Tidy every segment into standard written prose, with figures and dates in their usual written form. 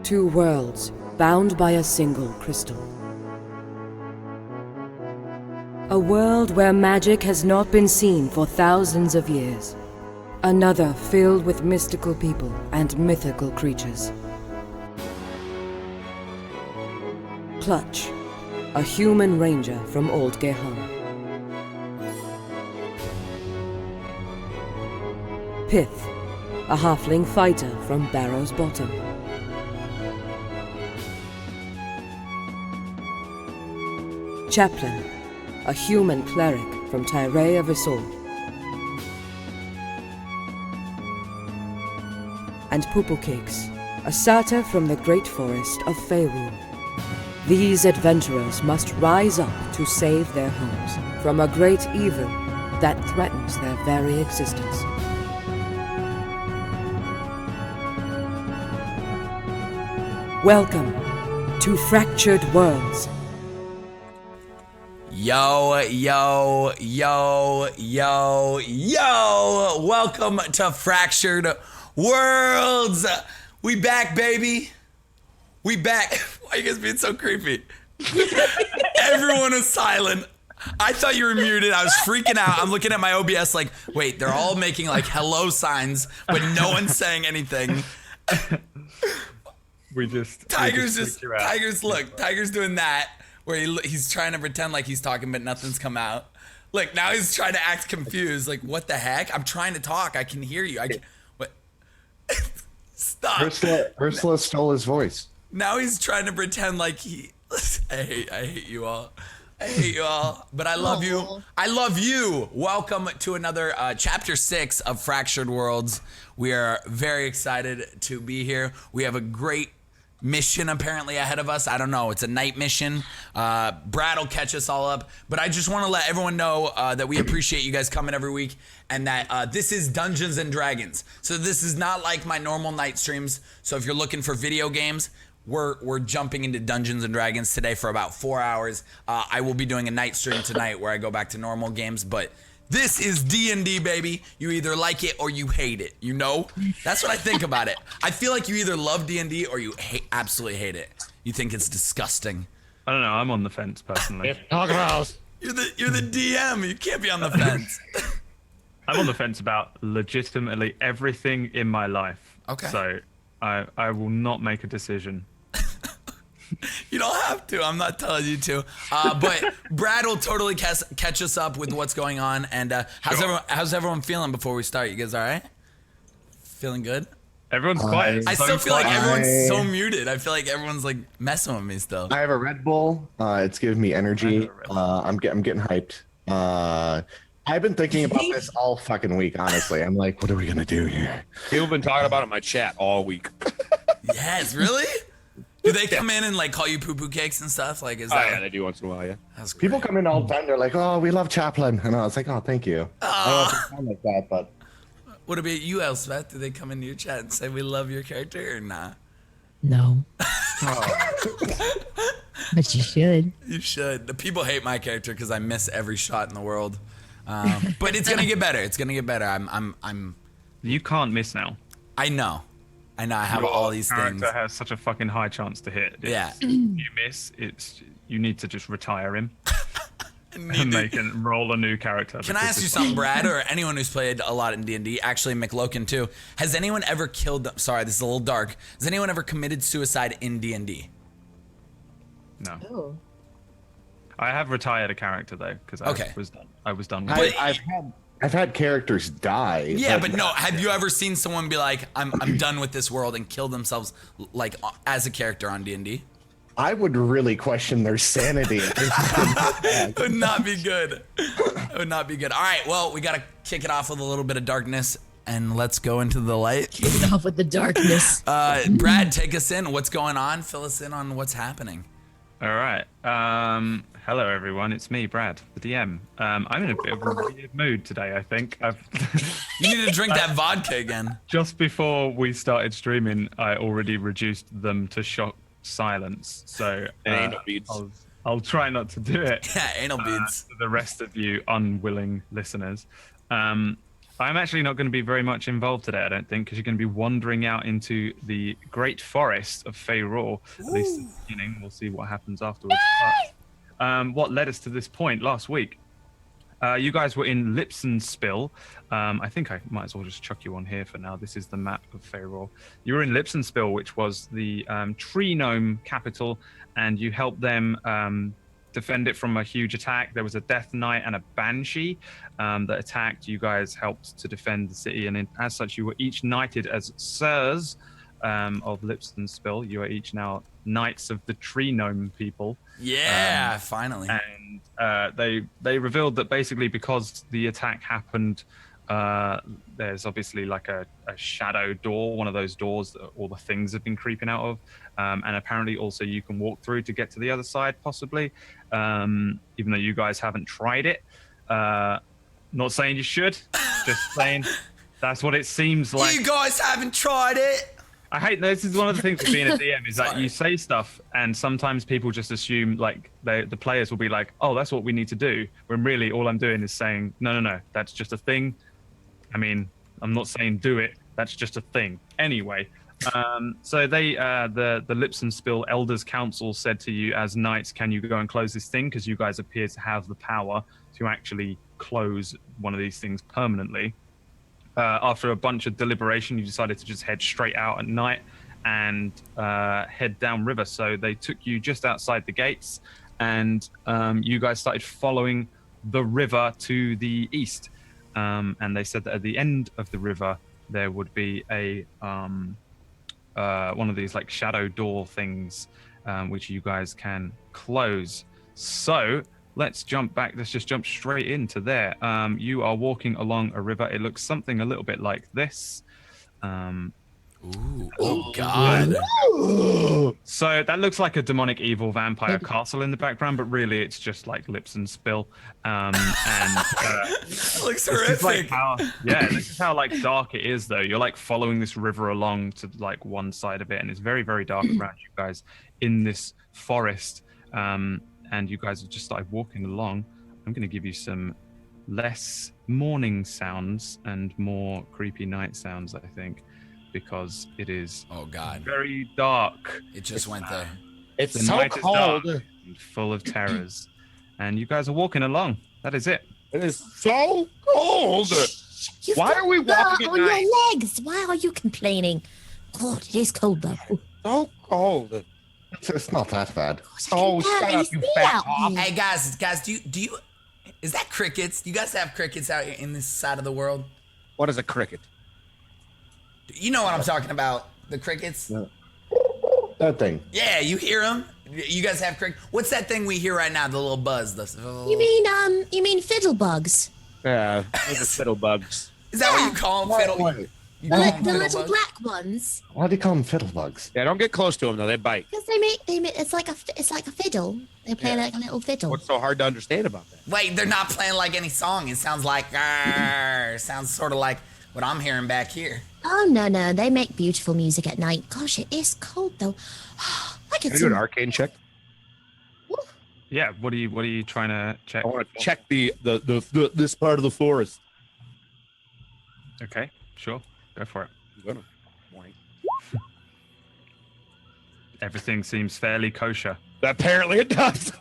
Two worlds bound by a single crystal. A world where magic has not been seen for thousands of years. Another filled with mystical people and mythical creatures. Clutch, a human ranger from Old Gehan. Pith, a halfling fighter from Barrow's Bottom. Chaplain, a human cleric from Tyree of Isol. And Pupukix, a satyr from the great forest of Faerun. These adventurers must rise up to save their homes from a great evil that threatens their very existence. Welcome to Fractured Worlds. Yo, yo, yo, yo, yo! Welcome to Fractured Worlds! We back, baby! We back. Why are you guys being so creepy? Everyone is silent. I thought you were muted. I was freaking out. I'm looking at my OBS like, wait, they're all making like hello signs, but no one's saying anything. Tiger's doing that. Where he's trying to pretend like he's talking, but nothing's come out. Like, now he's trying to act confused. Like, what the heck? I'm trying to talk. I can hear you. What? Stop. Ursula stole his voice. Now he's trying to pretend like he... I hate you all. I hate you all. But I love you. I love you. Welcome to another Chapter 6 of Fractured Worlds. We are very excited to be here. We have a great mission apparently ahead of us. I don't know. It's a night mission. Brad will catch us all up. But I just want to let everyone know that we appreciate you guys coming every week, and that this is Dungeons and Dragons. So this is not like my normal night streams. So if you're looking for video games, we're jumping into Dungeons and Dragons today for about 4 hours. I will be doing a night stream tonight where I go back to normal games, but this is D&D, baby. You either like it or you hate it, you know? That's what I think about it. I feel like you either love D&D or you absolutely hate it. You think it's disgusting. I don't know. I'm on the fence, personally. Talk about. You're the DM. You can't be on the fence. I'm on the fence about legitimately everything in my life. Okay. So I will not make a decision. You don't have to. I'm not telling you to. But Brad will totally catch us up with what's going on. And how's everyone feeling before we start? You guys all right? Feeling good? Everyone's quiet. I still feel like everyone's so muted. I feel like everyone's like messing with me still. I have a Red Bull. It's giving me energy. I'm getting hyped. I've been thinking about this all fucking week, honestly. I'm like, what are we gonna do here? People have been talking about it in my chat all week. Yes, really? Do they come in and like call you poo-poo cakes and stuff? Like, is that? Yeah, they do once in a while. Yeah. That's great. People come in all the time. They're like, oh, we love Chaplain, and I was like, oh, thank you. I don't know if it sounds like that, but What about you, Elspeth? Do they come into your chat and say we love your character or nah? No. But you should. You should. The people hate my character because I miss every shot in the world. But it's gonna get better. It's gonna get better. I'm. You can't miss now. I know. I have all these things. Character has such a fucking high chance to hit. Yeah. You miss. You need to just retire him. And they can roll a new character. Can I ask you something, Brad, or anyone who's played a lot in D&D, actually McLokin too, has anyone ever killed them? Sorry, this is a little dark. Has anyone ever committed suicide in D&D? No. Oh. I have retired a character though, because I was done with But- it. I've had characters die. Yeah, but no, have you ever seen someone be like, I'm done with this world and kill themselves like as a character on D&D? I would really question their sanity. It would not be good. It would not be good. All right, well, we got to kick it off with a little bit of darkness, and let's go into the light. Kick it off with the darkness. Brad, take us in. What's going on? Fill us in on what's happening. All right. Hello, everyone. It's me, Brad, the DM. I'm in a bit of a weird mood today, I think. You need to drink that vodka again. Just before we started streaming, I already reduced them to shock silence. So Anal beads. I'll try not to do it. Yeah, anal beads. For the rest of you unwilling listeners. I'm actually not going to be very much involved today, I don't think, because you're going to be wandering out into the great forest of Faeror. At least at the beginning. We'll see what happens afterwards. But, what led us to this point last week? You guys were in Lipsenspill. I think I might as well just chuck you on here for now. This is the map of Faeror. You were in Lipsenspill, which was the tree gnome capital, and you helped them defend it from a huge attack. There was a Death Knight and a Banshee that attacked. You guys helped to defend the city, and as such, you were each knighted as Sirs of Lipsenspill. You are each now knights of the tree gnome people. Yeah, finally. And they revealed that basically because the attack happened, there's obviously like a shadow door, one of those doors that all the things have been creeping out of, and apparently also you can walk through to get to the other side, possibly, even though you guys haven't tried it. Not saying you should, just saying that's what it seems like. You guys haven't tried it. I hate this. Is one of the things with being a DM is that you say stuff and sometimes people just assume like the players will be like, oh, that's what we need to do, when really all I'm doing is saying no, that's just a thing. I mean, I'm not saying do it, that's just a thing anyway. So they the Lipsenspill Elders Council said to you as knights, can you go and close this thing, because you guys appear to have the power to actually close one of these things permanently. After a bunch of deliberation, you decided to just head straight out at night and head downriver. So they took you just outside the gates, and you guys started following the river to the east. And they said that at the end of the river, there would be a one of these like shadow door things, which you guys can close. So let's jump back. Let's just jump straight into there. You are walking along a river. It looks something a little bit like this. Ooh, oh God. So that looks like a demonic evil vampire castle in the background, but really it's just like Lipsenspill. Looks this is horrific. this is how like dark it is though. You're like following this river along to like one side of it, and it's very, very dark around you guys in this forest. And you guys have just started walking along. I'm going to give you some less morning sounds and more creepy night sounds, I think, because it is very dark. It just went there. It's The so night is dark cold. and full of terrors. And you guys are walking along. That is it. It is so cold. You've Why got are we walking fur at on night? your legs? Why are you complaining? God, it is cold though. So cold. It's not that bad. Oh, shut up, you fat hop. Hey guys, do you? Is that crickets? Do you guys have crickets out in this side of the world? What is a cricket? You know what I'm talking about? The crickets. That thing. Yeah, you hear them. You guys have crickets. What's that thing we hear right now? The little buzz. You mean fiddle bugs? Yeah, those are fiddle bugs. Is that what you call them? Fiddle. Wait, You call them The fiddle little bugs? black ones. why do you call them fiddle bugs? Yeah, don't get close to them though. They bite. Because they make it's like a fiddle. They play like a little fiddle. What's so hard to understand about that? Wait, they're not playing like any song. It sounds like sounds sort of like what I'm hearing back here. Oh no, they make beautiful music at night. Gosh, it is cold though. I Can get I do an some. arcane check? Yeah. What are you trying to check? I want to check the this part of the forest. Okay. Sure. Go for it. I'm gonna. Morning. Everything seems fairly kosher. Apparently it does.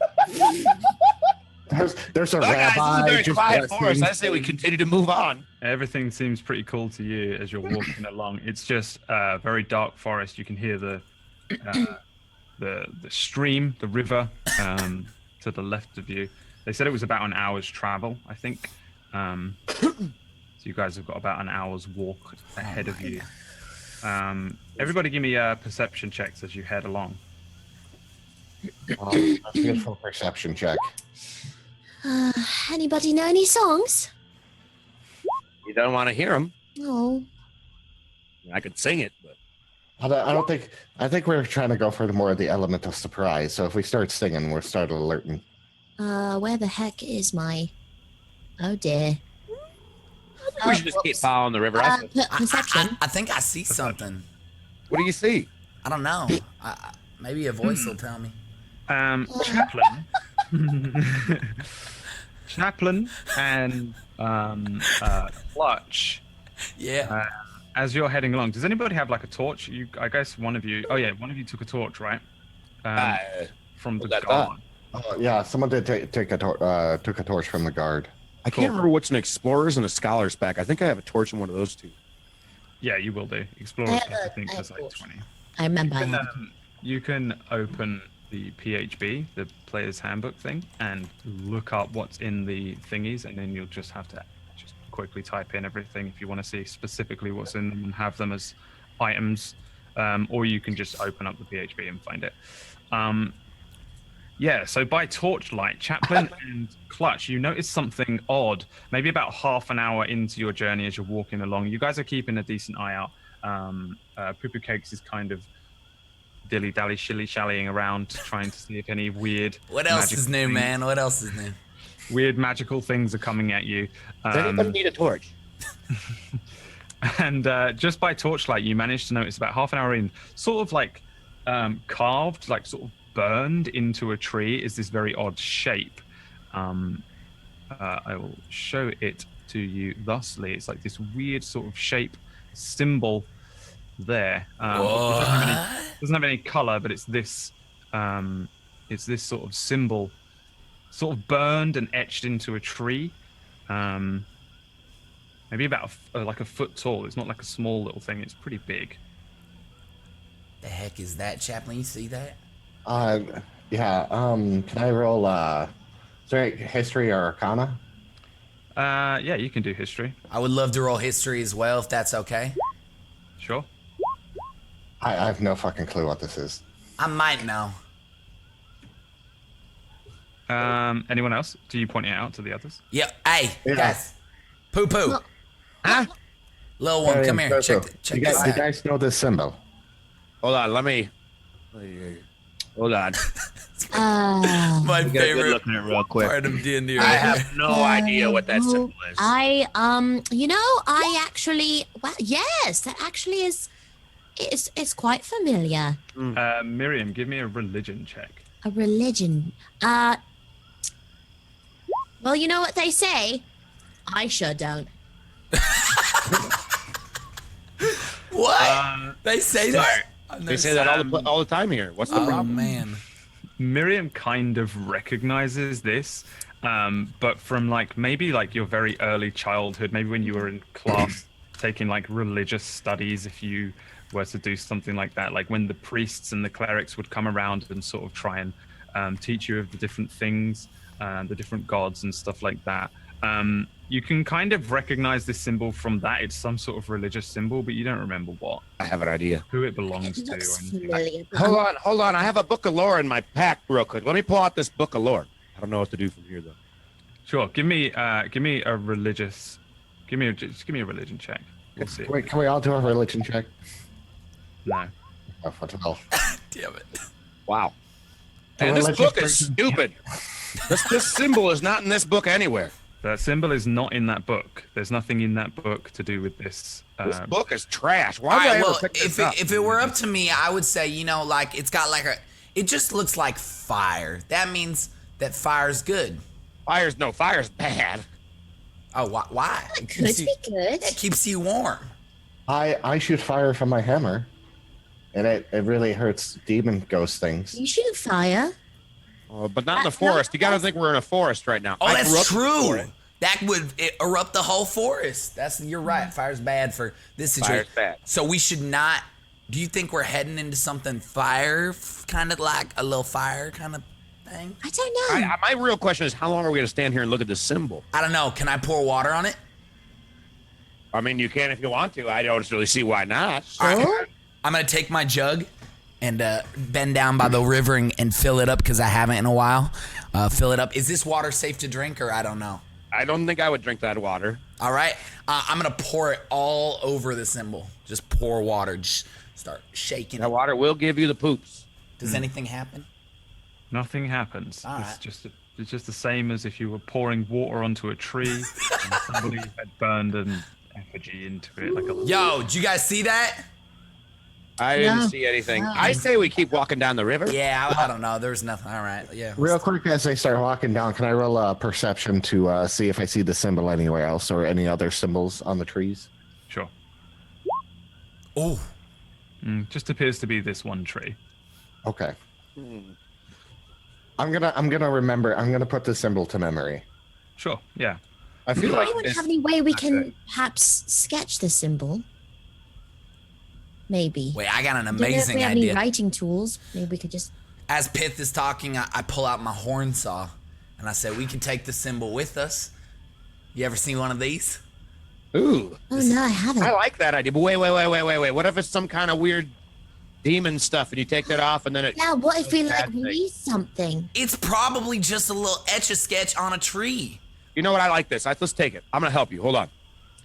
There's a Well, guys, this is a rabbi very just quiet forest. blessing. I say we continue to move on. Everything seems pretty cool to you as you're walking along. It's just a very dark forest. You can hear the stream, the river, to the left of you. They said it was about an hour's travel, I think. So you guys have got about an hour's walk ahead of you. Everybody give me perception checks as you head along. Let's get a full perception check. Anybody know any songs? You don't want to hear them. No. I could sing it, but I don't think. I think we're trying to go for more of the element of surprise. So if we start singing, we'll start alerting. Where the heck is my? Oh dear. we should just keep following the river. Perception. I think I see something. What do you see? I don't know. Maybe a voice will tell me. Chaplain. Chaplain and Clutch. Yeah. As you're heading along, does anybody have like a torch? I guess one of you. Oh yeah, one of you took a torch, right? From the guard. Yeah, someone did took a torch from the guard. I can't remember what's an explorer's and a scholar's pack. I think I have a torch in one of those two. Yeah, you will do. Explorer's pack, I think there's like 20. I remember. You can open the PHB, the player's handbook thing, and look up what's in the thingies, and then you'll just have to just quickly type in everything if you want to see specifically what's in them and have them as items, or you can just open up the PHB and find it. Yeah, so by torchlight, Chaplain and Clutch, you notice something odd, maybe about half an hour into your journey as you're walking along. You guys are keeping a decent eye out. Poo Poo Cakes is kind of dilly-dally, shilly-shallying around, trying to see if any weird... What else is new, man? What else is new? Weird magical things are coming at you. Does anybody need a torch? And just by torchlight, you manage to notice about half an hour in, sort of like carved, like sort of burned into a tree is this very odd shape. I will show it to you thusly. It's like this weird sort of shape symbol there. It doesn't have any color, but it's this sort of symbol, sort of burned and etched into a tree. Maybe about like a foot tall. It's not like a small little thing. It's pretty big. The heck is that, Chaplain? You see that? Yeah. Can I roll? Is there history or arcana? Yeah, you can do history. I would love to roll history as well, if that's okay. Sure. I have no fucking clue what this is. I might know. Anyone else? Do you point it out to the others? Yeah. Hey, guys. Poo Poo. Well, Huh? Little one, come here. Check You this out. guys know this symbol? Hold on, let me. Hold on. My Get a good favorite look at it real quick. part of D&D. I have no idea what that symbol is. I actually, well, yes, that actually is, it's quite familiar. Miriam, give me a religion check. A religion. Well, you know what they say? I sure don't. What? They say that? They say that all the time here. What's the Oh, problem? man. Miriam kind of recognizes this, but from like maybe like your very early childhood, maybe when you were in class taking like religious studies, if you were to do something like that, like when the priests and the clerics would come around and sort of try and teach you of the different things, the different gods and stuff like that. You can kind of recognize this symbol from that. It's some sort of religious symbol, but you don't remember what, I have an idea. who it belongs It to. looks Or anything. familiar. but Hold on. I have a book of lore in my pack real quick. Let me pull out this book of lore. I don't know what to do from here though. Sure, give me a religious, give me a religion check. We'll see. Wait, can we all do a religion check? No. Oh, what the hell? Damn it. Wow. The And this religious book is person- stupid. This symbol is not in this book anywhere. That symbol is not in that book. There's nothing in that book to do with this. This book is trash. Why All would I right, ever well, pick this if up? it were up to me, I would say, you know, like it's got like it just looks like fire. That means that fire's good. Fire's bad. Oh, why? It Could keeps be you, good. it keeps you warm. I shoot fire from my hammer, and it really hurts demon ghost things. You shoot fire. But not in the forest. You gotta think we're in a forest right now. Oh, I grew up that's in the true. forest. That would erupt the whole forest. You're right. Fire's bad for this situation. Fire's bad. So we should not. Do you think we're heading into something fire, kind of like a little fire kind of thing? I don't know. My real question is, how long are we gonna stand here and look at this symbol? I don't know. Can I pour water on it? I mean, you can if you want to. I don't really see why not. All right. I'm gonna take my jug and bend down by the river and fill it up because I haven't in a while. Fill it up. Is this water safe to drink or I don't know? I don't think I would drink that water. All right. I'm gonna pour it all over the symbol. Just pour water. Just start shaking. That water will give you the poops. Does anything happen? Nothing happens. All It's right. just the same as if you were pouring water onto a tree and somebody had burned an effigy into it, like a little... Yo, did you guys see that? I didn't No. see anything. No. I say we keep walking down the river. Yeah, I don't know. There's nothing. All right. Yeah. Real quick, as I start walking down, can I roll a perception to see if I see the symbol anywhere else or any other symbols on the trees? Sure. Oh. Just appears to be this one tree. Okay. I'm gonna remember. I'm gonna put the symbol to memory. Sure. Yeah. I feel Does like anyone this, have any way we can perhaps sketch the symbol? Maybe. Wait, I got an Don't know if amazing we have any idea. writing tools. Maybe we could just. As Pith is talking, I pull out my horn saw, and I say, "We can take the symbol with us." You ever seen one of these? ooh, Oh no, I haven't. I like that idea. But wait. What if it's some kind of weird demon stuff and you take that off and then it? Yeah, what if we like Bad thing. release something? It's probably just a little etch-a-sketch on a tree. You know what? I like this. Let's take it. I'm gonna help you. Hold on.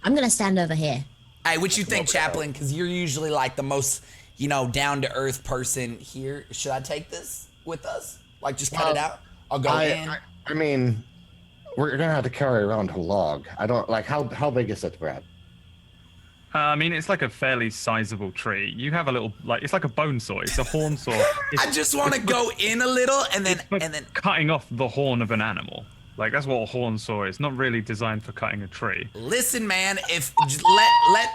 I'm gonna stand over here. Hey, what you think, Chaplain? Because you're usually like the most, down-to-earth person here. Should I take this with us? Like, just cut it out? I'll go in. I mean, we're gonna have to carry around a log. I don't like how big is it, Brad? I mean, it's like a fairly sizable tree. You have a little, it's like a bone saw. It's a horn saw. I just want to go in a little and then Cutting off the horn of an animal. Like, that's what a horn saw is. Not really designed for cutting a tree. listen, man. If just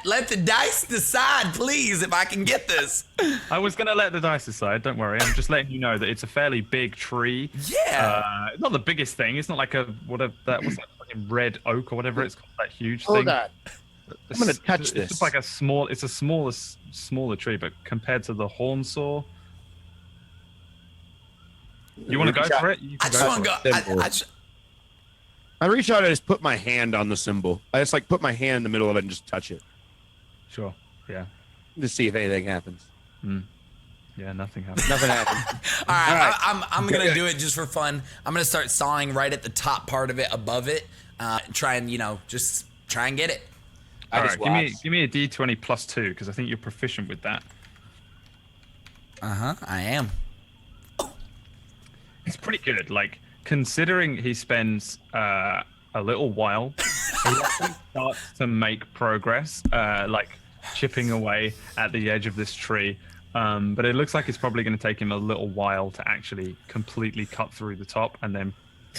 let the dice decide, please. If I can get this. I was going to let the dice decide. Don't worry. I'm just letting you know that it's a fairly big tree. Yeah. Not the biggest thing. It's not like what's that fucking red oak or whatever it's called, that huge Hold thing. on. I'm gonna touch It's this. just like it's a smaller tree, but compared to the horn saw. You want to go for it? You I can just want to for go. it. I reach out and just put my hand on the symbol. I just put my hand in the middle of it and just touch it Sure. Yeah. to see if anything happens. Yeah, nothing happened. Nothing happens. All right, All right. I'm gonna do it just for fun. I'm gonna start sawing right at the top part of it, above it. Try and just try and get it. All just right, watch. give me a d20 plus 2 because I think you're proficient with that. I am. It's pretty good. Like, considering he spends a little while, he actually starts to make progress, like chipping away at the edge of this tree. But it looks like it's probably going to take him a little while to actually completely cut through the top and then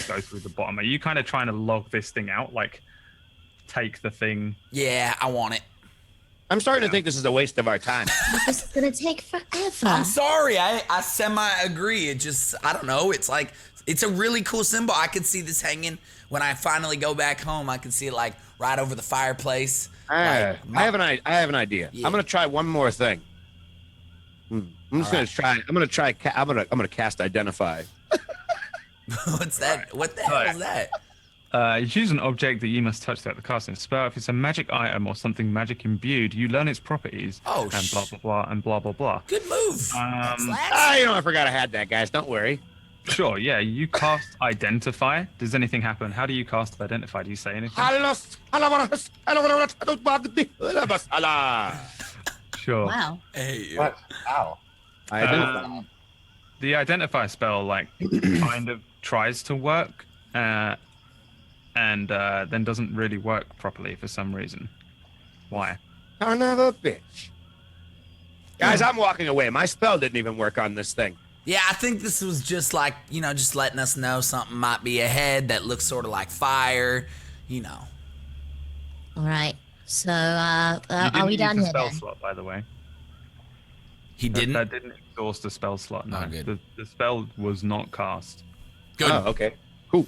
go through the bottom. Are you kind of trying to log this thing out? Like, take the thing? Yeah, I want it. I'm starting to think this is a waste of our time. This is gonna take forever. I'm sorry. I semi-agree. It just, I don't know. It's like, it's a really cool symbol. I could see this hanging when I finally go back home. I can see it like right over the fireplace. I have an idea. Yeah. I'm gonna try one more thing. I'm just gonna try. I'm gonna cast identify. What's that? What the hell is that? You choose an object that you must touch throughout the casting spell. If it's a magic item or something magic imbued, you learn its properties. Oh, and blah blah blah and blah blah blah. Good move. I forgot I had that, guys. Don't worry. Sure, yeah. You cast Identify. Does anything happen? How do you cast Identify? Do you say anything? Sure. Wow. Hey, What? Ow. Identify. The Identify spell, kind of tries to work, and then doesn't really work properly for some reason. Why? Son of a bitch. Guys, I'm walking away. My spell didn't even work on this thing. Yeah, I think this was just like, just letting us know something might be ahead that looks sort of like fire, All right. So, You are didn't we use done the here spell then? slot, by the way. He didn't? That didn't exhaust the spell slot. No, Oh, good. The spell was not cast. Good. Oh, okay. Cool.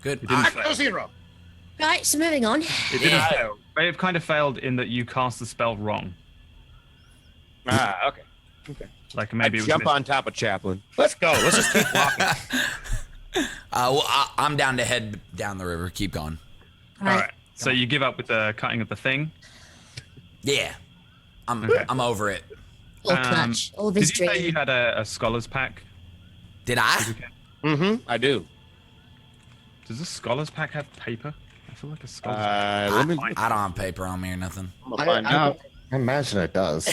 Good. It didn't I- fail. Zero. Right. So moving on. It didn't fail. They have kind of failed in that you cast the spell wrong. Okay. Okay. Like maybe it was Jump missed. on top of Chaplain. Let's go. Let's just keep walking. I'm down to head down the river. Keep going. All All right. right. So you give up with the cutting of the thing. Yeah. Okay. I'm over it. All clutch. All this Did you say you dream. had a scholar's pack? Did I? I do. Does a scholar's pack have paper? I feel like a scholar's pack. Let me. I don't have paper on me or nothing. I'm gonna find out. I imagine it does.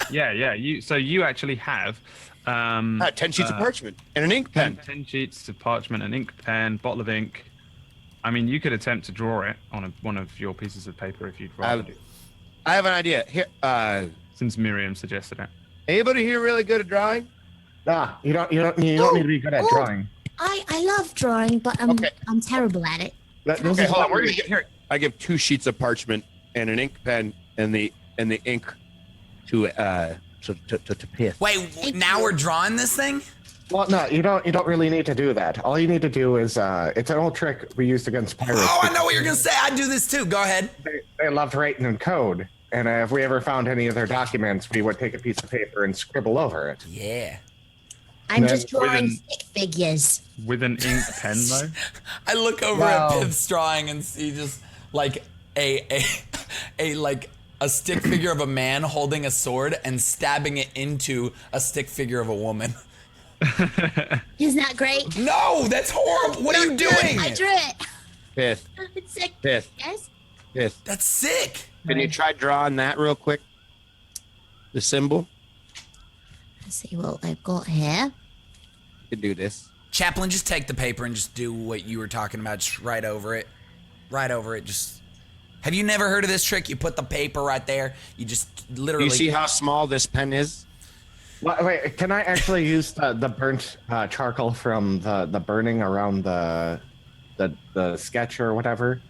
Yeah. You actually have 10 sheets of parchment and an ink pen. 10 sheets of parchment, an ink pen, bottle of ink. I mean, you could attempt to draw it on one of your pieces of paper if you'd rather do. I have an idea. Here. Since Miriam suggested it. Anybody here really good at drawing? Nah, you don't need to be good at drawing. I love drawing, but I'm terrible at it. This Okay, is hold on. what We're gonna get here. I give 2 sheets of parchment and an ink pen and the ink to piss. Wait, now we're drawing this thing? Well, no, you don't really need to do that. All you need to do is it's an old trick we used against pirates. Oh, I know what you're gonna say. I do this too. Go ahead. They loved writing in code, and if we ever found any of their documents, we would take a piece of paper and scribble over it. Yeah. I'm then just drawing stick figures. With an ink pen, though? I look over Wow. at Pith's drawing and see just like a stick figure of a man holding a sword and stabbing it into a stick figure of a woman. Isn't that great? No, that's horrible. What are you doing? I drew it. Piss. It's sick. Piss. Yes? Piss. That's sick. Can you try drawing that real quick? The symbol? Let's see what I've got here. You can do this. Chaplain, just take the paper and just do what you were talking about. Just write over it. Write over it. Just. Have you never heard of this trick? You put the paper right there. You just literally. You see how small this pen is? Wait, can I actually use the burnt charcoal from the burning around the sketch or whatever?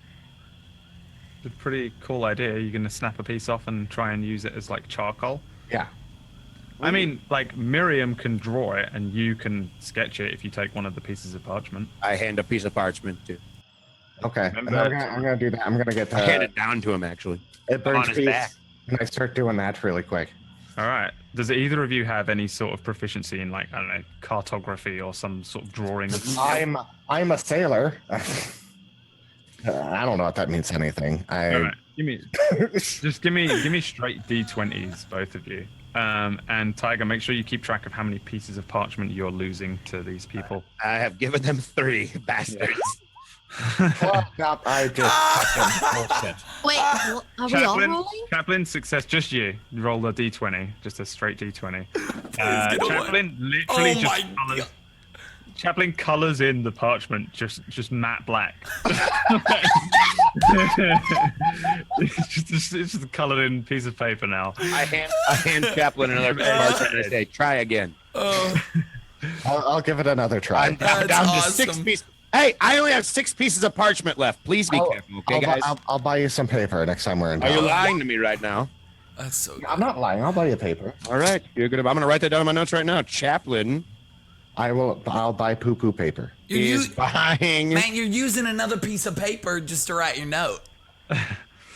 It's a pretty cool idea. You're going to snap a piece off and try and use it as like charcoal. Yeah. I mean, like Miriam can draw it and you can sketch it if you take one of the pieces of parchment. I hand a piece of parchment to. Okay. Remember- I'm gonna do that. I'm gonna get I hand it down to him, actually. it burnt on his piece, back. and I start doing that really quick. All right. Does either of you have any sort of proficiency in, like, I don't know, cartography or some sort of drawing? I'm a sailor. I don't know if that means anything. All right. Just give me straight D20s, both of you. And Tiger, make sure you keep track of how many pieces of parchment you're losing to these people. I have given them 3 bastards. Well, no, I just fucking bullshit. Wait, are we all rolling? Chaplain, success, just you. Roll a D20, just a straight D20. get away. Chaplain literally Oh just my colors. God. Chaplain colors in the parchment, just matte black. it's just a colored in piece of paper now. I hand Chaplain another piece of parchment and I say, try again. I'll give it another try. I'm That's down to awesome. 6 pieces. Hey, I only have 6 pieces of parchment left. Please be careful, okay, guys? I'll buy you some paper next time we're in Are you town. lying to me right now? That's so good. I'm not lying. I'll buy you paper. All right, you're good. I'm gonna write that down in my notes right now. Chaplain I'll buy poo-poo paper. is buying Man, you're using another piece of paper just to write your note.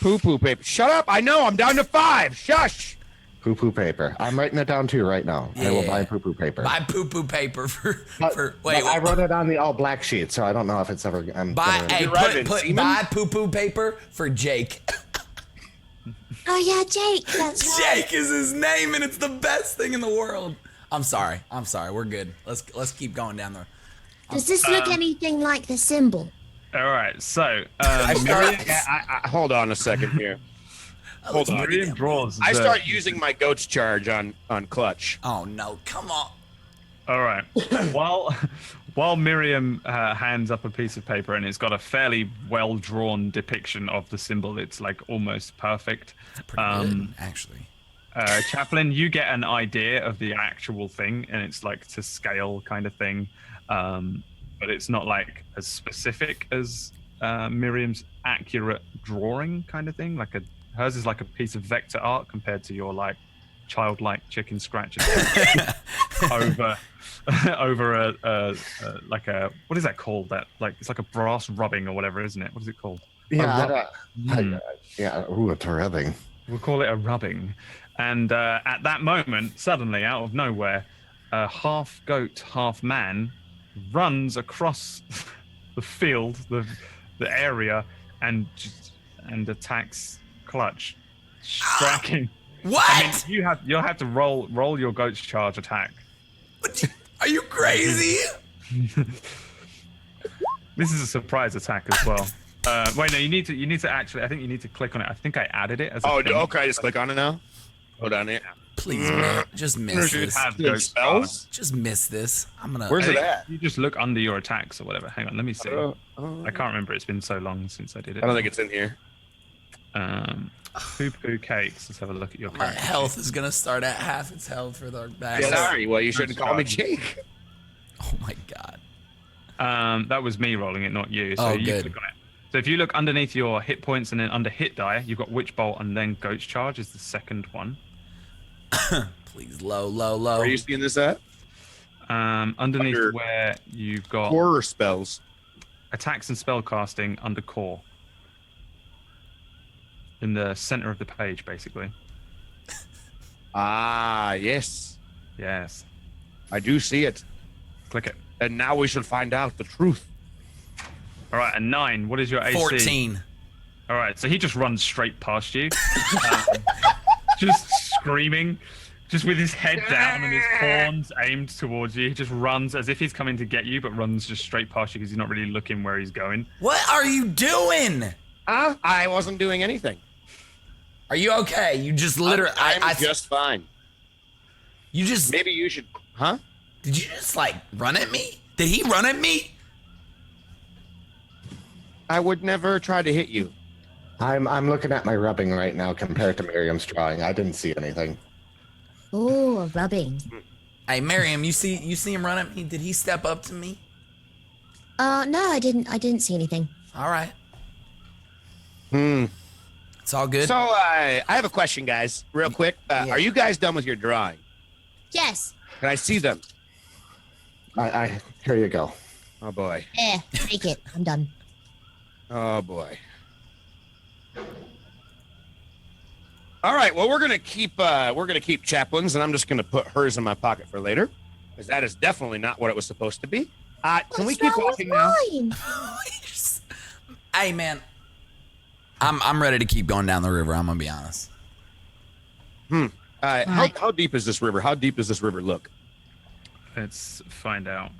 poo-poo paper. Shut up! I know. I'm down to 5. Shush. Poo-poo paper. I'm writing it down too right now. I will Yeah. buy poo-poo paper. Buy poo-poo paper But I wait. wrote it on the all black sheet, so I don't know if it's ever. Buy writing semen? buy poo-poo paper for Jake. Oh yeah, Jake. That's right. Jake is his name, and it's the best thing in the world. I'm sorry. We're good. Let's keep going down there. Does this look anything like the symbol? All right, so I start. Miriam, Hold on a second here. Hold on. Miriam draws. I the- start using my goat's charge on Clutch. Oh no! Come on. All right. While Miriam hands up a piece of paper and it's got a fairly well drawn depiction of the symbol, it's like almost perfect. Pretty good, actually. Chaplain, you get an idea of the actual thing, and it's like to scale kind of thing, but it's not like as specific as Miriam's accurate drawing kind of thing. Like hers is like a piece of vector art compared to your like childlike chicken scratches over a like a, what is that called? That like it's like a brass rubbing or whatever, isn't it? What is it called? Yeah. Yeah. Ooh, it's a rubbing. We'll call it a rubbing. And at that moment, suddenly, out of nowhere, a half goat, half man runs across the field, the area, and attacks Clutch, striking. What? I mean, you'll have to roll your goat's charge attack. Are you crazy? This is a surprise attack as well. Wait, no, you need to actually. I think you need to click on it. I think I added it as. Oh, okay. Just click on it now. Hold on it. Please, man, just miss Should this. have Good goat spells? Just miss this. I'm gonna. Where's it charge. at? You just look under your attacks or whatever. Hang on, let me see. I I can't remember. It's been so long since I did it. don't think it's in here. Poo-poo cakes. Let's have a look at your My character. health is gonna start at half its health for the back. Sorry, well, you shouldn't call me Jake. Oh my god. That was me rolling it, not you. So Oh, you good. click on it. So if you look underneath your hit points and then under hit die, you've got Witch Bolt and then Goat's Charge is the second one. Please, low, low, low. Where are you seeing this at? Underneath Under- where you've got Horror spells. attacks and spell casting under core. In the center of the page, basically. Ah, yes. Yes. I do see it. Click it. And now we shall find out the truth. All right, and 9. What is your AC? 14. All right, so he just runs straight past you, just screaming, just with his head down and his horns aimed towards you. He just runs as if he's coming to get you, but runs just straight past you because he's not really looking where he's going. What are you doing? I wasn't doing anything. Are you okay? You just literally. I'm just fine. You just. Maybe you should. Huh? Did you just like run at me? Did he run at me? I would never try to hit you. I'm looking at my rubbing right now compared to Miriam's drawing. I didn't see anything. Oh, rubbing. Hey, Miriam, you see him run at me? Did he step up to me? No, I didn't see anything. All right. Hmm. It's all good. So I have a question, guys, real quick. Yeah. Are you guys done with your drawing? Yes. Can I see them? I here you go. Oh boy. Take it. I'm done. Oh boy. All right. Well, we're gonna keep Chaplain's, and I'm just gonna put hers in my pocket for later, because that is definitely not what it was supposed to be. Can we What's keep wrong with walking now? mine? Hey, man. I'm ready to keep going down the river. I'm gonna be honest. How deep is this river? How deep does this river look? Let's find out.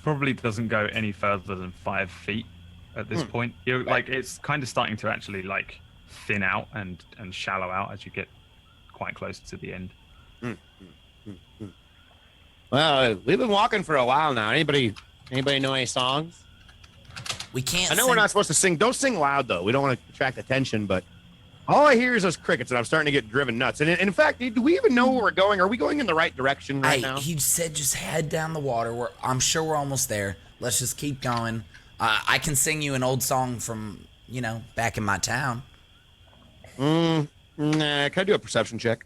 Probably doesn't go any further than 5 feet at this point. You're like, it's kind of starting to actually like thin out and shallow out as you get quite close to the end. Well, we've been walking for a while now. Anybody know any songs? We can't. I know we're not supposed to sing. Don't sing loud though. We don't want to attract attention, but all I hear is those crickets, and I'm starting to get driven nuts. And in fact, do we even know where we're going? Are we going in the right direction right now? He said just head down the water. I'm sure we're almost there. Let's just keep going. I can sing you an old song from, back in my town. Nah, can I do a perception check?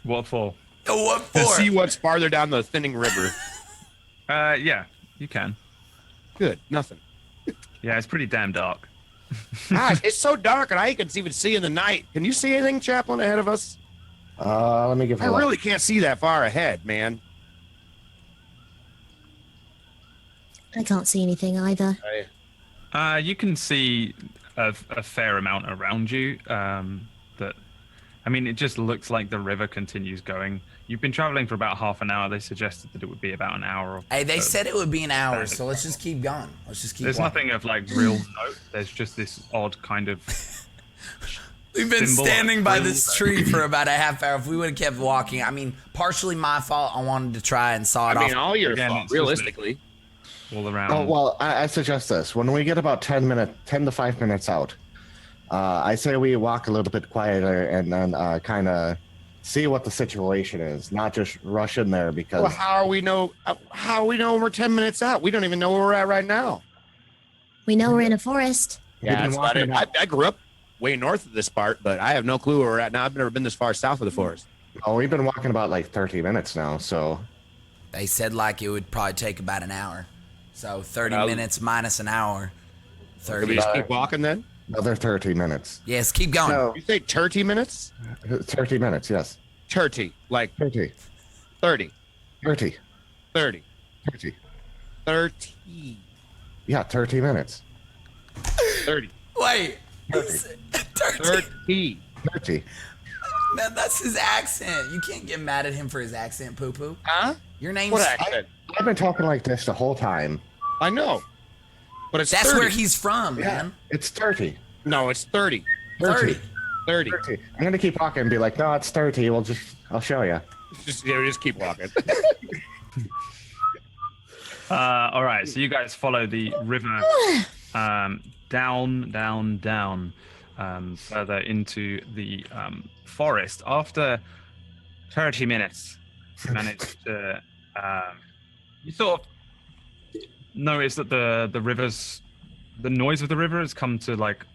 What for? Oh, what for? To see what's farther down the thinning river. Yeah, you can. Good, nothing. Yeah, it's pretty damn dark. Gosh, it's so dark, and I can even see in the night. Can you see anything, Chaplain, ahead of us? Let me give I you a look. really can't see that far ahead, man. I can't see anything either. You can see a fair amount around you. It just looks like the river continues going. You've been traveling for about half an hour. They suggested that it would be about an hour. Hey, they said it would be an hour, so let's just keep going. There's nothing of like real note. There's just this odd kind of. We've been symbol standing of by thrill this that- tree for about a half hour. If we would have kept walking, partially my fault. I wanted to try and saw it off. all your Again, fault, it's just realistically. all around. Oh, well, I suggest this. When we get about 10 to 5 minutes out, I say we walk a little bit quieter and then kind of see what the situation is, not just rush in there because. Well, how we know when we're 10 minutes out? We don't even know where we're at right now. We know we're in a forest. We've been that's about walking it. about- I grew up way north of this part, but I have no clue where we're at now. I've never been this far south of the forest. Oh, we've been walking about like 30 minutes now, so. They said like it would probably take about an hour. So 30 minutes minus an hour. Can 30. we just keep walking then? Another 30 minutes. Yes, keep going. No, You say 30 minutes? 30 minutes, yes. 30, like 30. 30, 30. 30, 30. 30, Yeah, 30 minutes. 30, Wait. he said 30. 30. 30. Man, that's his accent. You can't get mad at him for his accent, poo poo. Huh? Your name's. What accent? I've been talking like this the whole time. I know. But it's That's 30. where he's from, man. It's 30. No, it's 30. 30. 30. 30. I'm going to keep walking and be like, no, it's 30. I'll show you. Just keep walking. All right, so you guys follow the river down. further into the forest. After 30 minutes, you managed to. You sort of notice that the noise of the river has come to like.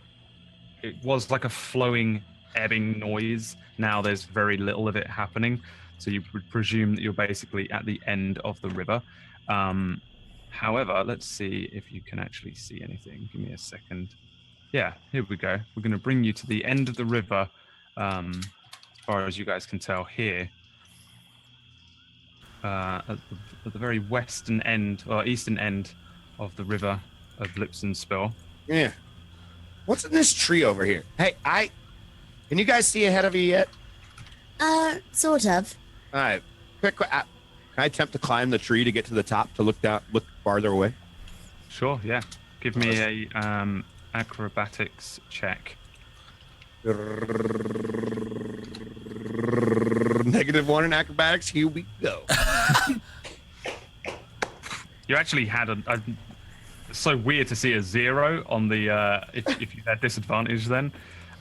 It was like a flowing, ebbing noise. Now there's very little of it happening, so you would presume that you're basically at the end of the river. However, let's see if you can actually see anything. Give me a second. Yeah, here we go. We're going to bring you to the end of the river, as far as you guys can tell here. At the very western end, or eastern end of the river of Lipsonspill. Yeah. What's in this tree over here? Hey, can you guys see ahead of you yet? Sort of. All right. Quick, can I attempt to climb the tree to get to the top to look farther away? Sure, yeah. Give me a acrobatics check. -1 in acrobatics. Here we go. You actually had it's so weird to see a 0 on the if you had disadvantage then.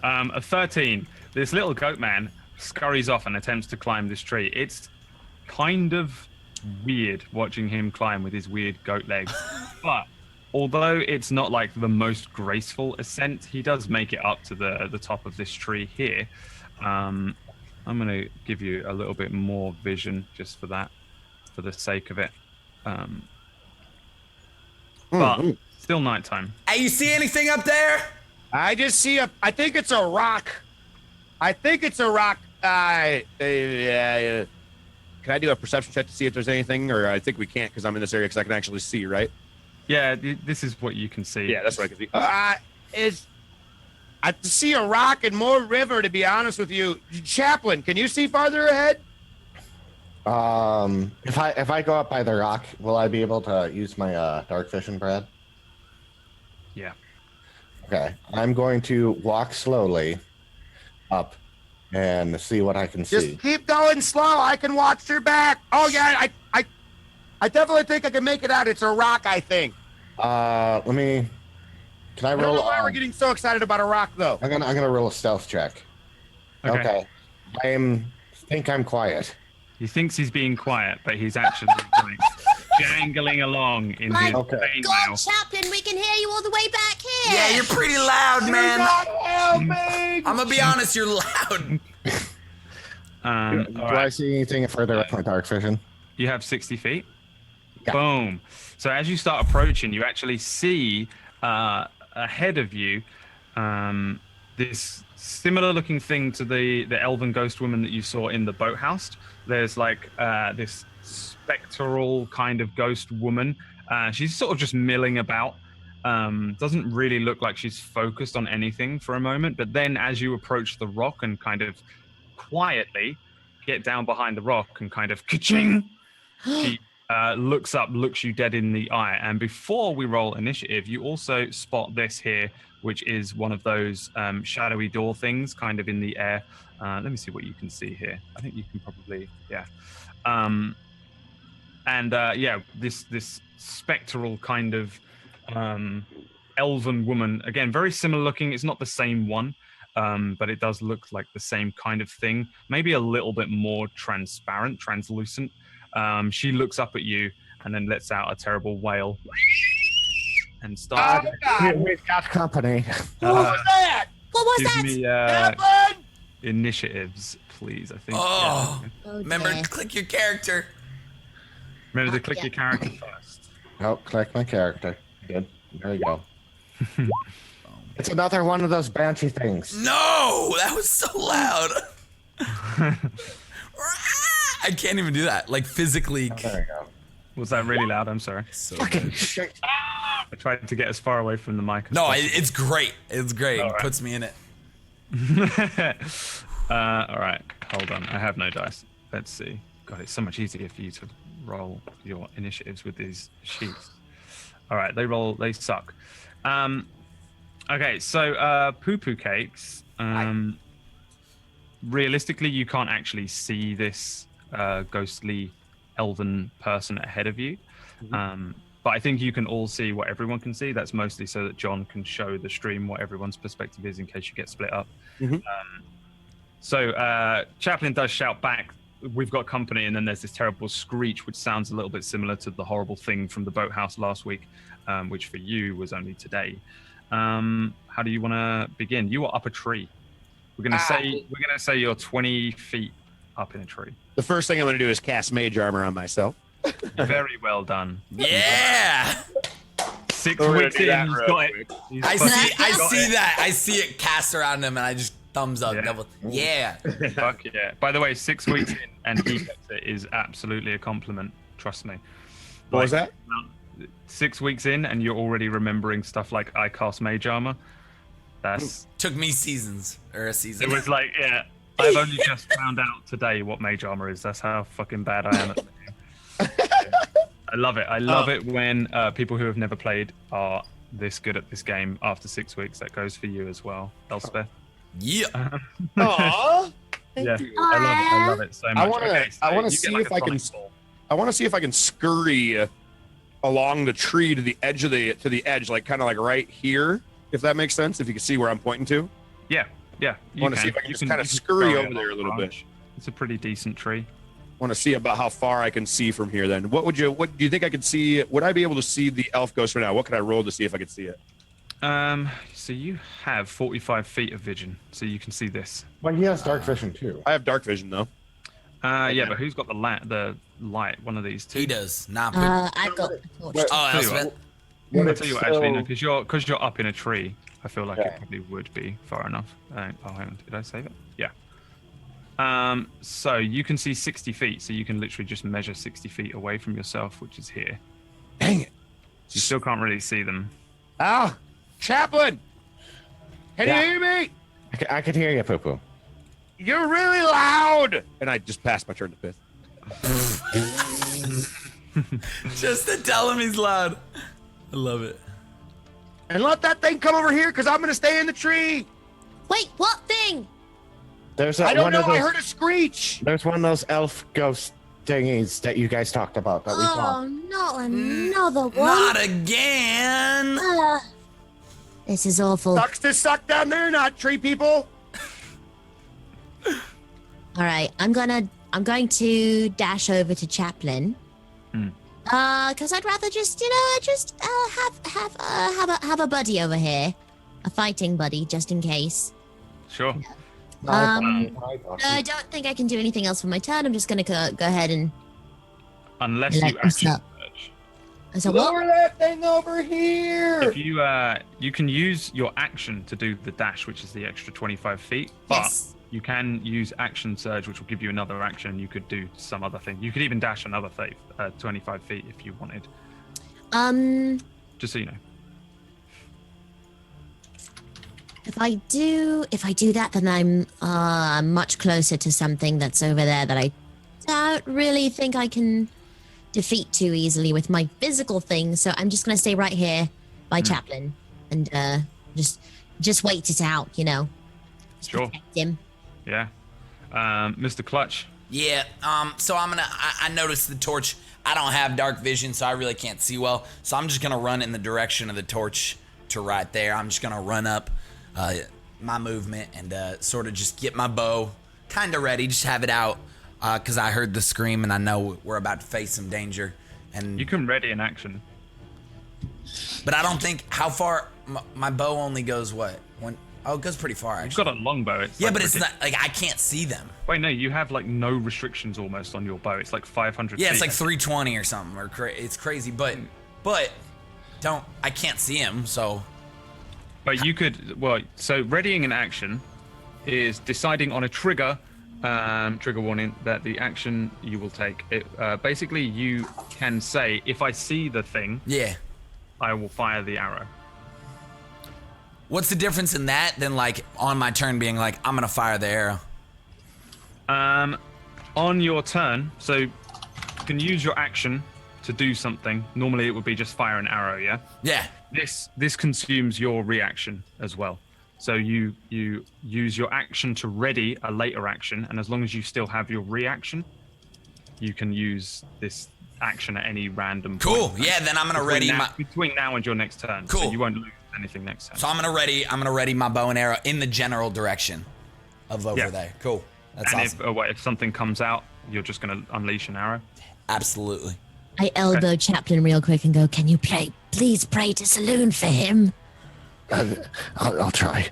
A 13. This little goat man scurries off and attempts to climb this tree. It's kind of weird watching him climb with his weird goat legs. But although it's not like the most graceful ascent, he does make it up to the top of this tree here. I'm going to give you a little bit more vision just for that, for the sake of it. But still nighttime. Hey, you see anything up there? I just see I think it's a rock. I think it's a rock. Can I do a perception check to see if there's anything? Or I think we can't because I'm in this area because I can actually see, right? Yeah, this is what you can see. Yeah, that's what I can see. I see a rock and more river, to be honest with you. Chaplain, can you see farther ahead? If I go up by the rock, will I be able to use my dark vision, Brad? Yeah. Okay, I'm going to walk slowly up and see what I can see. Just keep going slow. I can watch your back. Oh yeah, I definitely think I can make it out. It's a rock, I think. Let me. Can I roll? I don't know why we're getting so excited about a rock, though. I'm gonna roll a stealth check. Okay. Think I'm quiet. He thinks he's being quiet, but he's actually like jangling along in his God, chainmail. Chaplain, we can hear you all the way back here. Yeah, you're pretty loud, man. Help me! I'm gonna be honest, you're loud. Do I see anything further up my dark vision? You have 60 feet. Yeah. Boom. So as you start approaching, you actually see ahead of you this similar looking thing to the elven ghost woman that you saw in the boathouse. There's like this spectral kind of ghost woman. She's sort of just milling about. Doesn't really look like she's focused on anything for a moment, but then as you approach the rock and kind of quietly get down behind the rock and kind of ka-ching, she looks up, looks you dead in the eye. And before we roll initiative, you also spot this here, which is one of those shadowy door things kind of in the air. Let me see what you can see here. I think you can probably, yeah. This spectral kind of elven woman, again, very similar looking. It's not the same one, but it does look like the same kind of thing. Maybe a little bit more transparent, translucent. She looks up at you and then lets out a terrible wail and starts. We've got company. What was that? What was Give that? me Chaplain! initiatives, please. I think. Oh, Oh, remember dear. to click your character. Remember to click yeah. your character first. Oh, click my character. Good. There you go. It's another one of those banshee things. No, that was so loud. I can't even do that. Like physically. There you go. Was that really loud? I'm sorry. Fucking shit. I tried to get as far away from the mic as No, possible. it's great. It's great. All It right. puts me in it. All right, hold on. I have no dice. Let's see. God, it's so much easier for you to roll your initiatives with these sheets. All right, they suck. Okay, so poo-poo cakes. Realistically, you can't actually see this ghostly elven person ahead of you. But I think you can all see what everyone can see. That's mostly so that John can show the stream what everyone's perspective is in case you get split up. So Chaplain does shout back, "We've got company," and then there's this terrible screech, which sounds a little bit similar to the horrible thing from the boathouse last week, which for you was only today. How do you want to begin? You are up a tree. We're gonna say you're 20 feet up in a tree. The first thing I'm going to do is cast mage armor on myself. Very well done. Yeah. 6 We're gonna weeks do in, that he's real got quick. it. He's I fucking see got that. I see it cast around him, and I just thumbs up. Yeah. Double. Yeah. it. Fuck yeah. By the way, 6 weeks in and he gets it is absolutely a compliment. Trust me. What was that? 6 weeks in and you're already remembering stuff like I cast mage armor. That's Took me seasons or a season. it was like, yeah. I've only just found out today what mage armor is. That's how fucking bad I am at the game. I love it. I love it when people who have never played are this good at this game after 6 weeks. That goes for you as well, Elspeth. Yeah. Aww. Yeah, I love it so much. I want to. Okay, so I want to you get see like if a I can. sonic ball. I want to see if I can scurry along the tree to the edge of the edge, like kind of like right here, if that makes sense. If you can see where I'm pointing to. Yeah. I want to see if I can just kind of scurry over there a little bit. It's a pretty decent tree. Want to see about how far I can see from here. Then, what do you think I could see? Would I be able to see the elf ghost right now? What could I roll to see if I could see it? So you have 45 feet of vision, so you can see this. Well, he has dark vision too. I have dark vision though. Yeah, but who's got the light? One of these two. He does. Nah. I've got a torch. But- Oh, Tell you Elspeth. I'll tell you what, actually, no, because you're up in a tree, I feel like it probably would be far enough. Oh, hang on, did I save it? Yeah. So you can see 60 feet, so you can literally just measure 60 feet away from yourself, which is here. Dang it! You still can't really see them. Ah, Chaplain, can Yeah. you hear me? I could hear you, Poo Poo. You're really loud. And I just passed my turn to piss. Just to tell him he's loud. I love it. And let that thing come over here, because I'm gonna stay in the tree. Wait, what thing? There's I don't one know. of those, I heard a screech. There's one of those elf ghost thingies that you guys talked about that we Oh, saw. not another one. Not again. This is awful. Sucks to suck down there, not tree people. All right, I'm going to dash over to Chaplain. Because I'd rather just have a buddy over here, a fighting buddy, just in case. Sure. I don't think I can do anything else for my turn. I'm just gonna go ahead and Unless Let you us action up. search. so what? Lower that thing over here. If you can use your action to do the dash, which is the extra 25 feet, but Yes. you can use action surge, which will give you another action. You could do some other thing. You could even dash another 25 feet if you wanted. Just so you know. If I do that, then I'm much closer to something that's over there that I don't really think I can defeat too easily with my physical thing. So I'm just gonna stay right here by Chaplain and just wait it out, you know. Just Sure. protect him. Yeah. Mr. Clutch. Yeah. So I noticed the torch. I don't have dark vision, so I really can't see well. So I'm just gonna run in the direction of the torch to right there. I'm just gonna run up my movement and sort of just get my bow kind of ready, just have it out because I heard the scream and I know we're about to face some danger. And You can ready an action. but I don't think how far my bow only goes. What one? Oh, it goes pretty far You've actually. got a longbow. It's Yeah, like but it's ridiculous. not like I can't see them. Wait, no, you have like no restrictions almost on your bow. It's like 500 Yeah, feet. it's like 320 or something, or it's crazy. But I can't see him, so. But you could, so readying an action is deciding on a trigger warning that the action you will take. Basically, you can say, if I see the thing, Yeah. I will fire the arrow. What's the difference in that than like on my turn being like, I'm gonna fire the arrow? On your turn, so you can use your action to do something. Normally, it would be just fire an arrow, yeah? Yeah. This consumes your reaction as well. So you use your action to ready a later action, and as long as you still have your reaction, you can use this action at any random Cool. point. Yeah, then I'm gonna ready between now and your next turn. Cool. So you won't lose anything next turn. So I'm gonna ready my bow and arrow in the general direction of over there. Cool. That's and awesome. if something comes out, you're just gonna unleash an arrow. Absolutely. I elbow Chaplain real quick and go, "Can you please pray to Saloon for him?" I'll try.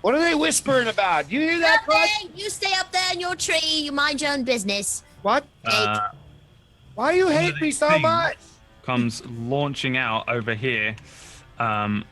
What are they whispering about? You hear that, Crutch? Nothing. You stay up there in your tree. You mind your own business. What? Why you hate me so much? Comes launching out over here. A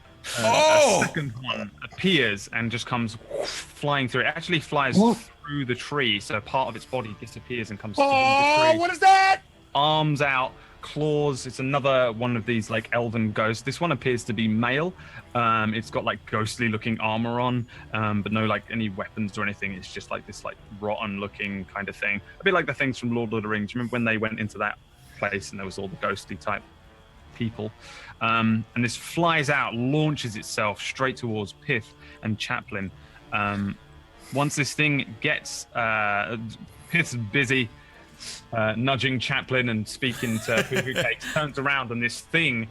second one appears and just comes flying through. It actually flies through the tree, so part of its body disappears and comes through the tree. What is that? Arms out, claws. It's another one of these like elven ghosts. This one appears to be male. It's got like ghostly looking armor on, but no like any weapons or anything. It's just like this like rotten looking kind of thing. A bit like the things from Lord of the Rings. Remember when they went into that place and there was all the ghostly type people? And this flies out, launches itself straight towards Pith and Chaplain. Once this thing gets Pith's busy nudging Chaplain and speaking to Poo Cakes, turns around and this thing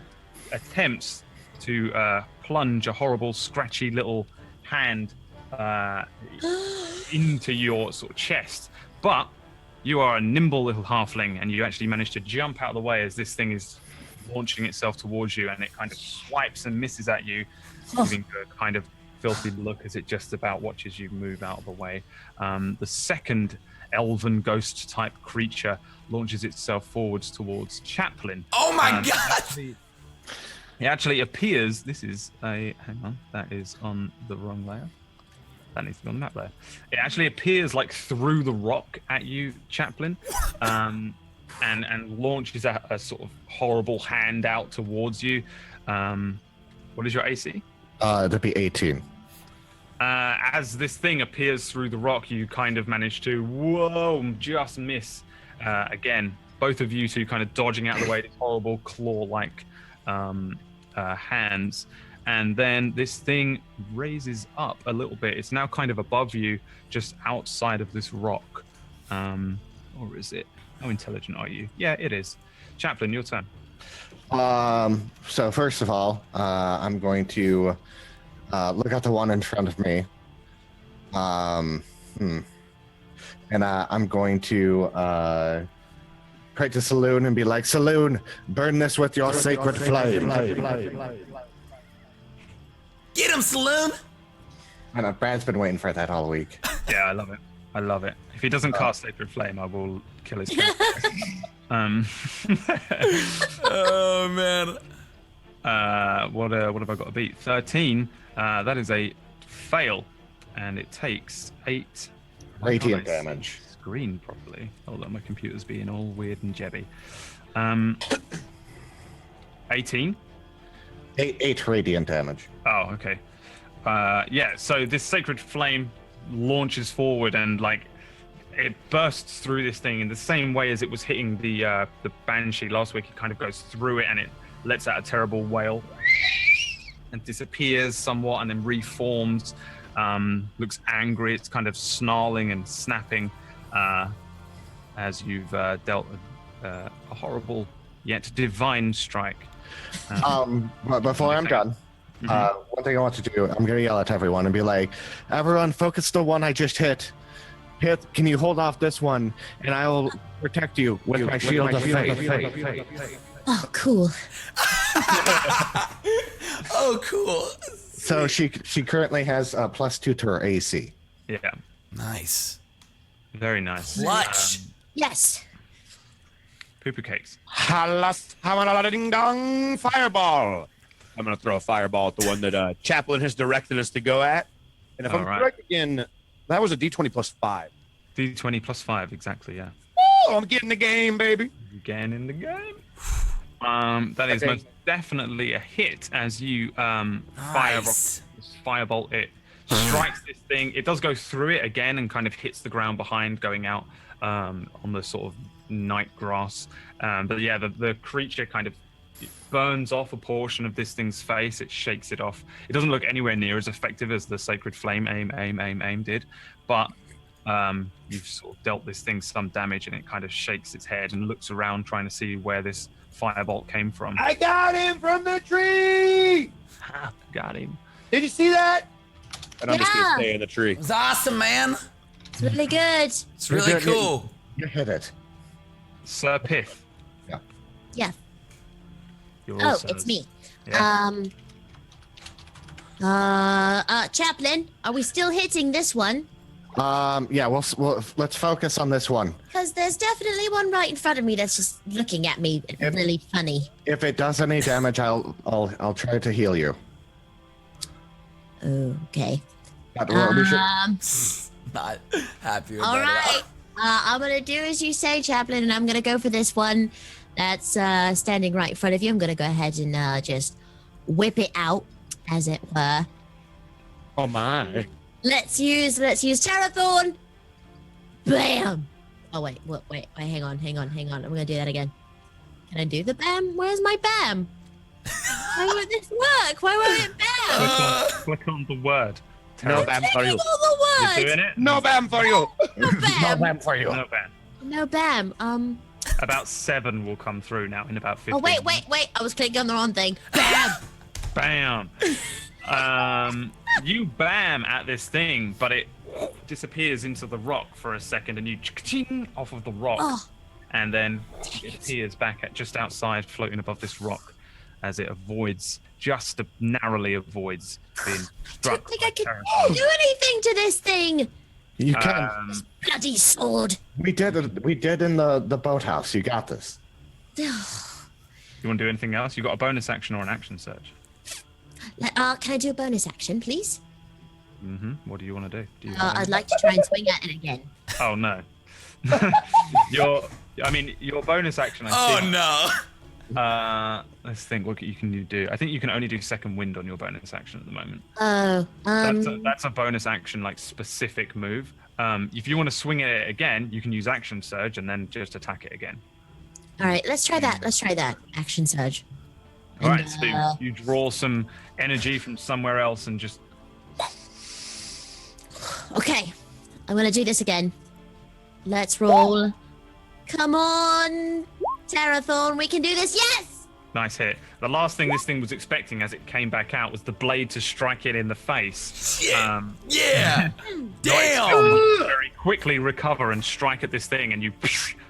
attempts to plunge a horrible scratchy little hand into your sort of chest, but you are a nimble little halfling and you actually manage to jump out of the way as this thing is launching itself towards you, and it kind of swipes and misses at you, giving you a kind of filthy look as it just about watches you move out of the way. The second elven ghost type creature launches itself forwards towards Chaplain. Oh my god! It actually appears, this is hang on, that is on the wrong layer. That needs to be on the map layer. It actually appears like through the rock at you, Chaplain, and launches a sort of horrible hand out towards you. What is your AC? That'd be 18. As this thing appears through the rock, you kind of manage to, just miss again. Both of you two kind of dodging out of the way, these horrible claw-like hands. And then this thing raises up a little bit. It's now kind of above you, just outside of this rock. Or is it? How intelligent are you? Yeah, it is. Chaplain, your turn. So first of all, I'm going to look at the one in front of me. And I'm going to pray to Saloon and be like, Saloon, burn this with your sacred flame. Get him, Saloon! I know, Brad's been waiting for that all week. Yeah, I love it. I love it. If he doesn't cast Sacred Flame, I will kill his character. Oh man. What have I got to beat? 13. That is a fail, and it takes 8 Radiant damage. Screen properly. Hold on, my computer's being all weird and jebby. 18. 8 radiant damage. Oh, okay. Yeah. So this Sacred Flame launches forward and like it bursts through this thing in the same way as it was hitting the Banshee last week. It kind of goes through it and it lets out a terrible wail and disappears somewhat and then reforms. Looks angry. It's kind of snarling and snapping as you've dealt a horrible yet divine strike. But before I'm done, one thing I want to do, I'm going to yell at everyone and be like, everyone focus the one I just hit. Can you hold off this one, and I will protect you with my shield of faith. Oh, cool. Oh, cool. So she currently has +2 to her AC. Yeah. Nice. Very nice. Clutch. Yes. Poo-poo cakes. Ding dong, fireball. I'm going to throw a fireball at the one that Chaplain has directed us to go at. And if I'm correct again, that was a D20 plus 5. D20 plus 5, exactly, yeah. Oh, I'm getting the game, baby. Again in the game. That is most definitely a hit as you firebolt it. Strikes this thing. It does go through it again and kind of hits the ground behind, going out on the sort of night grass. But yeah, the creature kind of burns off a portion of this thing's face. It shakes it off. It doesn't look anywhere near as effective as the Sacred Flame aim did, but You've sort of dealt this thing some damage, and it kind of shakes its head and looks around, trying to see where this firebolt came from. I got him from the tree. Got him. Did you see that? And I'm just Yeah. gonna stay in the tree. It's awesome, man. It's really good. It's really You're good. cool. You hit it. Sir Pith. Yeah. You're Oh, also- it's me. Yeah. Chaplain, are we still hitting this one? Yeah, let's focus on this one. Because there's definitely one right in front of me that's just looking at me really funny. If it does any damage, I'll try to heal you. Okay. But we should. Not happy with All that. right. I'm gonna do as you say, Chaplain, and I'm gonna go for this one that's standing right in front of you. I'm gonna go ahead and just whip it out, as it were. Oh my. Let's use Terrathorn. Bam. Oh wait, hang on. I'm gonna do that again. Can I do the bam? Where's my bam? Why won't this work? Why won't it bam? Click on the word. No bam for you. All the You're words. doing it? No bam for you. No bam. bam for you. No bam. No bam. About 7 will come through now in about 15. Oh wait. I was clicking on the wrong thing. Bam. Bam. You bam at this thing, but it disappears into the rock for a second, and you ching off of the rock, Oh. and then it appears back at just outside, floating above this rock, as it narrowly avoids being I struck. don't think by I can Terrathorn. do anything to this thing. You can. Bloody sword. We did in the boathouse. You got this. You want to do anything else? You got a bonus action or an action surge? Can I do a bonus action, please? What do you want to do? I'd like to try and swing at it again. Oh no. Your bonus action. Oh no. Let's think what you can do. I think you can only do second wind on your bonus action at the moment. Oh, That's a bonus action, like specific move. If you want to swing at it again, you can use action surge and then just attack it again. all right. Let's try that. Action surge. All right, so you draw some energy from somewhere else and just. Okay, I'm gonna do this again. Let's roll. Come on, Terrathorn, we can do this. Yes. Nice hit. The last thing this thing was expecting as it came back out was the blade to strike it in the face. Yeah. Yeah. Damn! Damn. Very quickly recover and strike at this thing, and you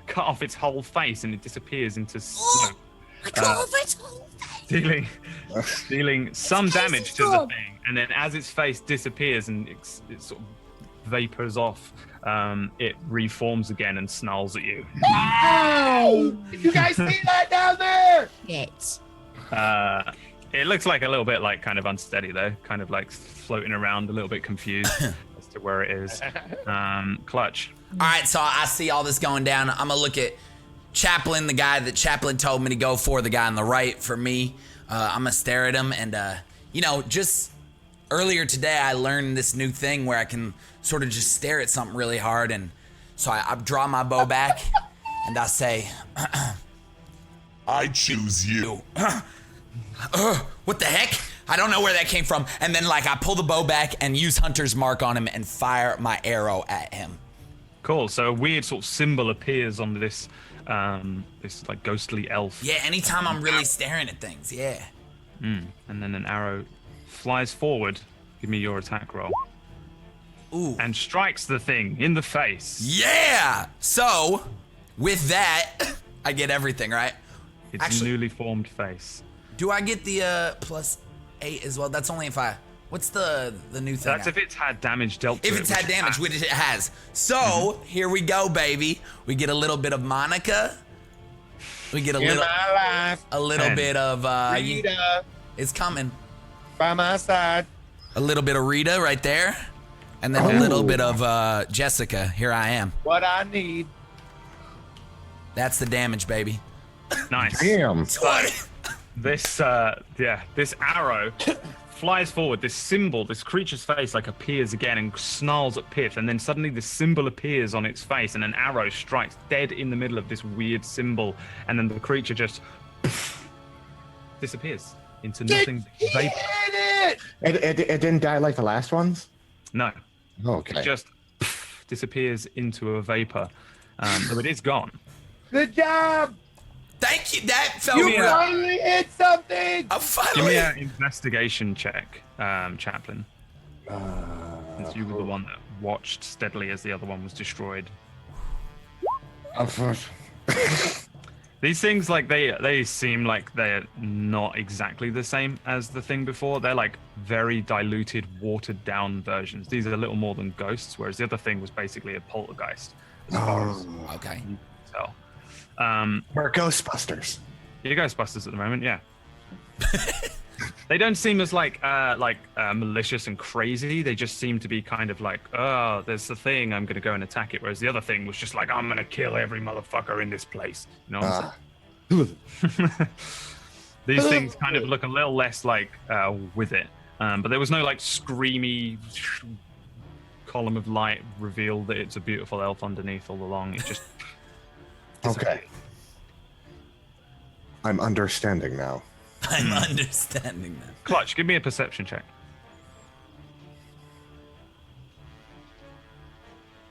cut off its whole face, and it disappears into smoke, I got off its whole face. dealing some Its face damage is to the gone. thing. And then as its face disappears and it sort of vapors off, it reforms again and snarls at you. Oh, Did you guys see that down there? shit. It looks like a little bit like kind of unsteady though, kind of like floating around, a little bit confused as to where it is. Clutch. All right, so I see all this going down. I'm gonna look at Chaplain, the guy that Chaplain told me to go for, the guy on the right for me. I'm gonna stare at him, and just earlier today I learned this new thing where I can sort of just stare at something really hard, and so I draw my bow back and I say, I choose you. what the heck? I don't know where that came from. And then I pull the bow back and use Hunter's Mark on him and fire my arrow at him. Cool. So a weird sort of symbol appears on this like ghostly elf. Yeah, anytime I'm really staring at things, yeah. And then an arrow flies forward. Give me your attack roll. Ooh. And strikes the thing in the face. Yeah! So, with that, I get everything, right? Its Actually- newly formed face. Do I get the +8 as well? That's only if I... What's the new thing? That's if it's had damage dealt to it. If it's had which it damage, has. which it has. So, here we go, baby. We get a little bit of Monica. We get a In little my life, bit of... Rita, it's coming. by my side. A little bit of Rita right there. And then a little bit of Jessica. Here I am. What I need. That's the damage, baby. Nice. Damn. 20. This arrow flies forward. This symbol, this creature's face, appears again and snarls at Pith, and then suddenly this symbol appears on its face, and an arrow strikes dead in the middle of this weird symbol, and then the creature just disappears into nothing. Vapor. Hit it! It didn't die like the last ones. No, Okay. just disappears into a vapor. Though it is gone. Good job. Thank you. That felt You me up. finally hit something. I'm Give finally. me an investigation check, Chaplain. Since you were the one that watched steadily as the other one was destroyed. These things, like, they seem like they're not exactly the same as the thing before. They're like very diluted, watered down versions. These are a little more than ghosts, whereas the other thing was basically a poltergeist, as far as Okay. you can tell. We're Ghostbusters. You're Ghostbusters at the moment, yeah. They don't seem as like malicious and crazy. They just seem to be kind of like, oh, there's the thing, I'm gonna go and attack it. Whereas the other thing was just like, I'm gonna kill every motherfucker in this place. You know what I'm saying? These things kind of look a little less like with it. But there was no like screamy column of light revealed that it's a beautiful elf underneath all along. It just Okay. I'm understanding now. I'm understanding that. Clutch, give me a perception check.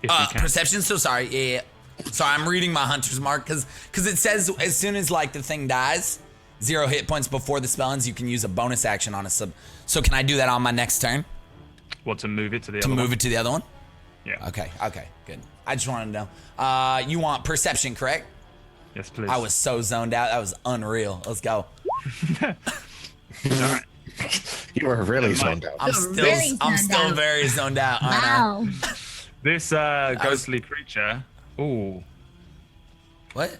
If you can. Perception. So sorry. Yeah. Sorry, I'm reading my hunter's mark because it says as soon as like the thing dies, 0 hit points before the spell ends, you can use a bonus action on a sub. So can I do that on my next turn What, to move it to the to other move one? it to the other one? Yeah. Okay. Good. I just wanted to know. You want perception, correct? Yes, please. I was so zoned out. That was unreal. Let's go. Alright. You were really zoned out. I'm still very zoned out. aren't I? Wow. This ghostly creature. Ooh. What?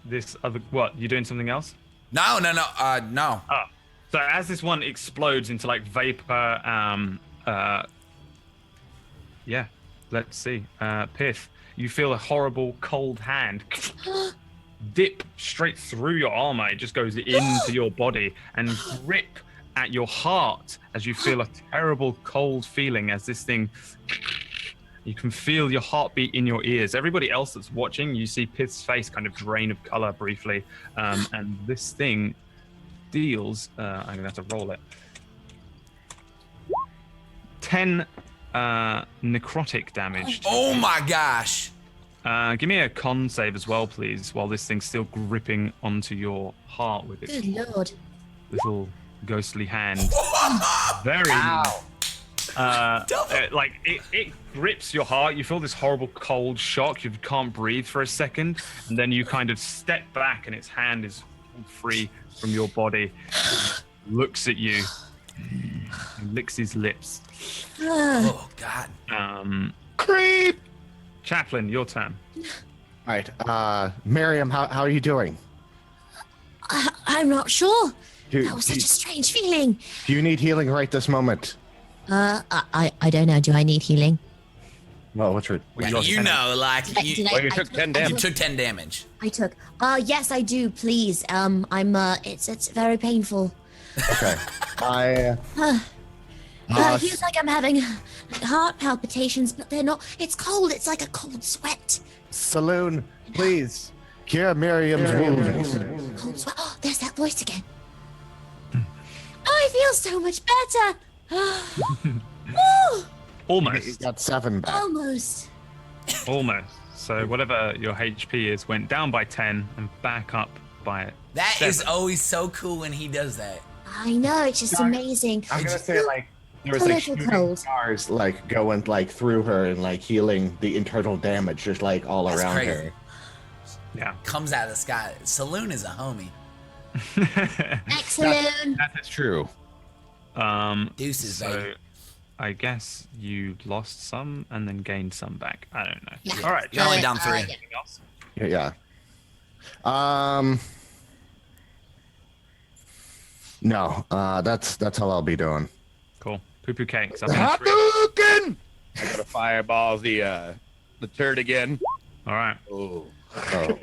This other. What? You doing something else? No. No. Oh. So as this one explodes into like vapor, yeah. Let's see. Pith, you feel a horrible cold hand dip straight through your armor. It just goes into your body and grip at your heart as you feel a terrible cold feeling as this thing. You can feel your heartbeat in your ears. Everybody else that's watching, you see Pith's face kind of drain of color briefly, and this thing deals. I'm gonna have to roll it. 10 necrotic damage. Oh my gosh. Give me a con save as well, please, while this thing's still gripping onto your heart with its Good lord. little ghostly hand. Very. Like it grips your heart. You feel this horrible cold shock. You can't breathe for a second, and then you kind of step back, and its hand is free from your body. Looks at you, and licks his lips. Oh God. Creep. Chaplain, your turn. All right. Miriam, how are you doing? I'm not sure. Do, That was such a strange feeling. do you need healing right this moment? I don't know. Do I need healing? Well, what's your... Yeah, you know, like you, Well, you took 10 you damage. took 10 damage. I took. Yes, I do. Please. I'm. It's very painful. Okay. It feels like I'm having heart palpitations, but they're not. It's cold. It's like a cold sweat. Saloon, please. Cure Miriam's wounds. Cold sweat. Oh, there's that voice again. I feel so much better. Woo! You Almost. got 7 back. Almost. Almost. So whatever your HP is went down by 10 and back up by That 7. is always so cool when he does that. I know. It's just amazing. I'm gonna say like there was A like little shooting cold. stars like going like through her and like healing the internal damage just like all That's around crazy. her. Yeah. Comes out of the sky. Saloon is a homie. Excellent. That is true. Deuces, So baby. I guess you lost some and then gained some back. I don't know. Yeah. All right. You're only down 3. yeah. Anything else? Yeah. No. That's all I'll be doing. Cool. Poo poo cakes. Up in 3. Hadouken! I gotta fireball the turd again. All right. Oh. Oh.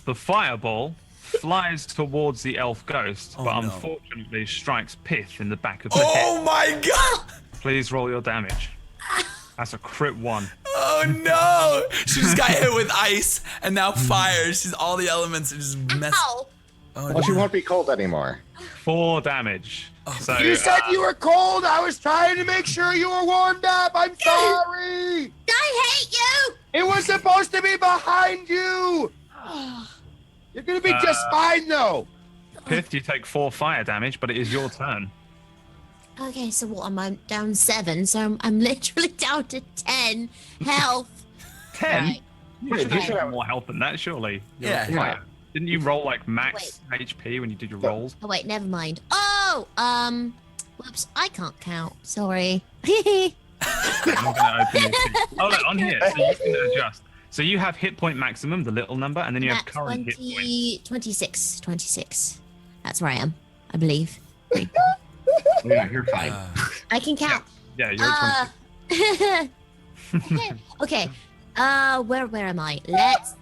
The fireball flies towards the elf ghost, but no. unfortunately strikes Pith in the back of the head. Oh my God. Please roll your damage. That's a crit 1. Oh no. She just got hit with ice and now fire. She's all the elements are just messed. Ow. Oh, Well, she no. won't be cold anymore. 4 damage. So You said you were cold. I was trying to make sure you were warmed up. I'm sorry. I hate you. It was supposed to be behind you. You're gonna be just fine though. Pith, you take 4 fire damage, but it is your turn. Okay, so what? I'm down 7, so I'm literally down to 10 health. 10? Right. You should have more health than that, surely. You're Yeah. on fire. Didn't you roll like max HP when you did your rolls? Oh wait, never mind. Oh, whoops, I can't count. Sorry. I'm gonna open your sheet. Oh, look, on here, so you can adjust. So you have hit point maximum, the little number, and then you have current hit point. 26. That's where I am, I believe. Yeah, you're fine. I can count. Yeah, you're at 26. Okay. Where am I? Let's.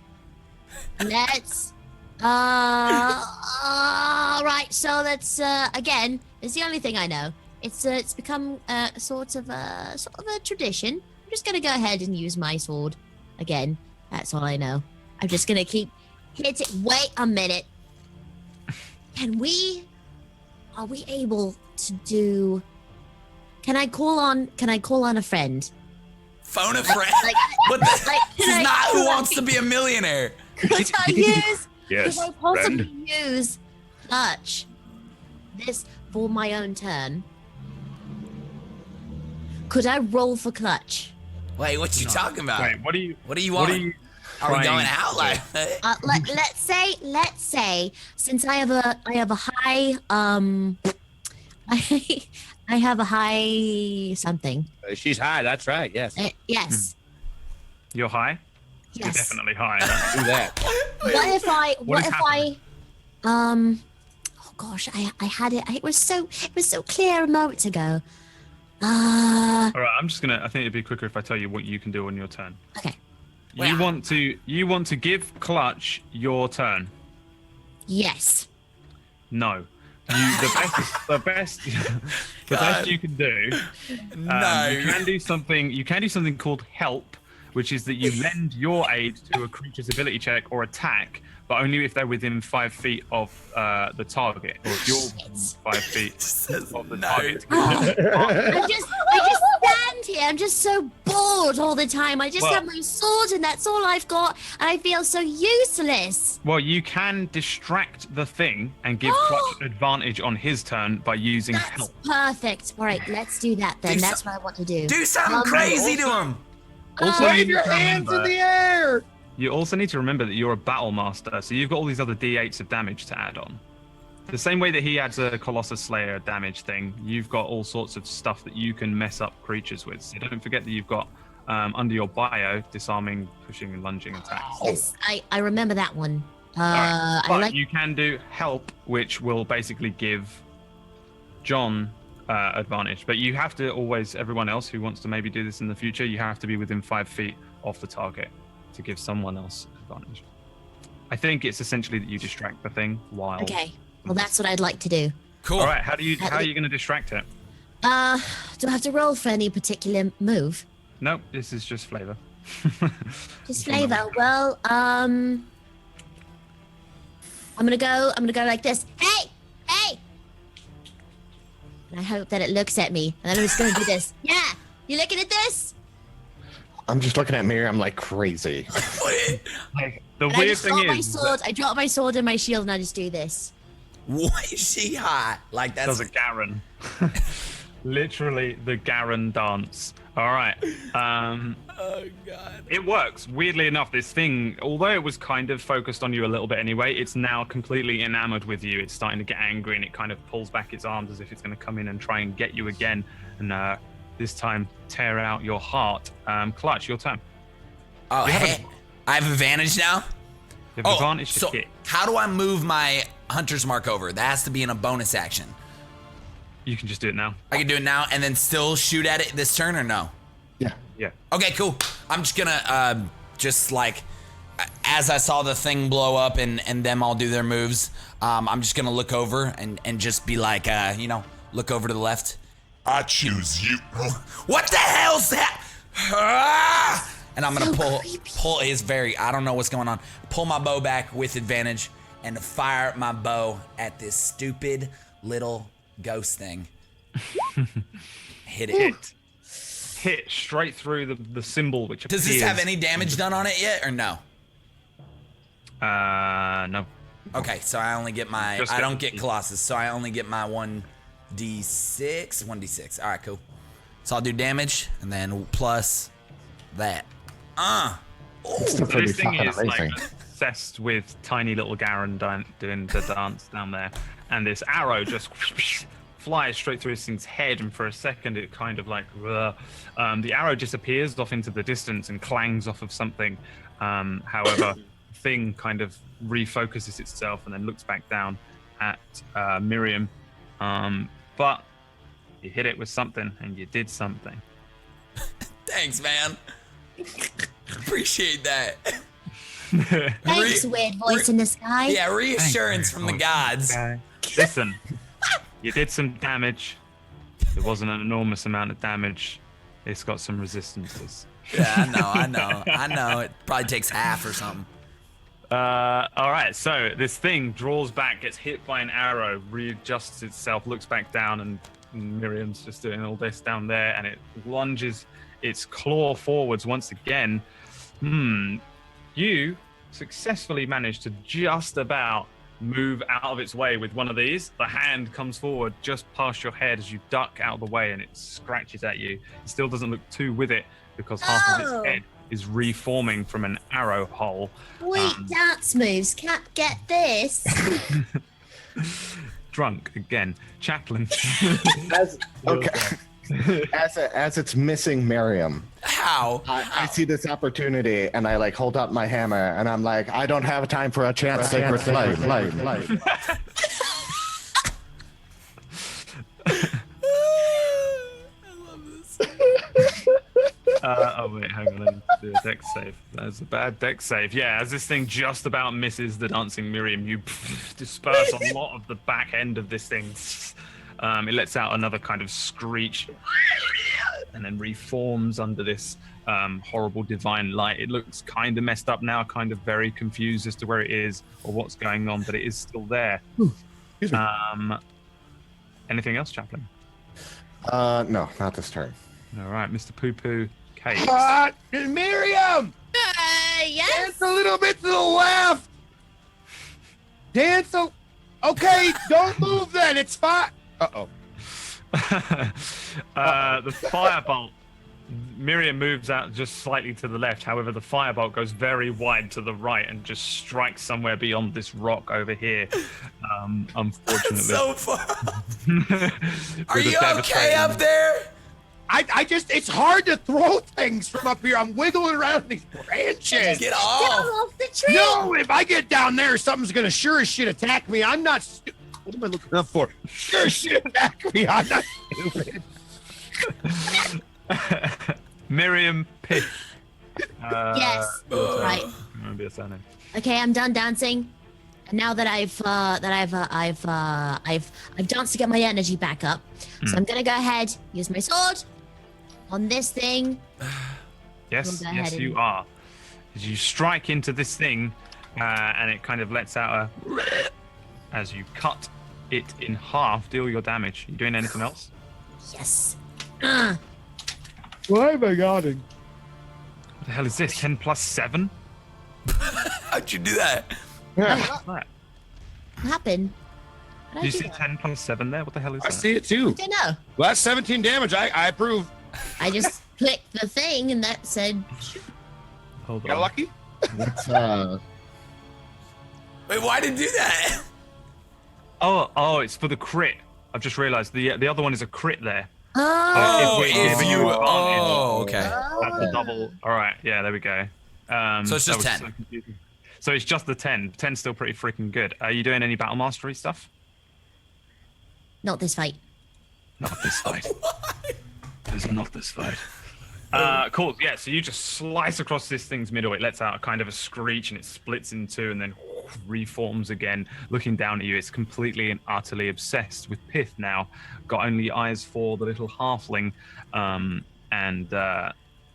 Right. So let's again. It's the only thing I know. It's become sort of a tradition. I'm just gonna go ahead and use my sword again. That's all I know. I'm just gonna keep hitting. Wait a minute. Are we able to do? Can I call on a friend? Phone a friend? What the? This is not Who Wants to Be a Millionaire. Could I use? Yes, Could I possibly friend. use clutch this for my own turn? Could I roll for clutch? Wait, what you talking about? Wait, what do you want? Are you Are we going trying out to like? Let's say since I have a high I have a high something. She's high. That's right. Yes. Yes. You're high? You're Yes. definitely high. Do that. What if I? What is Oh gosh, I had it. It was so clear a moment ago. All right, I think it'd be quicker if I tell you what you can do on your turn. Okay. You want to give Clutch your turn. Yes. No. The best you can do. No. You can do something called help, which is that you lend your aid to a creature's ability check or attack, but only if they're within 5 feet of the target, or if you're within 5 feet of the target. I just stand here. I'm just so bored all the time. I just Well- have my sword, and that's all I've got, and I feel so useless. Well, you can distract the thing and give Clutch advantage on his turn by using That's help. perfect. All right, let's do that then. Do That's some- what I want to do. Do something crazy to him. Also, you Wave need your to hands in remember- the air. You also need to remember that you're a battle master, so you've got all these other d8s of damage to add on. The same way that he adds a Colossus Slayer damage thing, you've got all sorts of stuff that you can mess up creatures with. So don't forget that you've got under your bio disarming, pushing, and lunging attacks. Yes, I remember that one. Alright, I but like. you can do help, which will basically give John advantage. But you have to always, everyone else who wants to maybe do this in the future, you have to be within 5 feet of the target to give someone else advantage. I think it's essentially that you distract the thing while. Okay. Well, that's what I'd like to do. Cool. All right. How are you going to distract it? Do I have to roll for any particular move? Nope. This is just flavor. Just flavor. Well, I'm gonna go like this. Hey! And I hope that it looks at me. And then I'm just gonna do this. Yeah! You looking at this? I'm just looking at Miri. I'm like crazy. Like, the And I weird just thing drop my is, sword. I drop my sword and my shield and I just do this. Why is she hot? Like does that's a Garen. Literally the Garen dance. All right. oh god. It works. Weirdly enough, this thing, although it was kind of focused on you a little bit anyway, it's now completely enamored with you. It's starting to get angry, and it kind of pulls back its arms as if it's going to come in and try and get you again, and this time tear out your heart. Clutch, your turn. Oh, hey, I have advantage now. You have advantage to so hit. how do I move my hunter's mark over? That has to be in a bonus action. You can just do it now. I can do it now and then still shoot at it this turn or no? Yeah. Yeah. Okay, cool. I'm just gonna just like as I saw the thing blow up and them all do their moves, I'm just gonna look over and just be like look over to the left. I choose you. What the hell's that? Ah! And I'm gonna So pull his I don't know what's going on. Pull my bow back with advantage and fire my bow at this stupid little ghost thing. Hit it. Hit straight through the symbol which appears. Does this have any damage done on it yet, or no? No. Okay, so I only get my. I don't get Colossus, so I only get my 1d6. 1d6. All right, cool. So I'll do damage and then plus that. It's So pretty this thing fucking is like amazing. obsessed with tiny little Garen doing the dance down there, and this arrow just flies straight through this thing's head, and for a second it kind of like the arrow disappears off into the distance and clangs off of something. However, the thing kind of refocuses itself and then looks back down at Miriam. But you hit it with something, and you did something. Thanks, man. Appreciate that. Thanks, weird voice in the sky. Yeah, reassurance from the gods. Listen, you did some damage. It wasn't an enormous amount of damage. It's got some resistances. Yeah, I know. It probably takes half or something. All right, so this thing draws back, gets hit by an arrow, readjusts itself, looks back down, and Miriam's just doing all this down there, and it lunges its claw forwards once again. You successfully managed to just about move out of its way with one of these. The hand comes forward just past your head as you duck out of the way, and it scratches at you. It still doesn't look too with it because half of its head is reforming from an arrow hole. Sweet dance moves. Can't get this. Drunk again. Chaplain. As it's missing Miriam, How? I see this opportunity and I like hold up my hammer and I'm like, I don't have time for a chance sacred flame. Oh wait, hang on, I need to do a dex save. That's a bad dex save. Yeah, as this thing just about misses the dancing Miriam, you disperse a lot of the back end of this thing. It lets out another kind of screech and then reforms under this horrible divine light. It looks kind of messed up now, kind of very confused as to where it is or what's going on, but it is still there. Anything else, Chaplain? No, not this turn. All right, Mr. Poo Poo Cakes. Miriam! Yes. Dance a little bit to the left! Okay, don't move then, it's fine. Uh-oh. The firebolt, Miriam moves out just slightly to the left. However, the firebolt goes very wide to the right and just strikes somewhere beyond this rock over here. Unfortunately. So far. Are you okay up there? It's hard to throw things from up here. I'm wiggling around these branches. Get off. Off the tree. No, if I get down there, something's gonna sure as shit attack me. I'm not what am I looking up for? Sure as shit attack me. I'm not stupid. Miriam Piff. Yes. Right. Remember your surname. Okay, I'm done dancing. And now that I've danced to get my energy back up, so I'm gonna go ahead, use my sword on this thing. Yes, We'll go yes, ahead you and- are. As you strike into this thing, and it kind of lets out a as you cut it in half. Deal your damage. You doing anything else? Yes. Why am I yawning? What the hell is this? 10 plus 7? How'd you do that? What's that? What happened? How Did you did I see do that? 10 plus 7 there? What the hell is I that? see it too. I don't know. Well, that's 17 damage. I approve. I just clicked the thing and that said, Hold Got on. lucky? That's Wait, why did you do that? Oh, it's for the crit. I've just realized the other one is a crit there. oh, Okay. That's a double. All right, yeah, there we go. So it's just that was 10. so confusing. So it's just the 10. 10's still pretty freaking good. Are you doing any battle mastery stuff? not this fight. Not this fight. There's not this fight. Cool. Yeah. So you just slice across this thing's middle. It lets out a kind of a screech and it splits in two and then reforms again. Looking down at you, it's completely and utterly obsessed with Pith now. Got only eyes for the little halfling.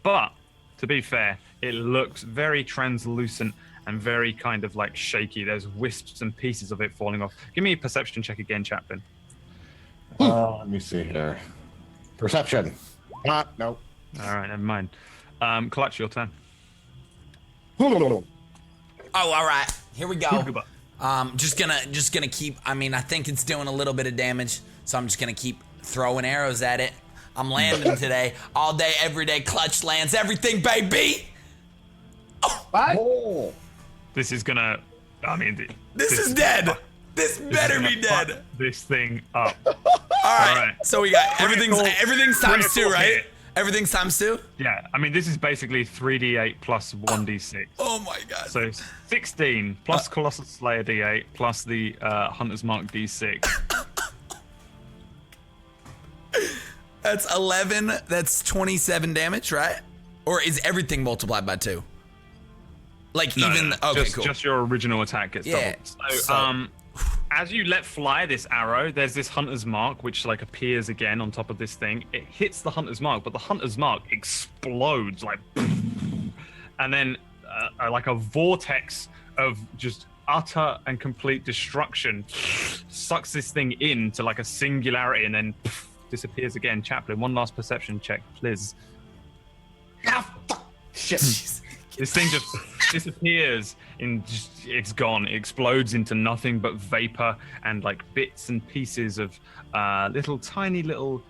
But to be fair, it looks very translucent and very kind of like shaky. There's wisps and pieces of it falling off. Give me a perception check again, Chaplain. Let me see here. Perception. Nope. All right, never mind. Clutch, your turn. Oh, all right. Here we go. Goodbye. Just gonna keep. I mean, I think it's doing a little bit of damage, so I'm just gonna keep throwing arrows at it. I'm landing today, all day, every day. Clutch lands everything, baby. Oh. This is gonna. I mean, This is dead. This better is be gonna dead. fuck this thing up. All right. right. So we got everything's times 2, critical right? hit. Everything's times 2. Yeah, I mean, this is basically 3d8 plus 1d6. Oh my god. So 16 plus Colossal Slayer d8 plus the Hunter's Mark d6. That's 11. That's 27 damage, right? Or is everything multiplied by 2? Like even okay, cool. Just your original attack gets doubled. So, as you let fly this arrow, there's this Hunter's Mark which like appears again on top of this thing. It hits the Hunter's Mark, but the Hunter's Mark explodes like, and then like a vortex of just utter and complete destruction sucks this thing into like a singularity and then disappears again. Chaplain, one last perception check, please. Ah, fuck. Shit. This thing just disappears it's gone. It explodes into nothing but vapor and like bits and pieces of tiny little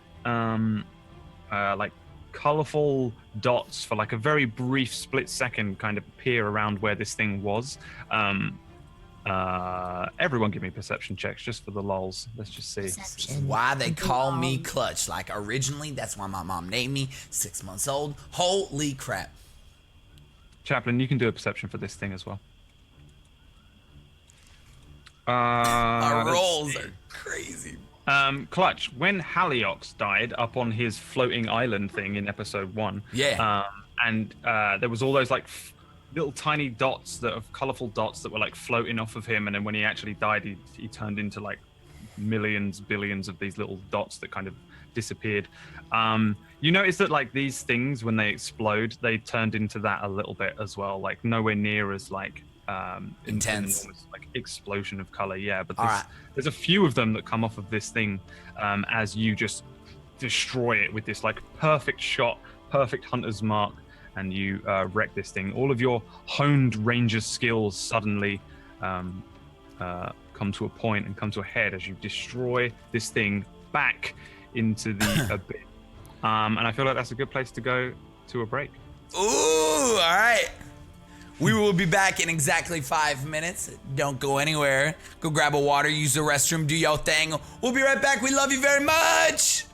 like colorful dots for like a very brief split second kind of appear around where this thing was. Everyone give me perception checks just for the lols. Let's just see. Perception. Why they call me Clutch. Like originally, that's why my mom named me. 6 months old. Holy crap. Chaplain, you can do a perception for this thing as well. Our let's rolls see. are crazy. Clutch, when Haliox died up on his floating island thing in episode 1, and there was all those like little tiny dots colorful dots that were like floating off of him, and then when he actually died, he turned into like billions of these little dots that kind of disappeared. You notice that like these things, when they explode, they turned into that a little bit as well, like nowhere near as like intense, enormous, like explosion of color. Yeah, but All there's a few of them that come off of this thing as you just destroy it with this like perfect shot, perfect Hunter's Mark, and you wreck this thing. All of your honed ranger skills suddenly come to a point and come to a head as you destroy this thing back into the abyss. And I feel like that's a good place to go to a break. Ooh, all right. We will be back in exactly 5 minutes. Don't go anywhere. Go grab a water, use the restroom, do your thing. We'll be right back. We love you very much.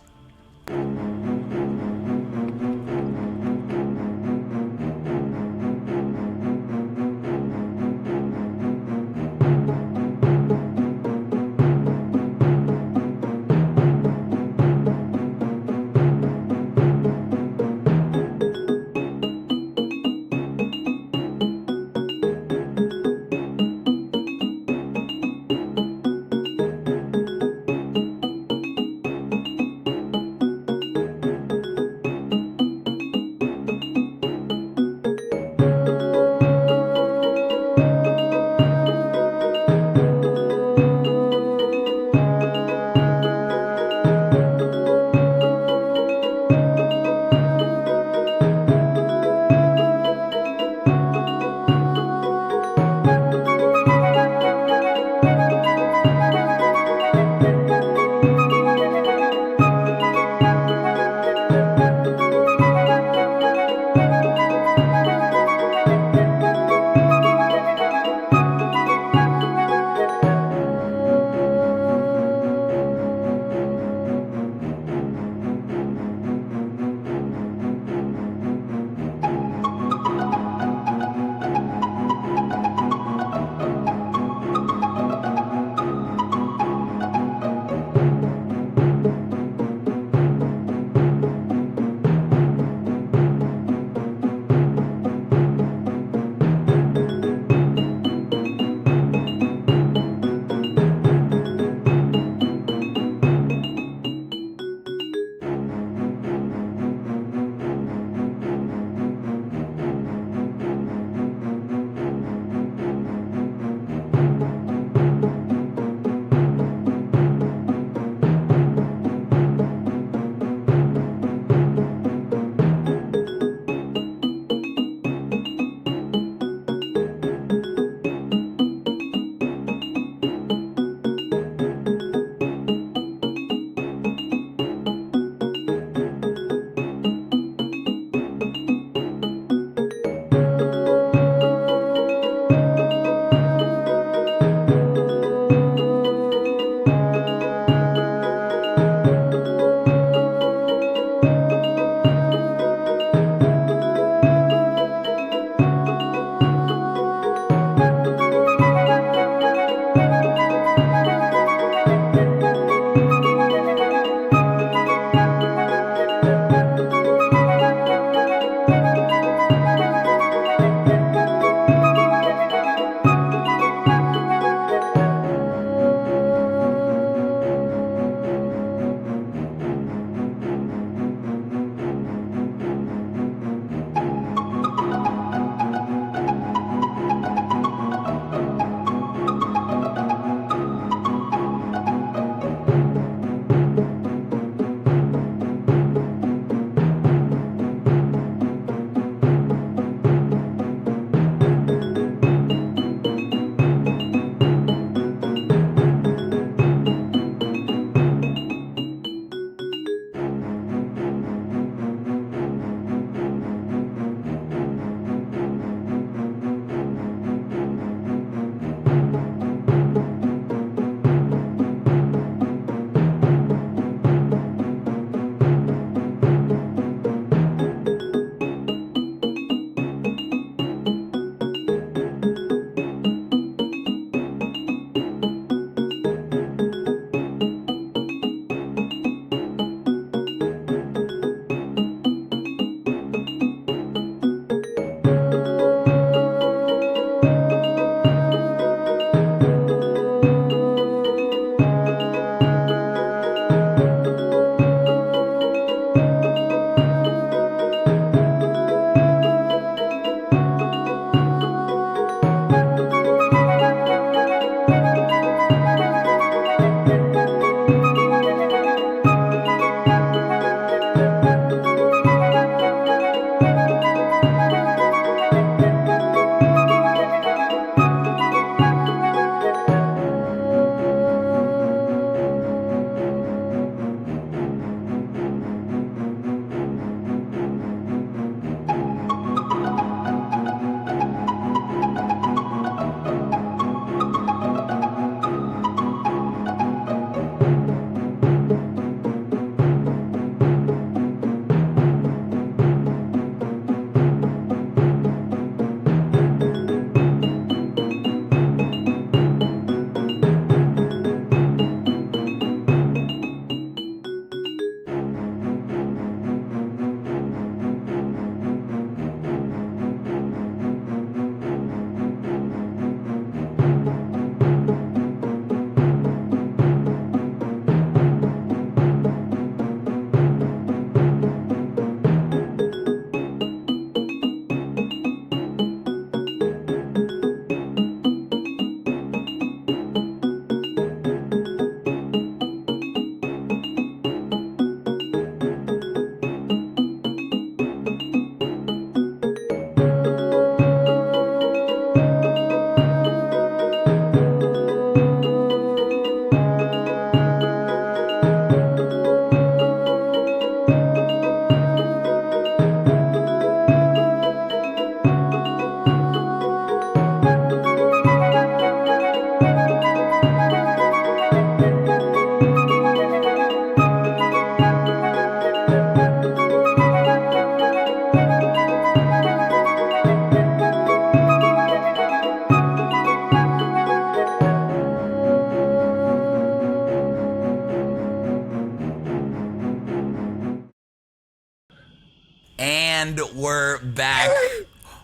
And we're back.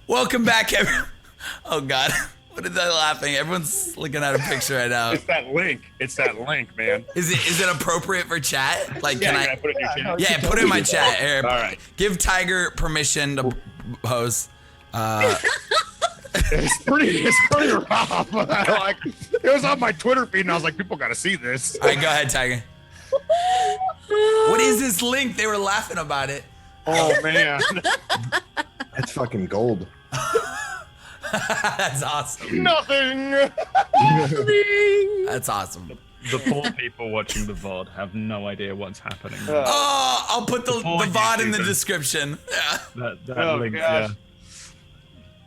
Welcome back, everyone. Oh, God. What is that laughing? Everyone's looking at a picture right now. It's that link. It's that link, man. Is it appropriate for chat? Like, Yeah, can can I put it in your chat? Yeah, put it in my chat. Here, All right. Give Tiger permission to pose. It's pretty rough. Like, it was on my Twitter feed, and I was like, people got to see this. All right, go ahead, Tiger. What is this link? They were laughing about it. Oh, man. It's fucking gold. That's awesome. Nothing. That's awesome. The poor people watching the VOD have no idea what's happening. Oh, I'll put the poor VOD in the YouTubers. descriction. Yeah. That Oh, link, gosh. yeah.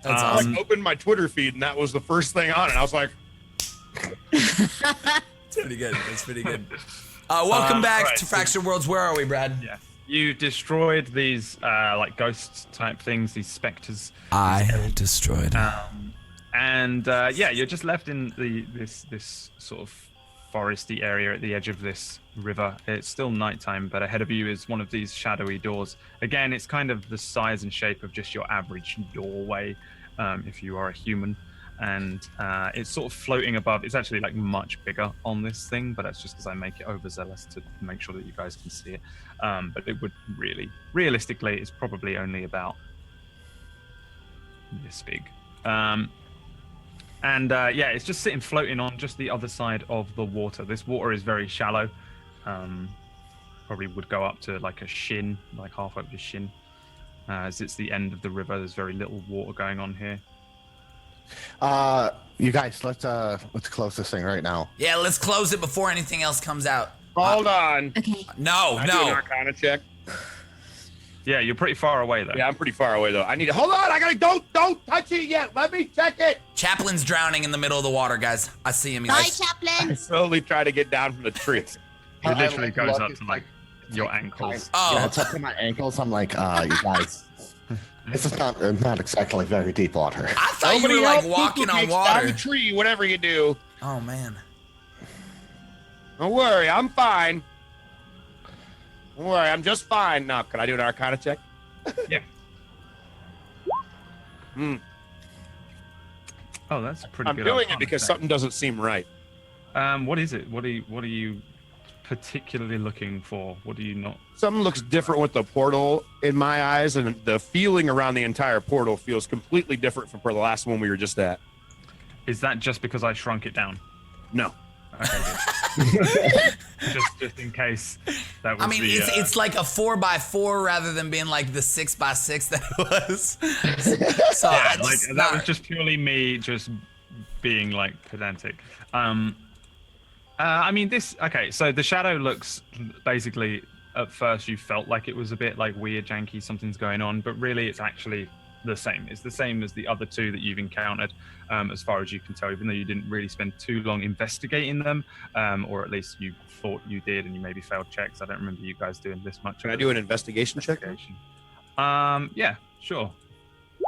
That's I awesome. opened my Twitter feed, and that was the first thing on it. I was like, It's pretty good. It's pretty good. Welcome back alright, to Fractured Worlds. Where are we, Brad? Yeah. You destroyed these like ghost type things, these specters. I destroyed. Yeah, you're just left in this sort of foresty area at the edge of this river. It's still nighttime, but ahead of you is one of these shadowy doors. Again, it's kind of the size and shape of just your average doorway, if you are a human. And it's sort of floating above. It's actually like much bigger on this thing, but that's just because I make it overzealous to make sure that you guys can see it. But it would realistically, it's probably only about this big. Yeah, it's just sitting floating on just the other side of the water. This water is very shallow. Probably would go up to like a shin, like halfway up to shin. As it's the end of the river, there's very little water going on here. You guys, let's close this thing right now. Yeah, let's close it before anything else comes out. hold on. Okay. No, Can I do an no. Arcana check? Yeah, you're pretty far away though. Yeah, I'm pretty far away, though. I need to, hold on. I gotta, don't touch it yet. Let me check it. Chaplain's drowning in the middle of the water, guys. I see him. Bye, He's I Chaplain. slowly try to get down from the tree. It literally goes up to like your Yeah, ankles. Oh. it's up to my ankles. I'm like, you guys, this is not exactly very deep water. I thought you were like walking on Down water. the tree, whatever you do. Oh man. Don't worry, I'm fine. Don't worry, I'm just fine now. Can I do an Arcana check? Yeah. Hmm. Oh, that's a pretty I'm good. doing it Arcana because check. something doesn't seem right. What is it? What are you particularly looking for? What do you not? Something looks different with the portal in my eyes, and the feeling around the entire portal feels completely different from the last one we were just at. Is that just because I shrunk it down? No. Okay, good. just in case that was. I mean, the, it's like a 4x4 rather than being like the 6x6 that it was. So yeah, I like just, that was just purely me just being like pedantic. I mean, this. Okay, so the shadow looks basically. At first, you felt like it was a bit like weird, janky, something's going on, but really, it's actually the same. It's the same as the other two that you've encountered, as far as you can tell. Even though you didn't really spend too long investigating them, or at least you thought you did, and you maybe failed checks. I don't remember you guys doing this much. Can I do an investigation check? Yeah, sure.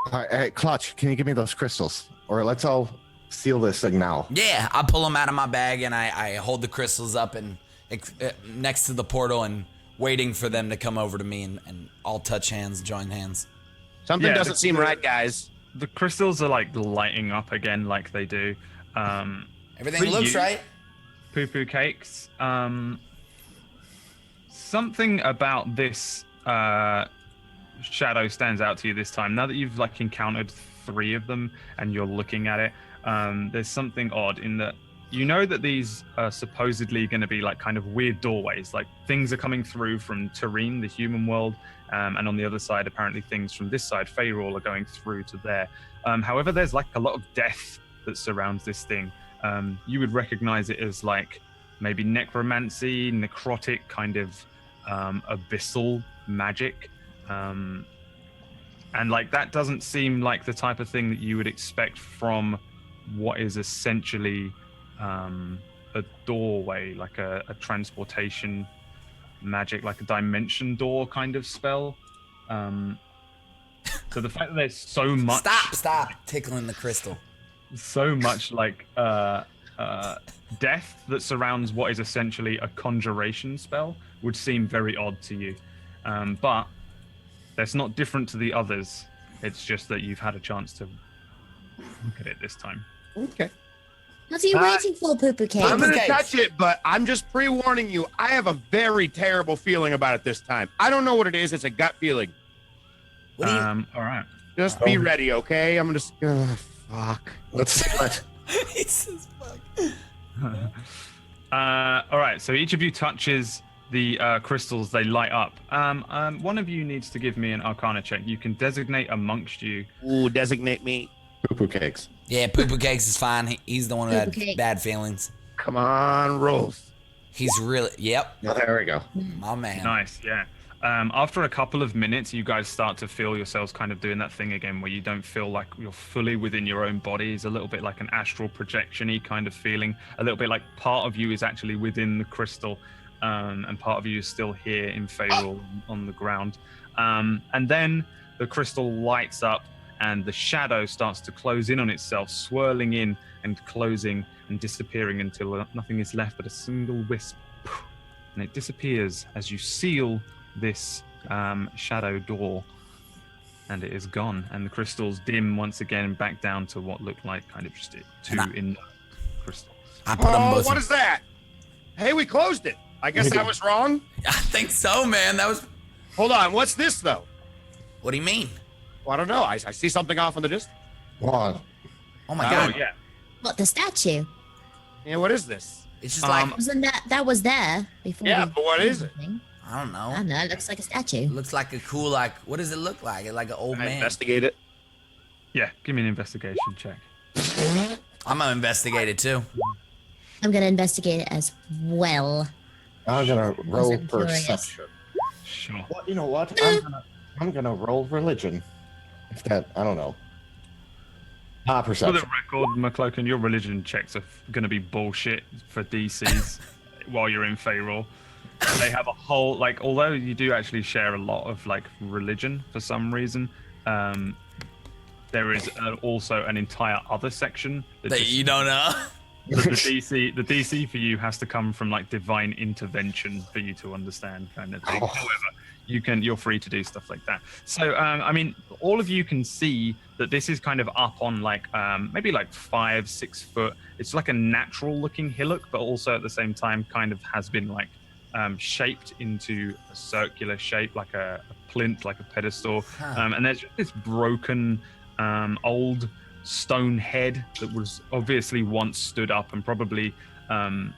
All right, hey, Clutch, can you give me those crystals? Or let's all seal this thing now. Yeah, I pull them out of my bag and I hold the crystals up and next to the portal and waiting for them to come over to me and all touch hands, join hands. Something Yeah, doesn't seem right, guys. The crystals are like lighting up again, like they do. Everything For looks you- right. Poo-poo cakes. Something about this shadow stands out to you this time. Now that you've like encountered 3 of them and you're looking at it, there's something odd in that you know that these are supposedly going to be like kind of weird doorways, like things are coming through from Terrene, the human world, and on the other side, apparently things from this side, Faerul, are going through to there. However, there's like a lot of death that surrounds this thing. You would recognize it as like maybe necromancy, necrotic kind of abyssal magic. And like that doesn't seem like the type of thing that you would expect from what is essentially a doorway, like a transportation magic, like a dimension door kind of spell. So the fact that there's so much Stop tickling the crystal. so much like death that surrounds what is essentially a conjuration spell would seem very odd to you. But That's not different to the others. It's just that you've had a chance to look at it this time. Okay. What are you waiting for, Poo-Poo Cake? I'm going to Cakes. touch it, but I'm just pre-warning you. I have a very terrible feeling about it this time. I don't know what it is. It's a gut feeling. What do you? All right. Just be ready, okay? I'm just... fuck. Let's see what. He says, fuck. All right. So each of you touches the crystals. They light up. One of you needs to give me an Arcana check. You can designate amongst you. Ooh, designate me. Poo-poo cakes. Yeah, Poo Poo Cakes is fine. He's the one who had Poo-poo Cake. bad feelings. Come on, rolls. He's really, yep, Oh, there we go. my man. Nice. Yeah. After a couple of minutes, you guys start to feel yourselves kind of doing that thing again where you don't feel like you're fully within your own body. It's a little bit like an astral projection-y kind of feeling. A little bit like part of you is actually within the crystal, and part of you is still here in Feyreal on the ground. And then the crystal lights up and the shadow starts to close in on itself, swirling in and closing and disappearing until nothing is left but a single wisp. And it disappears as you seal this shadow door, and it is gone, and the crystals dim once again back down to what looked like kind of just two in crystals. I put them both. What is that? Hey, we closed it. I guess I was wrong. I think so, man. That was. Hold on. What's this, though? What do you mean? Well, I don't know. I see something off in the distance. Wow. Oh my god. Yeah. What, the statue? Yeah, what is this? It's just like Wasn't that was there before? Yeah, we but what did is it? anything? I don't know. I don't know. It looks like a statue. It looks like a cool what does it look like? Like an old Can I man. investigate it. Yeah, give me an investigation check. I'm gonna investigate it too. I'm gonna investigate it as well. I'm gonna roll I'm curious. perception. Sure. Well, you know what? I'm gonna roll religion. If that, I don't know. For the Perception. record, McCloakin, your religion checks are going to be bullshit for DCs while you're in Feyreal. They have a whole, like, although you do actually share a lot of, like, religion for some reason, there is also an entire other section That just- you don't know. the DC for you has to come from like divine intervention for you to understand kind of thing. However, you're free to do stuff like that. So I mean, all of you can see that this is kind of up on like maybe like 5-6 foot. It's like a natural looking hillock, but also at the same time kind of has been like shaped into a circular shape, like a plinth, like a pedestal. And there's just this broken old stone head that was obviously once stood up and probably a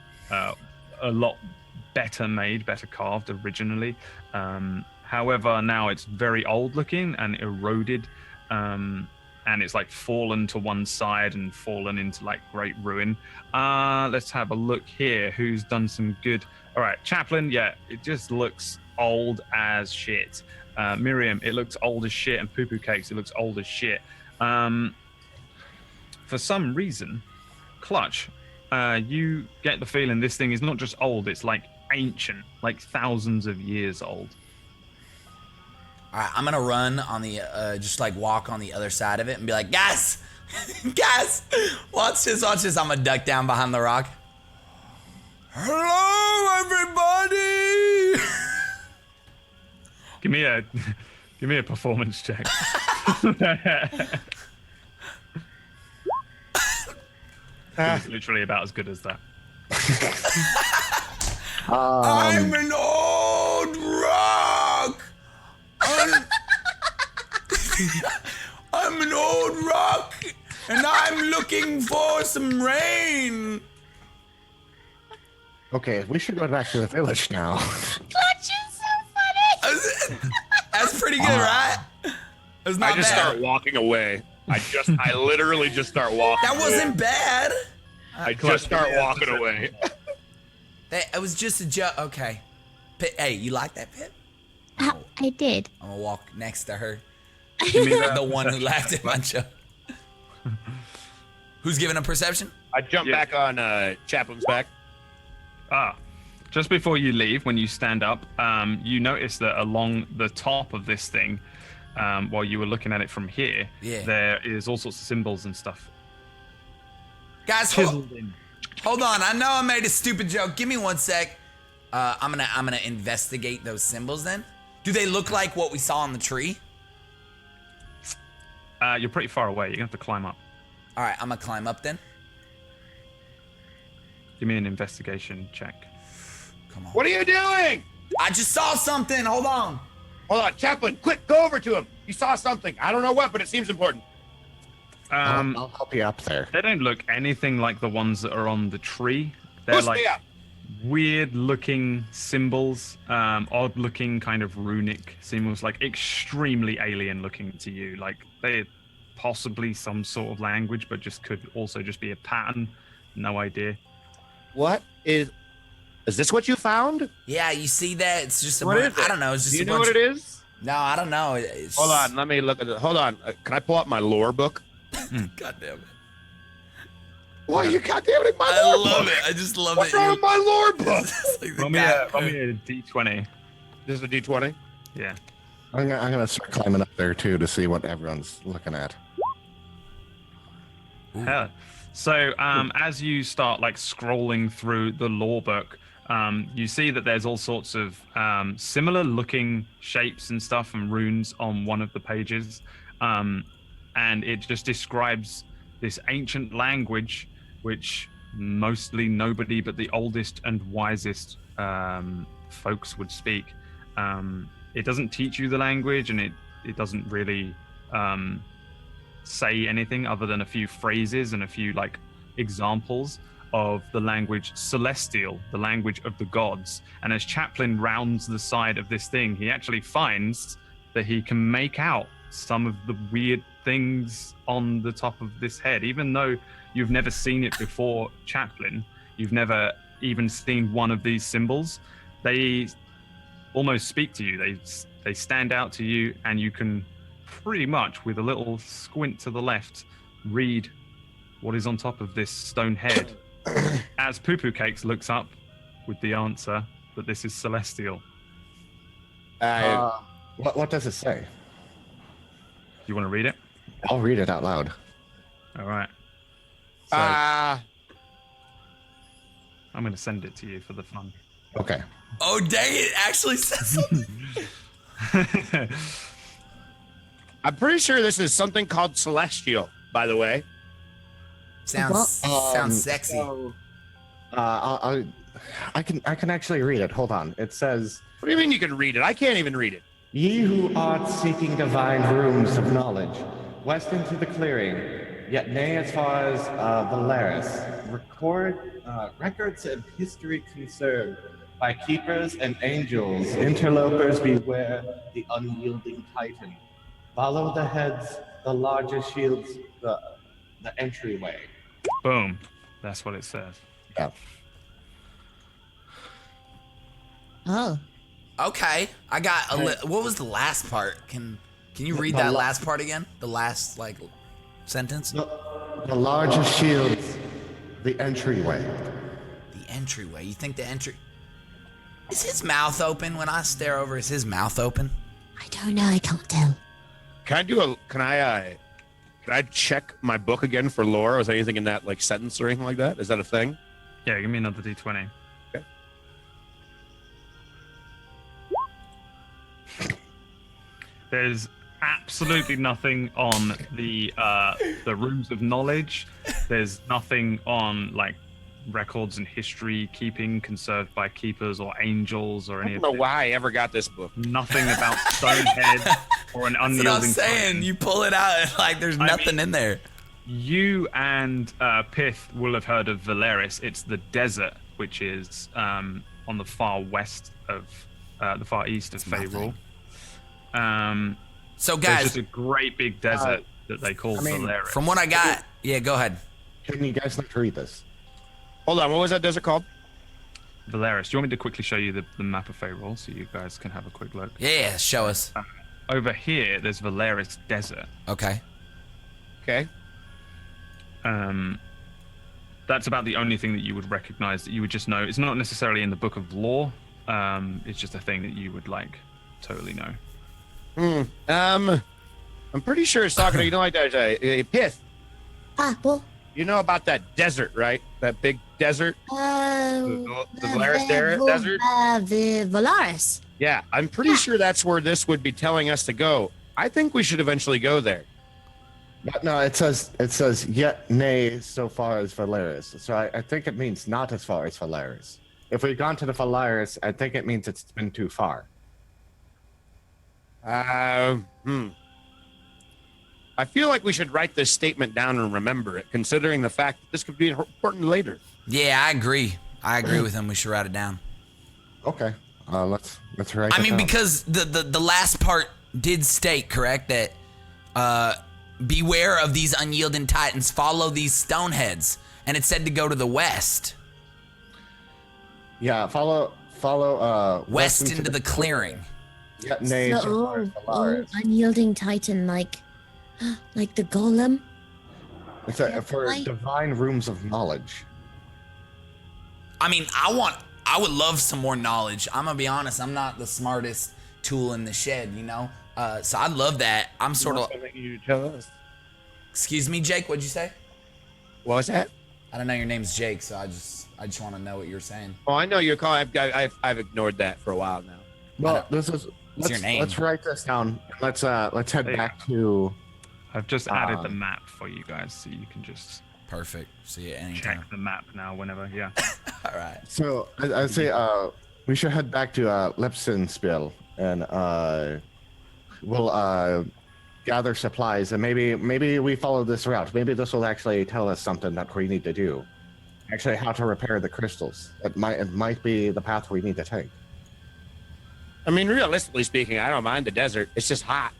lot better carved originally. However, now it's very old looking and eroded, and it's like fallen to one side and fallen into like great ruin. Let's have a look here. Who's done some good? All right, Chaplain. Yeah, it just looks old as shit. Miriam, it looks old as shit, and Poo Poo Cakes, it looks old as shit. For some reason, Clutch, you get the feeling this thing is not just old, it's like ancient, like thousands of years old. All right, I'm gonna run on the just like walk on the other side of it and be like, guys, guys, watch this. I'm gonna duck down behind the rock. Hello, everybody. Give me a performance check. It's literally about as good as that. I'm an old rock. I'm an old rock, and I'm looking for some rain. Okay, we should go back to the village now. Clutch is so funny. That's pretty good, right? It's not I just bad. start walking away. I literally just start walking. That wasn't bad. I just start walking away. It was just a joke. Okay. Hey, you like that, Pip? I did. I'm gonna walk next to her. Give me that The one who perception. laughed at my joke. Who's giving a perception? I jump Yeah. back on Chaplin's back. Just before you leave, when you stand up, you notice that along the top of this thing, while you were looking at it from here, Yeah. there is all sorts of symbols and stuff. Guys, Chiseled in. hold on. I know I made a stupid joke. Give me one sec. I'm gonna investigate those symbols then. Do they look like what we saw on the tree? You're pretty far away. You're gonna have to climb up. All right, I'm gonna climb up then. Give me an investigation check. Come on. What are you doing? I just saw something. Hold on. Hold on, Chaplain, quick, go over to him. You saw something. I don't know what, but it seems important. I'll help you up there. They don't look anything like the ones that are on the tree. They're Push like me up. weird-looking symbols, odd-looking kind of runic symbols, like extremely alien-looking to you. Like they're possibly some sort of language, but just could also just be a pattern. No idea. What is this what you found? Yeah, you see that? It's just a What bunch. is it? I don't know. It's just Do you a know bunch. what it is? No, I don't know. It's Hold on, let me look at it. Hold on. Can I pull up my lore book? God damn it. Why you goddamn it, my I lore love book? it. I just love What's it. wrong with my lore book? It's like the Roll me guy- a d20. This is a D20. Yeah. I'm gonna start climbing up there too to see what everyone's looking at. Yeah. So as you start like scrolling through the lore book, you see that there's all sorts of similar looking shapes and stuff and runes on one of the pages. And it just describes this ancient language, which mostly nobody but the oldest and wisest folks would speak. It doesn't teach you the language, and it doesn't really say anything other than a few phrases and a few like examples of the language celestial, the language of the gods. And as Chaplain rounds the side of this thing, he actually finds that he can make out some of the weird things on the top of this head. Even though you've never seen it before, Chaplain, you've never even seen one of these symbols, they almost speak to you. They stand out to you, and you can pretty much, with a little squint to the left, read what is on top of this stone head. As Poo Poo Cakes looks up with the answer that this is celestial. What does it say? Do you want to read it? I'll read it out loud. All right. So Ah, I'm going to send it to you for the fun. Okay. Oh, dang it. Actually says something. I'm pretty sure this is something called celestial, by the way. Sounds sexy. So, I can actually read it. Hold on. It says, What do you mean you can read it? I can't even read it. "Ye who art seeking divine rooms of knowledge, west into the clearing, yet nay as far as Valeris, records and history conserved by keepers and angels, interlopers beware the unyielding titan. Follow the heads, the larger shields, the entryway." Boom. That's what it says. Yeah. Oh. Okay, I got a what was the last part? Can you read that last part again? The last like sentence? The larger shields, the entryway. The entryway. You think the entry is his mouth open when I stare over? Is his mouth open? I don't know. I can't tell. Can I check my book again for lore? Was there anything in that like sentence or anything like that? Is that a thing? Yeah, give me another d20. Okay. There's absolutely nothing on the rooms of knowledge. There's nothing on like records and history keeping conserved by keepers or angels or I any don't of know this. why I ever got this book. Nothing about Stonehead or an That's unyielding what I'm saying. titan. You pull it out and like there's nothing in there. You and Pith will have heard of Valeris. It's the desert, which is on the far west of the far east of nothing. Faerûl. So There's guys, just a great big desert that they call Valeris. from what I got, yeah, go ahead. Can you guys not read this? Hold on, what was that desert called? Valeris. Do you want me to quickly show you the map of Faerûl so you guys can have a quick look? Yeah, show us. Over here, there's Valeris Desert. Okay. Okay. That's about the only thing that you would recognize, that you would just know. It's not necessarily in the book of lore. It's just a thing that you would like totally know. I'm pretty sure it's talking. You know, like there's a Pith. Ah, well. You know about that desert, right? That big desert. The Valeris desert. The Valaris. Yeah, I'm pretty sure that's where this would be telling us to go. I think we should eventually go there. But no, it says yet nay so far as Valaris. So I think it means not as far as Valaris. If we've gone to the Valaris, I think it means it's been too far. I feel like we should write this statement down and remember it, considering the fact that this could be important later. Yeah, I agree. I agree with him. We should write it down. Okay, let's write. I mean, down. because the last part did state, correct, that beware of these unyielding titans. Follow these stoneheads, and it said to go to the west. Yeah, follow West into the clearing. Yeah, nay so far as Valaris. Unyielding titan, like the golem. It's for divine rooms of knowledge. I mean, I would love some more knowledge. I'm gonna be honest. I'm not the smartest tool in the shed, you know. So I love that. I'm sort of. You tell us. Excuse me, Jake. What'd you say? What was that? I don't know. Your name's Jake, so I just want to know what you're saying. Oh, I know you're calling. I've ignored that for a while now. Well, What's your name? Let's write this down. Let's head back to. I've just added the map for you guys, so you can just Perfect. See you anytime. check the map now whenever. Yeah. All right. So I say we should head back to Lipsonspiel and we'll gather supplies and maybe we follow this route. Maybe this will actually tell us something that we need to do. Actually, how to repair the crystals. It might be the path we need to take. I mean, realistically speaking, I don't mind the desert. It's just hot.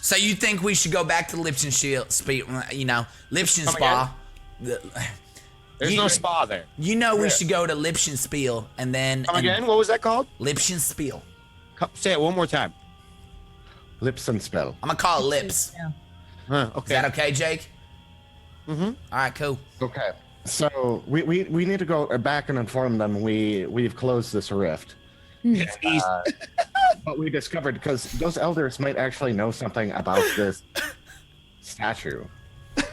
So you think we should go back to Lipschenspiel, you know, Lipschenspa? There's no spa there. You know we should go to Lipschenspiel and then... Come again? What was that called? Lipschenspiel. Say it one more time. Lipsonspiel. I'm going to call it Lips. Huh, okay. Is that okay, Jake? Mm-hmm. All right, cool. Okay. So we need to go back and inform them we've closed this rift. It's easy. But we discovered because those elders might actually know something about this statue. All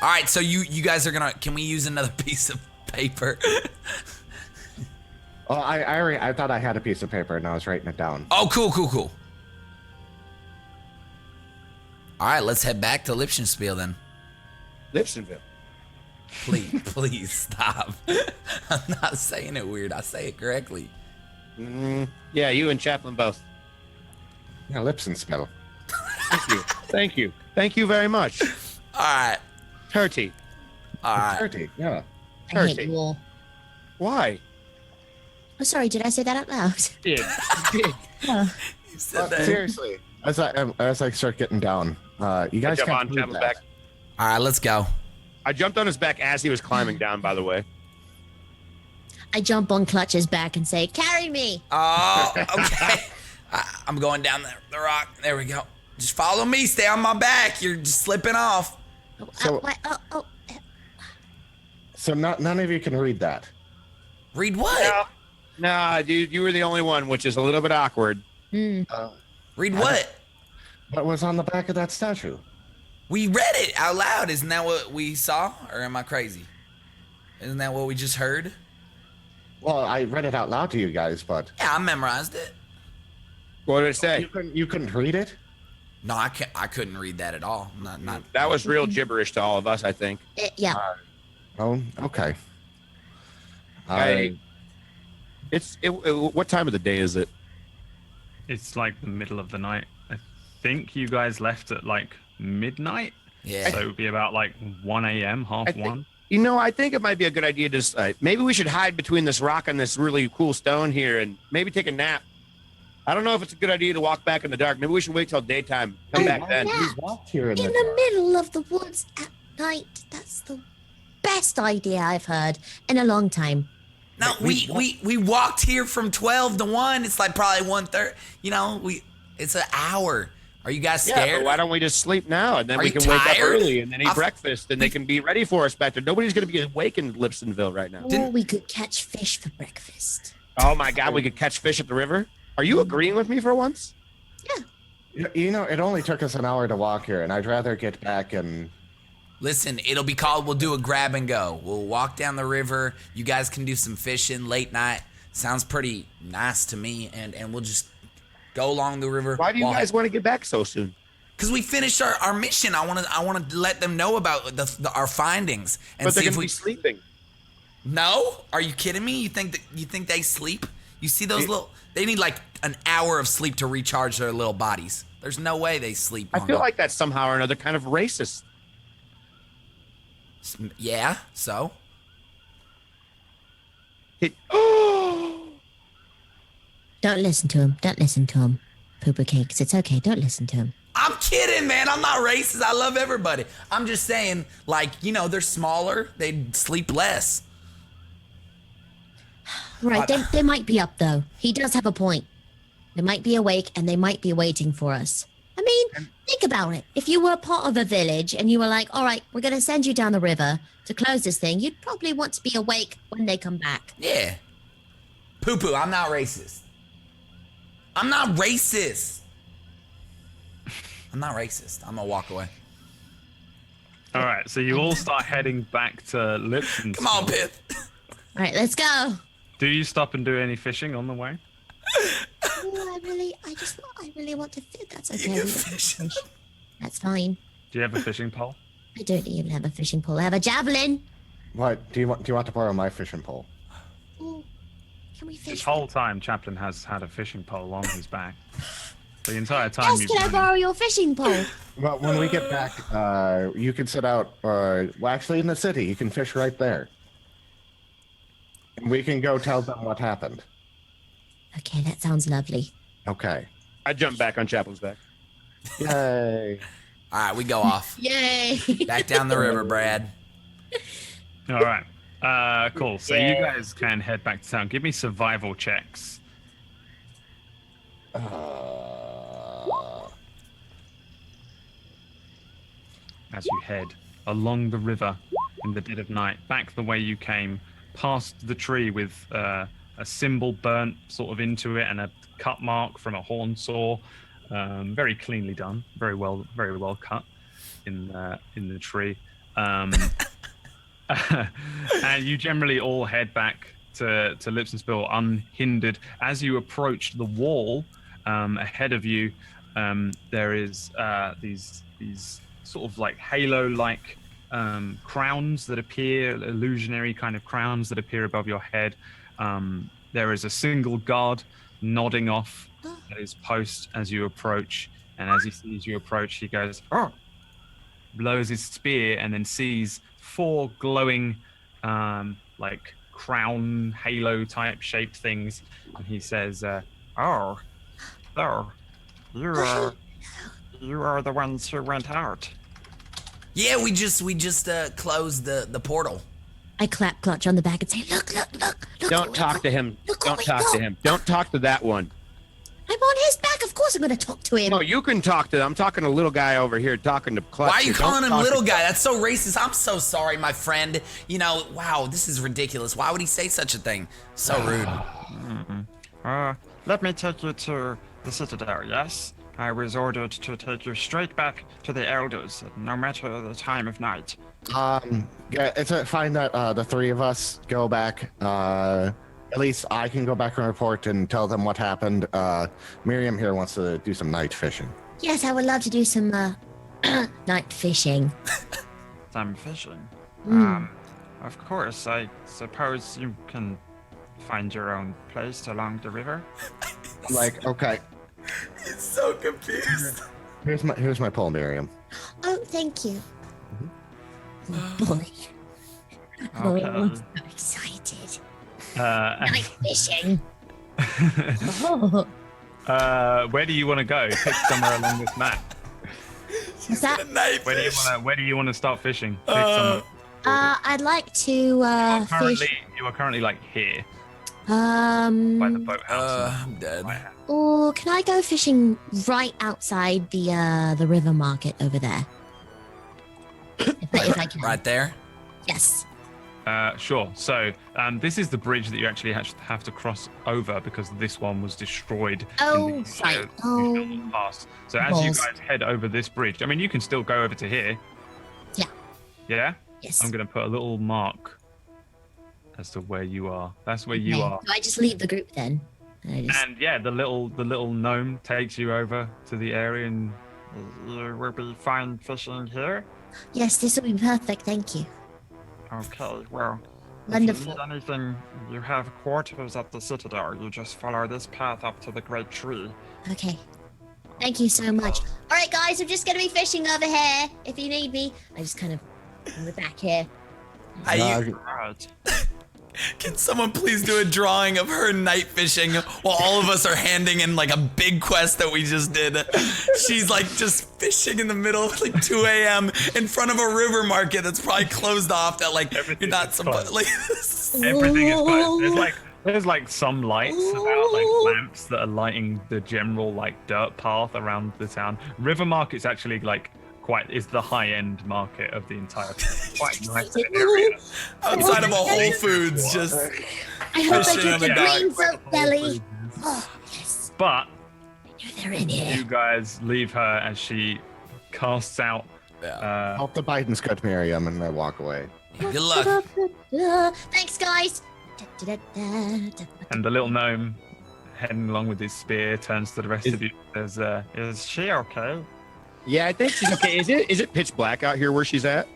right, so you guys are going to... Can we use another piece of paper? Oh, I thought I had a piece of paper and I was writing it down. Oh, cool. All right, let's head back to Lipschenspiel then. Lipsonville. Please stop. I'm not saying it weird. I say it correctly. Yeah, you and Chaplain both. Yeah, Lipsonspiel. Thank you. Thank you very much. All right. Turty. All right. 30, yeah. I hate you all. Why? Oh, sorry, did I say that out loud? Yeah. Oh. You said that. Seriously, as I start getting down, you guys Jump can't on believe Chaplin's that. back. All right, let's go. I jumped on his back as he was climbing down, by the way. I jump on Clutch's back and say, "Carry me." Oh, okay. I'm going down the rock. There we go. Just follow me. Stay on my back. You're just slipping off. So- So none of you can read that. Read what? Nah, dude, you were the only one, which is a little bit awkward. Read what? What was on the back of that statue? We read it out loud. Isn't that what we saw? Or am I crazy? Isn't that what we just heard? Well, I read it out loud to you guys, but Yeah, I memorized it. What did it say? you couldn't read it? No, I couldn't read that at all. Not. That was real gibberish to all of us, I think. Yeah. Oh, okay. What time of the day is it? It's like the middle of the night. I think you guys left at like midnight. Yeah. So it would be about like 1 a.m., half one. You know, I think it might be a good idea to maybe we should hide between this rock and this really cool stone here and maybe take a nap. I don't know if it's a good idea to walk back in the dark. Maybe we should wait till daytime. Come back then. Yeah. Walked here In the middle of the woods at night. That's the best idea I've heard in a long time. No, we walked here from 12 to 1. It's like probably 1:30. You know, it's an hour. Are you guys Yeah, scared? but why don't we just sleep now and then Are we you can wake up tired? early and then eat breakfast and they can be ready for us back there. Nobody's going to be awake in Lipsonville right now. Or we could catch fish for breakfast. Oh my God, we could catch fish at the river. Are you agreeing with me for once? You know, it only took us an hour to walk here, and I'd rather get back and. Listen, it'll be called, we'll do a grab and go. We'll walk down the river. You guys can do some fishing late night, Sounds pretty nice to me, and we'll just go along the river. Why do you guys want to get back so soon? Because we finished our mission. I want to let them know about our findings and But they're see if gonna we be sleeping. No? Are you kidding me? You think they sleep? You see those little? They need like an hour of sleep to recharge their little bodies. There's no way they sleep. I feel like that's somehow or another kind of racist. Yeah. So. Don't listen to him. Don't listen to him. Pooper cakes. It's okay. Don't listen to him. I'm kidding, man. I'm not racist. I love everybody. I'm just saying, like, they're smaller. They sleep less. Right. They might be up, though. He does have a point. They might be awake, and they might be waiting for us. I mean, think about it. If you were part of a village, and you were like, all right, we're going to send you down the river to close this thing, you'd probably want to be awake when they come back. Yeah. Poo-poo, I'm not racist. I'm not racist. I'm not racist. I'm gonna walk away. All right, so you all start heading back to Lipton. Come on, Pith. All right, let's go. Do you stop and do any fishing on the way? Oh, I really want to fit. That's okay. You can fish. That's fine. Do you have a fishing pole? I don't even have a fishing pole. I have a javelin. What do you want? Do you want to borrow my fishing pole? Ooh, can we fish? This whole time, Chaplain has had a fishing pole on his back. The entire time Yes, you've can I been- borrow your fishing pole? Well, when we get back, you can sit out. Well, actually, in the city, you can fish right there. And we can go tell them what happened. Okay, that sounds lovely. Okay. I jump back on Chaplin's back. Yay. All right, we go off. Yay! Back down the river, Brad. All right. Cool. So you guys can head back to town. Give me survival checks. As you head along the river in the dead of night, back the way you came, past the tree with a symbol burnt sort of into it and a cut mark from a horn saw, very cleanly done, very well cut in the tree. And you generally all head back to Lipsonspill unhindered. As you approach the wall ahead of you, there is these sort of like halo-like crowns that appear, illusionary kind of crowns that appear above your head. There is a single guard nodding off at his post as you approach, and as he sees you approach, he goes, "Oh!" blows his spear, and then sees 4 glowing, like crown halo type shaped things, and he says, "Oh, so you are the ones who went out." Yeah, we just closed the portal. I clap Clutch on the back and say, look. Don't talk to him. Don't talk to him. Don't talk to that one. I'm on his back. Of course I'm going to talk to him. No, you can talk to them. I'm talking to little guy over here talking to Clutch. Why are you Don't calling him talk little to- guy? That's so racist. I'm so sorry, my friend. Wow, this is ridiculous. Why would he say such a thing? So rude. Let me take you to the citadel, yes? I was ordered to take you straight back to the elders, no matter the time of night. Yeah, it's fine that the 3 of us go back. At least I can go back and report and tell them what happened. Miriam here wants to do some night fishing. Yes, I would love to do some night fishing. Some fishing. Mm. Of course, I suppose you can find your own place along the river. Like, okay, He's so confused. here's my pole, Miriam. Oh, thank you. Boy. Oh, Okay. I'm so excited. Uh, Night fishing. Oh, where do you want to go? Pick somewhere along this map. what's that? Where do you want to start fishing? Pick somewhere. I'd like to fish. You are currently like here by the Um. boathouse. I'm dead. Or can I go fishing right outside the river market over there? If I can. Right there. Yes. Sure. So this is the bridge that you actually have to cross over because this one was destroyed. Oh, in the, right. the past. So as you Balls. guys head over this bridge, I mean, you can still go over to here. Yeah. Yeah. Yes. I'm gonna put a little mark as to where you are. That's where you Okay, are. so I just leave the group then. And yeah, the little gnome takes you over to the area, and You will be fine fishing here. Yes, this will be perfect. Thank you. Okay, well, Wonderful. if you need anything, you have quarters at the citadel. You just follow this path up to the great tree. Okay. Thank you so much. All right, guys, I'm just gonna be fishing over here. If you need me, I just kind of in the back here. Alright. Can someone please do a drawing of her night fishing while all of us are handing in like a big quest that we just did? She's like just fishing in the middle of like 2 a.m. in front of a river market that's probably closed off. That like you're not supposed like. everything is closed. There's like some lights about like lamps that are lighting the general like dirt path around the town. River Market's actually like is the high-end market of the entire quite nice area. Outside of a Whole Foods, just I hope I fishing on get the the dock. green soap belly. Oh, yes. But They're in here. you guys leave her as she casts out. Hope the Biden's good, Miriam, and I walk away. Good luck. Thanks, guys. And the little gnome, heading along with his spear, turns to the rest of you. There's Is she okay? Yeah, I think she's okay. Is it pitch black out here where she's at?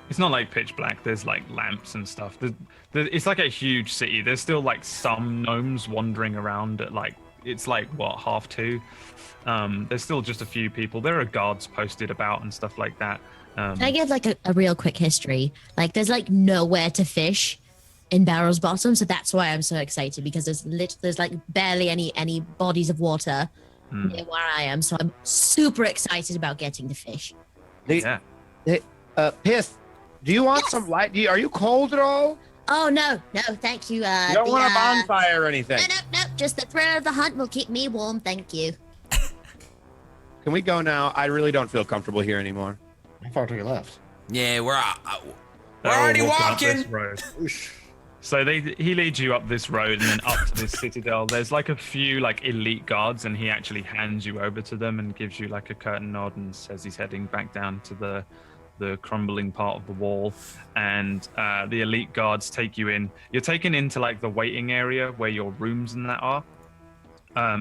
It's not like pitch black. There's like lamps and stuff. It's like a huge city. There's still like some gnomes wandering around at like, it's like what, 2:30. There's still just a few people. There are guards posted about and stuff like that. Can I give like a real quick history? Like, there's like nowhere to fish in Barrel's Bottom, so that's why I'm so excited, because there's like barely any bodies of water near where I am, so I'm super excited about getting to fish. Yeah. Pith, do you want some light? Are you cold at all? Oh no, thank you. You don't want a bonfire or anything. No, just the thrill of the hunt will keep me warm, thank you. Can we go now? I really don't feel comfortable here anymore. How far do we left? Yeah, we're They're all already walking up walking. this road. So he leads you up this road and then up to this citadel. There's like a few like elite guards, and he actually hands you over to them and gives you like a curtain nod and says he's heading back down to the crumbling part of the wall. And the elite guards take you in. You're taken into like the waiting area where your rooms and that are,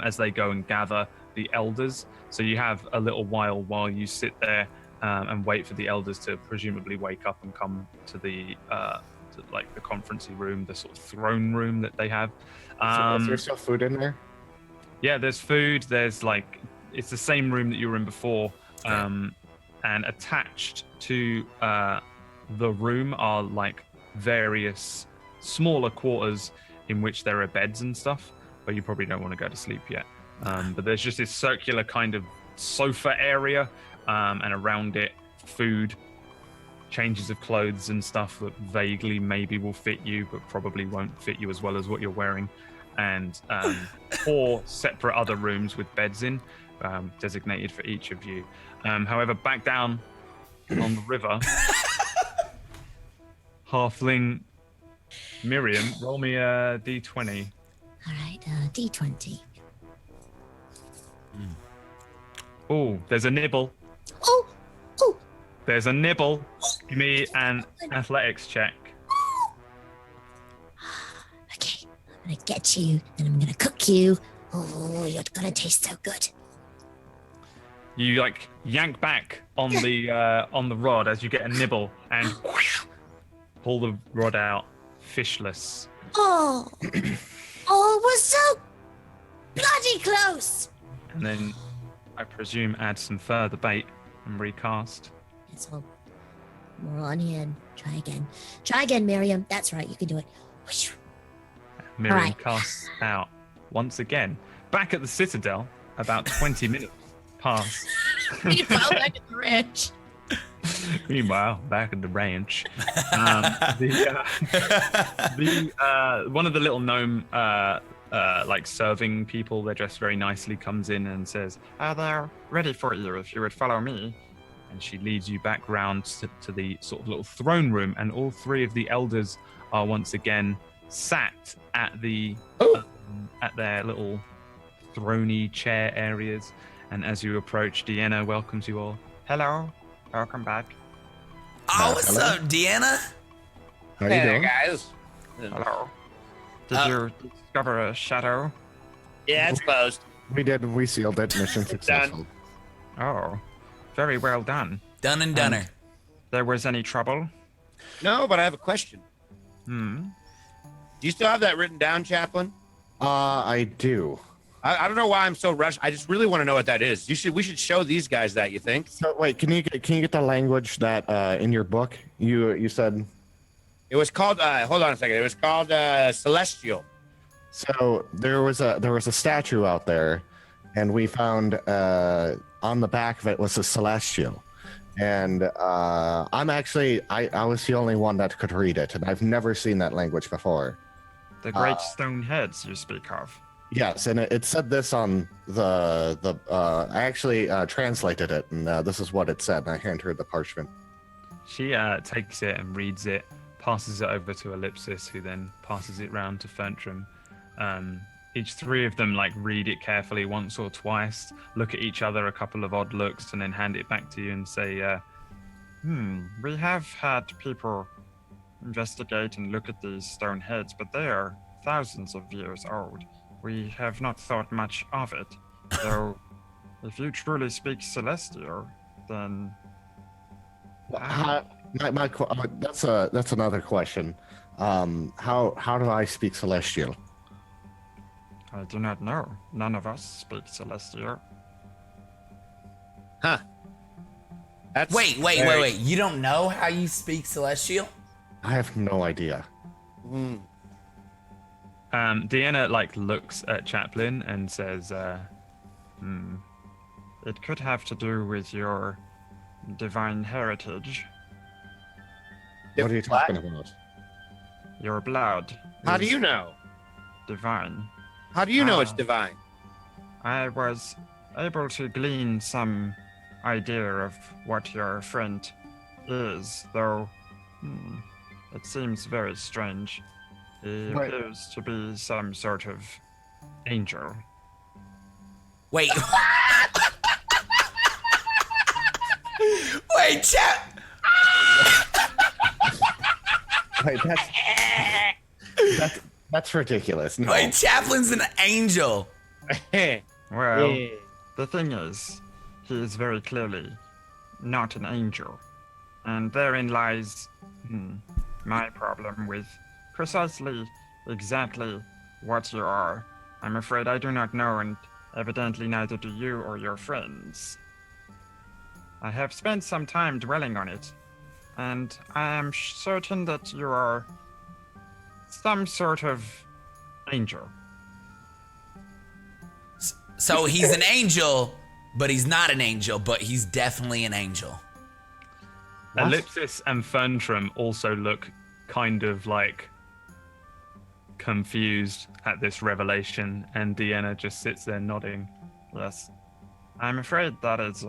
as they go and gather the elders. So you have a little while you sit there and wait for the elders to presumably wake up and come to the like the conferencing room, the sort of throne room that they have. Is there still food in there? Yeah, there's food. There's like, it's the same room that you were in before. And attached to the room are like various smaller quarters in which there are beds and stuff, but you probably don't want to go to sleep yet. But there's just this circular kind of sofa area, and around it, food, changes of clothes and stuff that vaguely maybe will fit you, but probably won't fit you as well as what you're wearing. And 4 separate other rooms with beds in, designated for each of you. However, back down on the river, halfling Miriam, roll me a d20. All right, D20. Oh, there's a nibble. Oh, There's a nibble. Give me an athletics check. okay. I'm gonna get you, and I'm gonna cook you. Oh, you're gonna taste so good. You like yank back on the rod as you get a nibble and pull the rod out, fishless. Oh, oh, it was so bloody close. And then I presume add some further bait and recast. So we're on here and try again. Try again, Miriam. That's right, you can do it. Whoosh. Miriam Alright. casts out once again. Back at the citadel, about 20 minutes pass. Meanwhile, back at the ranch. Meanwhile, back at the ranch, one of the little gnome like serving people, they're dressed very nicely, comes in and says, They're ready for you if you would follow me. and she leads you back round to the sort of little throne room, and all 3 of the elders are once again sat at the at their little throny chair areas. And as you approach, Deanna welcomes you all. Hello, welcome back. Oh, what's up, Deanna? How you doing? guys. Hello. Did you discover a shadow? Yeah, it's closed. We did. We sealed it. Mission successful. Oh, very well done. Done and doneer. There was any trouble? No, but I have a question. Hmm. Do you still have that written down, Chaplain? I do. I don't know why I'm so rushed. I just really want to know what that is. We should show these guys that. You think? So wait, can you get the language that in your book you said? It was called. Hold on a second. It was called Celestial. So there was a statue out there, and we found on the back of it was a celestial, and I was the only one that could read it, and I've never seen that language before. The great stone heads you speak of. Yes, and it said this on the I actually translated it, and this is what it said. And I hand her the parchment. She takes it and reads it, passes it over to Ellipsis, who then passes it round to Ferntram. Each three of them read it carefully once or twice, look at each other a couple of odd looks, and then hand it back to you and say, We have had people investigate and look at these stone heads, but they are thousands of years old. We have not thought much of it. Though, if you truly speak Celestial, then... That's another question. How do I speak Celestial? I do not know. None of us speak Celestial. Huh. That's Wait. You don't know how you speak Celestial? I have no idea. Deanna looks at Chaplain and says, It could have to do with your divine heritage. What are you talking about? Your blood. How do is you know? Divine. How do you know it's divine? I was able to glean some idea of what your friend is, though it seems very strange. He Right. appears to be some sort of angel. Wait. Wait, Chap. Wait, that's ridiculous. No. Wait, Chaplain's an angel. Well, Yeah. the thing is, he is very clearly not an angel. And therein lies my problem with precisely exactly what you are. I'm afraid I do not know, and evidently neither do you or your friends. I have spent some time dwelling on it, and I am certain that you are some sort of angel. So he's an angel, but he's not an angel, but he's definitely an angel. What? Ellipsis and Ferntram also look kind of confused at this revelation, and Deanna just sits there nodding. Yes. I'm afraid that is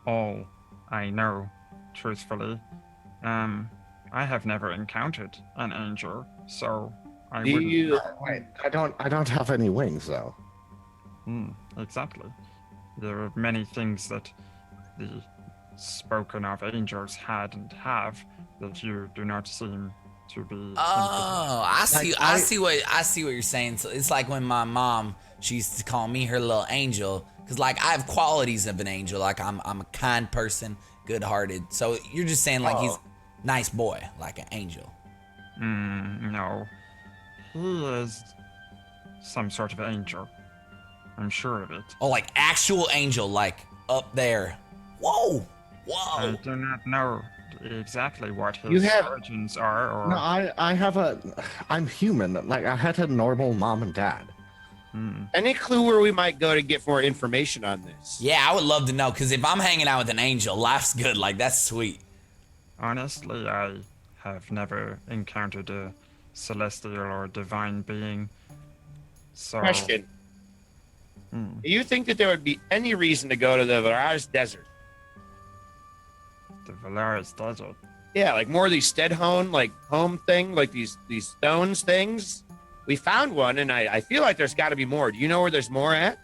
all I know, truthfully. I have never encountered an angel, so I Do wouldn't... you? Wait, I don't have any wings though. Exactly. There are many things that the spoken of angels had and have that you do not seem to be. Oh, I see what you're saying. So it's like when my mom, she used to call me her little angel, because I have qualities of an angel. I'm a kind person, good-hearted. So you're just saying he's a nice boy, like an angel. No. He is some sort of angel. I'm sure of it. Oh, actual angel, up there. Whoa. I do not know exactly what You his have- origins are, or... No, I'm human. I had a normal mom and dad. Any clue where we might go to get more information on this? Yeah, I would love to know, because if I'm hanging out with an angel, life's good. That's sweet. Honestly, I have never encountered a celestial or divine being. So... Question. Do you think that there would be any reason to go to the Vararis Desert? The Valaris Desert. Yeah, more of these Steadhone, home thing, these stones things. We found one, and I feel like there's got to be more. Do you know where there's more at?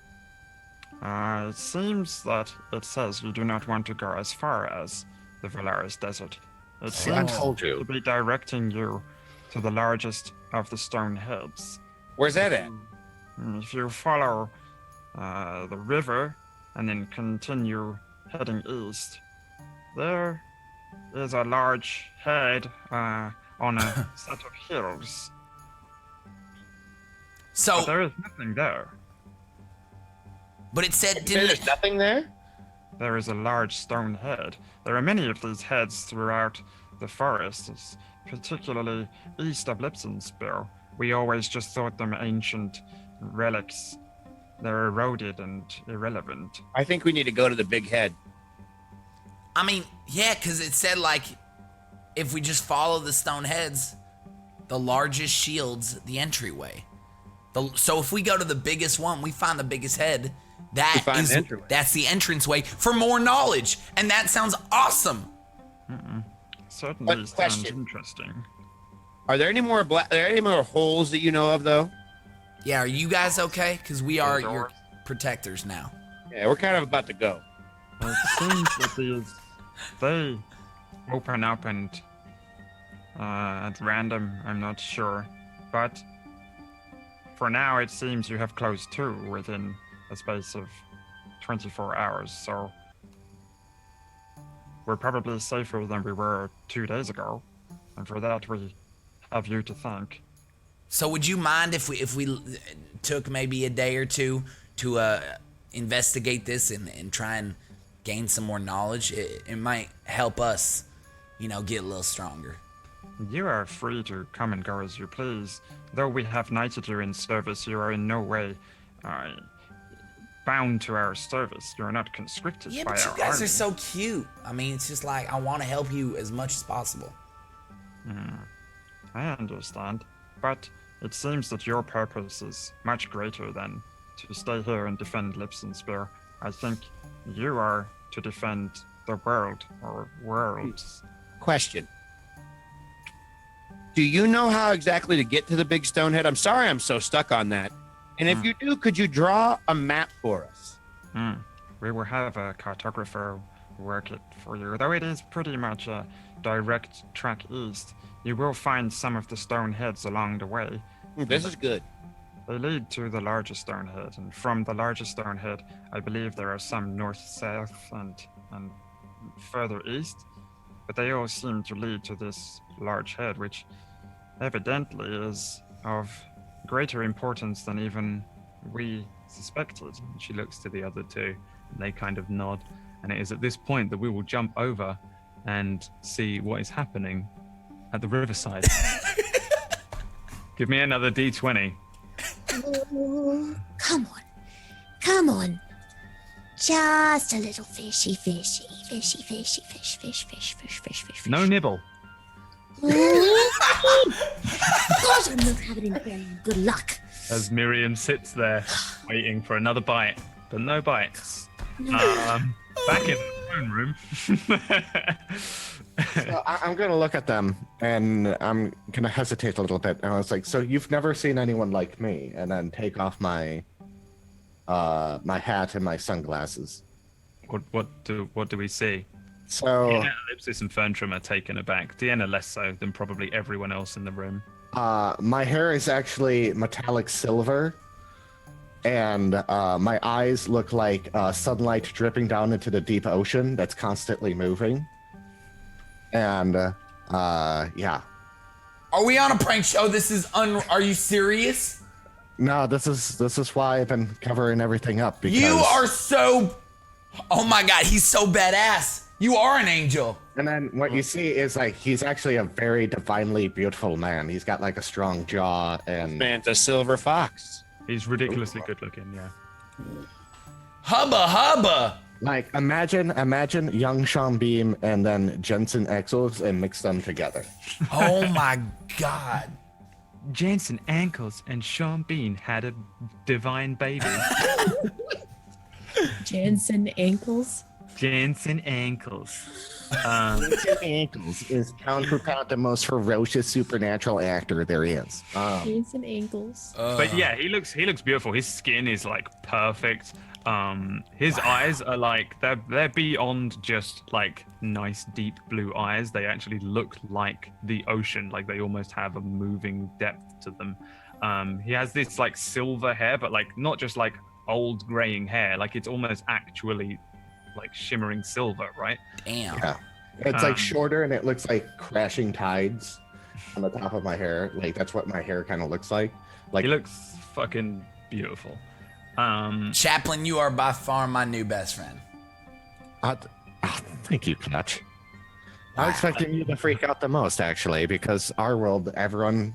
It seems that it says you do not want to go as far as the Valaris Desert. It See, I seems told you. to be directing you to the largest of the stone heads. Where's that at? If you follow the river and then continue heading east, there is a large head on a set of hills. So, But there is nothing there. but it said There's didn't. nothing there? There is a large stone head. There are many of these heads throughout the forests, particularly east of Lipsonspil. We always just thought them ancient relics. They're eroded and irrelevant. I think we need to go to the big head. I mean, yeah, because it said like, if we just follow the stone heads, the largest shields the entryway. So if we go to the biggest one, we find the biggest head. That's the entranceway for more knowledge, and that sounds awesome. Certainly But sounds question. interesting. Are there any more holes that you know of, though? Yeah, are you guys okay? Because we are your doors. protectors now. Yeah, we're kind of about to go. It seems that they open up and at random, I'm not sure. But for now, it seems you have closed two within a space of 24 hours, so we're probably safer than we were 2 days ago, and for that we have you to thank. So would you mind if we took maybe a day or two to investigate this and try and gain some more knowledge? It might help us, get a little stronger. You are free to come and go as you please. Though we have knighted you in service, you are in no way bound to our service. You are not conscripted Yeah, by but our you guys army. are so cute. I mean, it's just like I want to help you as much as possible. I understand, but it seems that your purpose is much greater than to stay here and defend Lipsonspil. I think you are to defend the world, or worlds. Question. Do you know how exactly to get to the big stone head? I'm sorry I'm so stuck on that. And if you do, could you draw a map for us? We will have a cartographer work it for you, though it is pretty much a direct track east. You will find some of the stone heads along the way. This is good. They lead to the largest stone head, and from the largest stone head, I believe there are some north-south and further east, but they all seem to lead to this large head, which evidently is of greater importance than even we suspected. She looks to the other two, and they kind of nod. And it is at this point that we will jump over and see what is happening at the riverside. Give me another D20. Oh, come on. Just a little fishy. No nibble. God, I'm not having any good luck. As Miriam sits there waiting for another bite, but no bites. Back in the throne room. So I'm going to look at them and I'm going to hesitate a little bit. And I was like, so you've never seen anyone like me? And then take off my my hat and my sunglasses. What do we see? So Deanna, Ellipsis, and Ferntrum are taken aback. Deanna less so than probably everyone else in the room. my hair is actually metallic silver. And my eyes look like sunlight dripping down into the deep ocean that's constantly moving. And yeah. Are we on a prank show? This is Are you serious? No, this is why I've been covering everything up. Because... You are so. Oh my God, he's so badass. You are an angel. And then what you see is like he's actually a very divinely beautiful man. He's got like a strong jaw and Man's a silver fox. He's ridiculously good looking, yeah. Hubba. like imagine young Sean Beam and then Jensen Ackles and mix them together. Oh my God. Jensen Ankles and Sean Bean had a divine baby. Jensen ankles. Jensen Ankles. Jensen Ackles is pound for pound the most ferocious supernatural actor there is. Jensen ankles. But yeah, he looks beautiful. His skin is like perfect. His eyes are like they're beyond just like nice deep blue eyes. They actually look like the ocean. Like they almost have a moving depth to them. He has this like silver hair, but like not just like old graying hair. Like it's almost actually like shimmering silver, right? Damn. Yeah. It's like shorter and it looks like crashing tides on the top of my hair. Like that's what my hair kind of looks like. Like He looks fucking beautiful. Chaplain, you are by far my new best friend. thank you, Clutch. I was expecting you to freak out the most, actually, because our world, everyone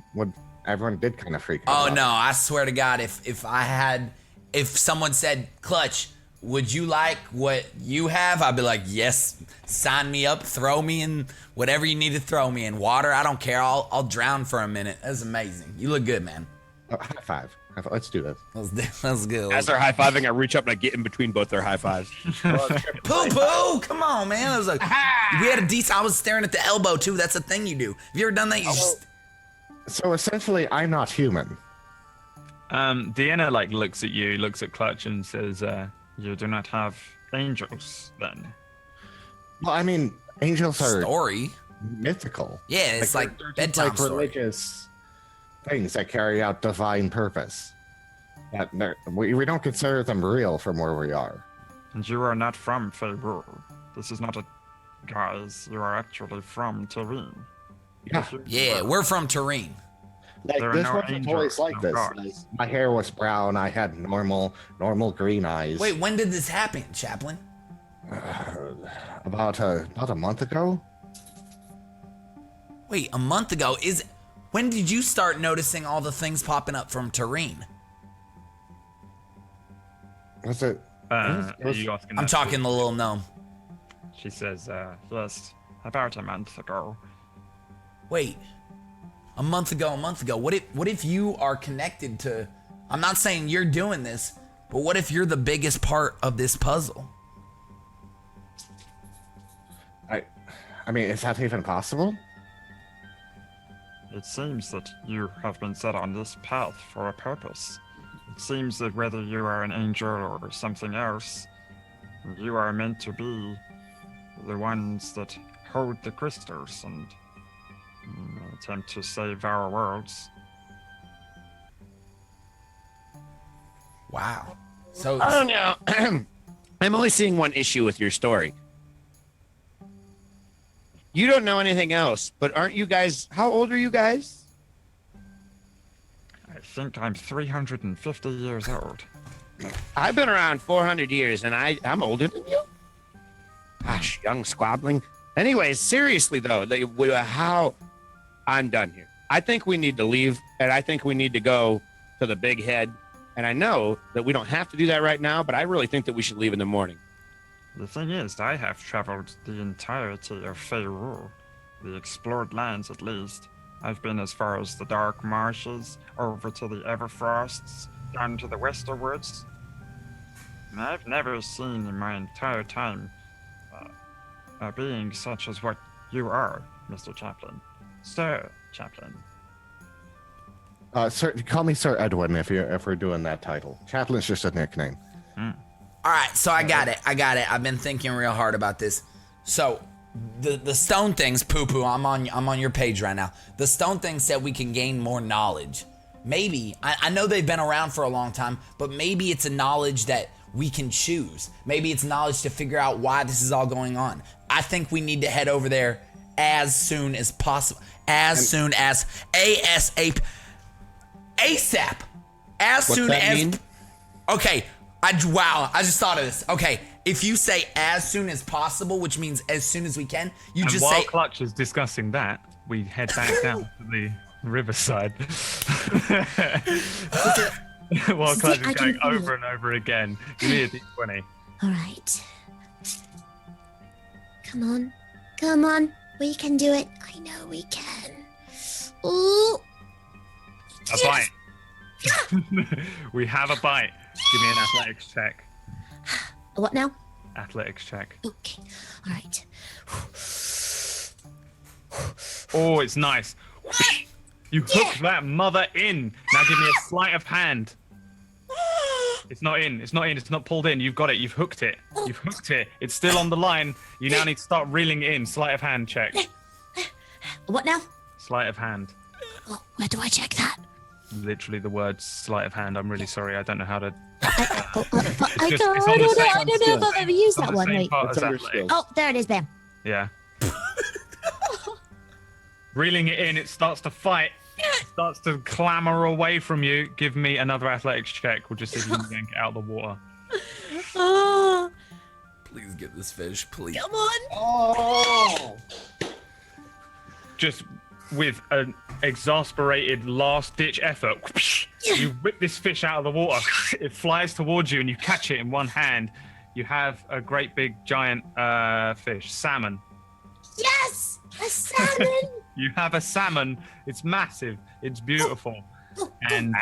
did kind of freak out. Oh no, I swear to God, if someone said, Clutch, would you like what you have? I'd be like, yes, sign me up, throw me in whatever you need to throw me in. Water, I don't care. I'll drown for a minute. That's amazing. You look good, man. High five. Let's do this. That's good. As they're high-fiving, I reach up and I get in between both their high fives. Poo, come on, man. I was like, we had a decent. I was staring at the elbow too. That's a thing you do. Have you ever done that? You just. So essentially, I'm not human. Deanna like looks at you, looks at Clutch, and says, "You do not have angels, then." Well, I mean, angels are Story. mythical. Yeah, it's like they're just bedtime like story. religious things that carry out divine purpose. That we don't consider them real from where we are. And you are not from Faerû. This is not a guise. You are actually from Terrain. Yeah, Yeah, we're from Terrain. like There are this no wasn't angels, always like no this. gods. Like, my hair was brown. I had normal green eyes. Wait, when did this happen, Chaplain? about a month ago. Wait, a month ago? When did you start noticing all the things popping up from Terrain? Was it? Are you asking I'm that talking to- the little gnome. She says, yes, about a month ago. Wait, a month ago. What if you are connected to? I'm not saying you're doing this, but what if you're the biggest part of this puzzle? I mean, is that even possible? It seems that you have been set on this path for a purpose. It seems that whether you are an angel or something else, you are meant to be the ones that hold the crystals and attempt to save our worlds. Wow. So I don't know. I'm only seeing one issue with your story. You don't know anything else, but aren't you guys? How old are you guys? I think I'm 350 years old. I've been around 400 years, and I'm older than you. Gosh, young squabbling. Anyways, seriously though, how? I'm done here. I think we need to leave, and I think we need to go to the big head. And I know that we don't have to do that right now, but I really think that we should leave in the morning. The thing is, I have traveled the entirety of Faerû, the explored lands at least. I've been as far as the Dark Marshes, over to the Everfrosts, down to the Westerwoods. And I've never seen in my entire time a being such as what you are, Mr. Chaplain. Sir Chaplain. Sir, call me Sir Edwin if we're doing that title. Chaplain's just a nickname. all right, so I got it. I've been thinking real hard about this. So the stone things, poo-poo, I'm on your page right now. The stone thing said we can gain more knowledge. Maybe, I know they've been around for a long time, but maybe it's a knowledge that we can choose. Maybe it's knowledge to figure out why this is all going on. I think we need to head over there as soon as possible. As soon as ASAP. ASAP. As soon that as. mean? Okay. I just thought of this. Okay. If you say as soon as possible, which means as soon as we can, you And just while say. Clutch is discussing that, we head back down to the riverside. While Clutch is going over and over again. Give me a D20. All right. Come on. We can do it. I know we can. Ooh. A bite. We have a bite. Give me an athletics check. What now? Athletics check. Okay. All right. Oh, it's nice. You hook that mother in. Now give me a sleight of hand. It's not in. It's not in. It's not pulled in. You've got it. You've hooked it. You've hooked it. It's still on the line. You now need to start reeling it in. Sleight of hand check. What now? Sleight of hand. Oh, where do I check that? Literally the word sleight of hand. I'm really sorry. I don't know how to. I don't know. it's I on the don't same- know if I've ever used It's on that the one. same Wait. part as It's under athletics. skills. Oh, there it is. Bam. Yeah. Reeling it in, it starts to fight. It starts to clamber away from you. Give me another athletics check. We'll just see if you can yank it out of the water. Oh, Please get this fish, please. come on. Oh! Just with an exasperated last-ditch effort, you whip this fish out of the water. It flies towards you, and you catch it in one hand. You have a great big giant fish, salmon. Yes, a salmon. You have a salmon. It's massive. It's beautiful, and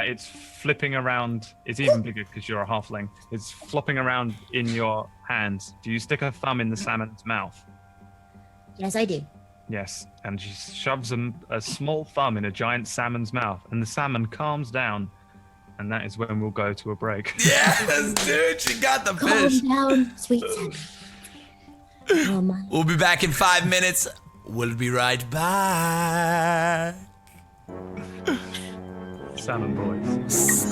it's flipping around. It's even bigger because you're a halfling. It's flopping around in your hands. Do you stick a thumb in the salmon's mouth? Yes, I do. Yes, and she shoves a small thumb in a giant salmon's mouth, and the salmon calms down, and that is when we'll go to a break. Yes, dude, she got the Calm fish. down, sweet salmon. Oh my. We'll be back in 5 minutes. We'll be right back. Salmon boys.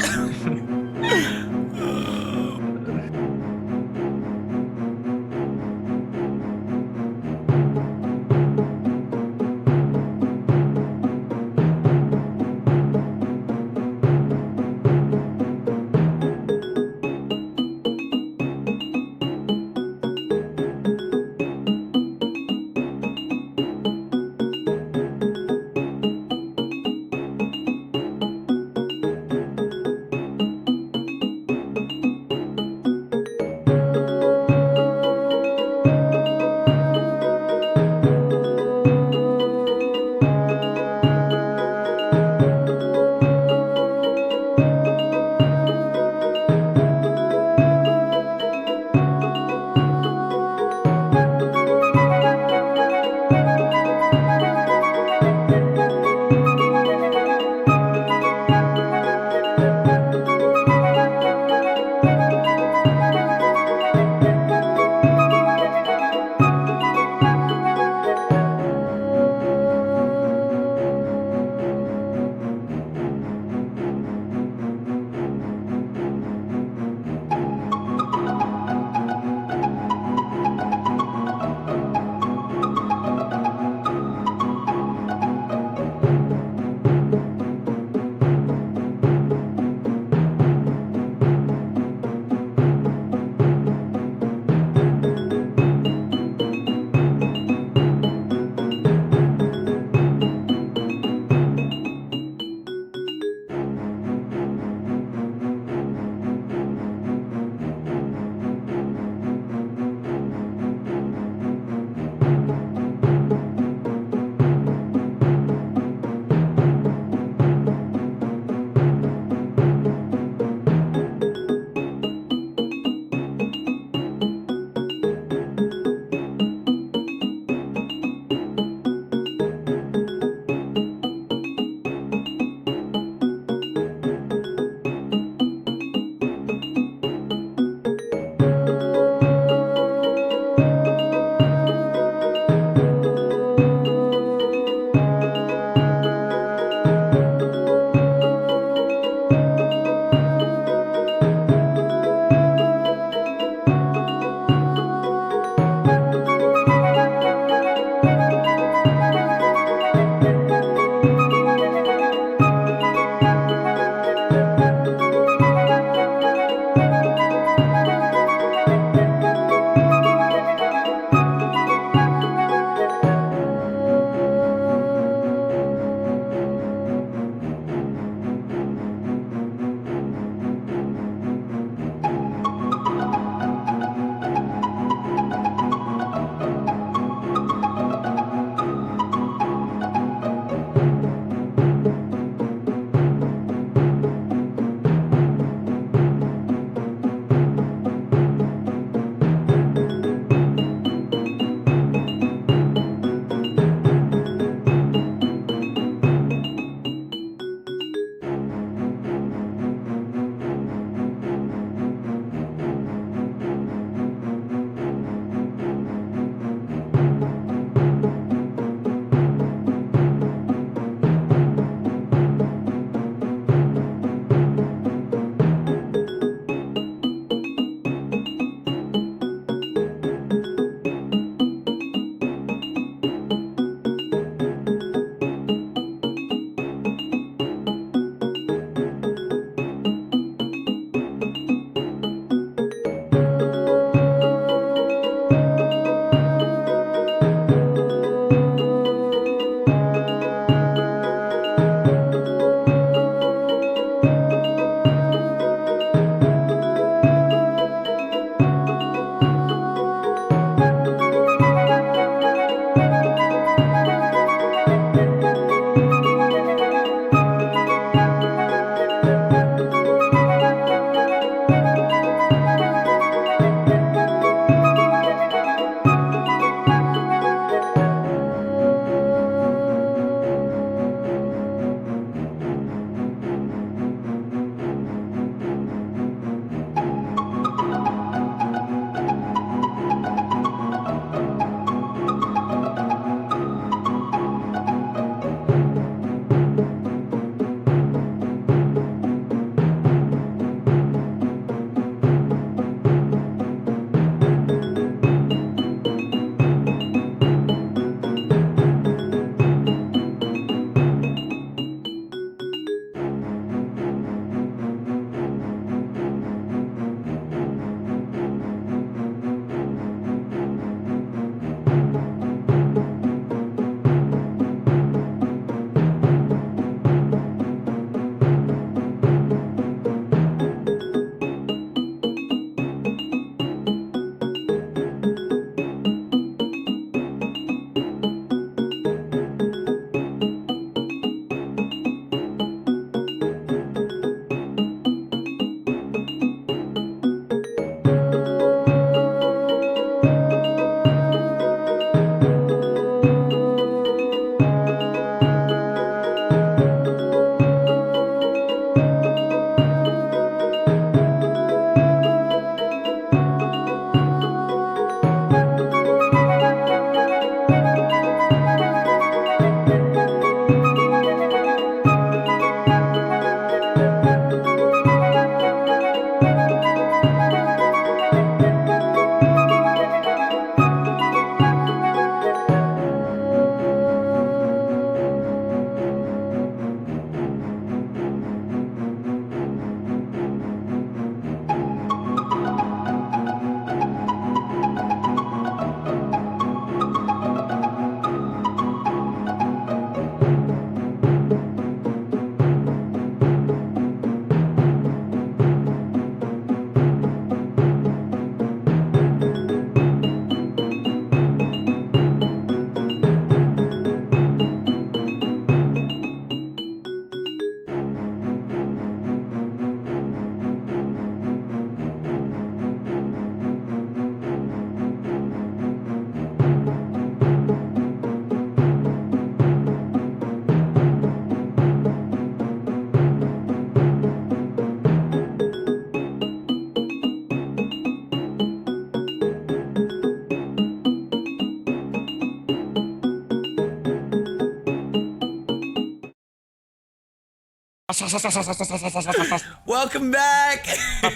Welcome back. Are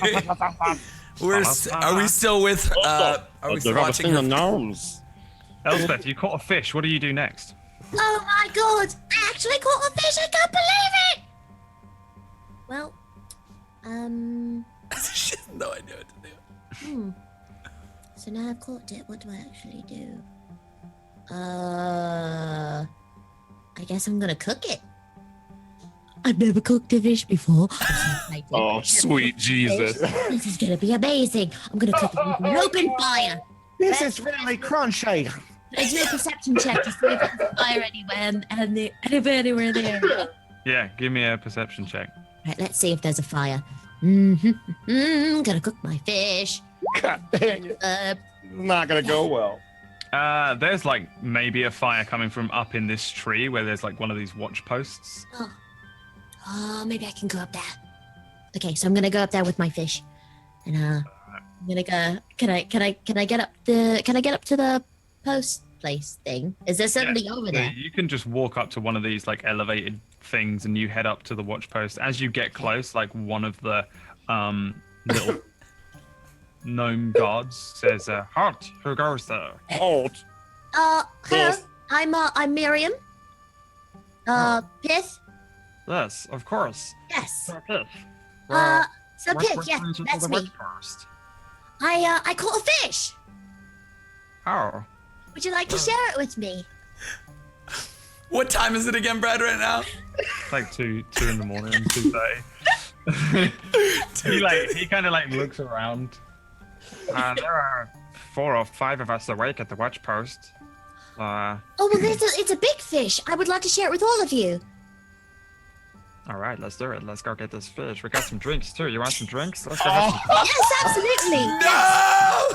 we still with? Are we still watching? The gnomes. Elspeth, you caught a fish. What do you do next? Oh my god! I actually caught a fish! I can't believe it! Well, She has no idea what to do. so now I've caught it. What do I actually do? I guess I'm gonna cook it. I've never cooked a fish before. I'm so excited. Oh, sweet Jesus. This is gonna be amazing. I'm gonna cook it with an open fire. This is really crunchy. I do a perception check to see if there's a fire anywhere and anywhere there. Yeah, give me a perception check. Right, let's see if there's a fire. Gonna cook my fish. God dang it. It's not gonna go well. There's like maybe a fire coming from up in this tree where there's like one of these watch posts. Oh, maybe I can go up there. Okay, so I'm gonna go up there with my fish, and I'm gonna go. Can I get up to the post place thing? Is there something over So there? you can just walk up to one of these like elevated things and you head up to the watch post. As you get close, like one of the little gnome guards says, "Halt! Who goes there?" Hold. Hello. Yes. I'm Miriam. Pith. Yes, of course. Yes. So, Pith. So what Pith, brings yeah, you to that's the me. witch forest? I caught a fish. How? Would you like to share it with me? What time is it again, Brad? Right now? It's like 2 in the morning, 2:30. he kind of like looks around. There are 4 or 5 of us awake at the watch post. Oh well, it's a big fish. I would like to share it with all of you. All right, let's do it. Let's go get this fish. We got some drinks too. You want some drinks? Let's go have some. Yes, absolutely. No!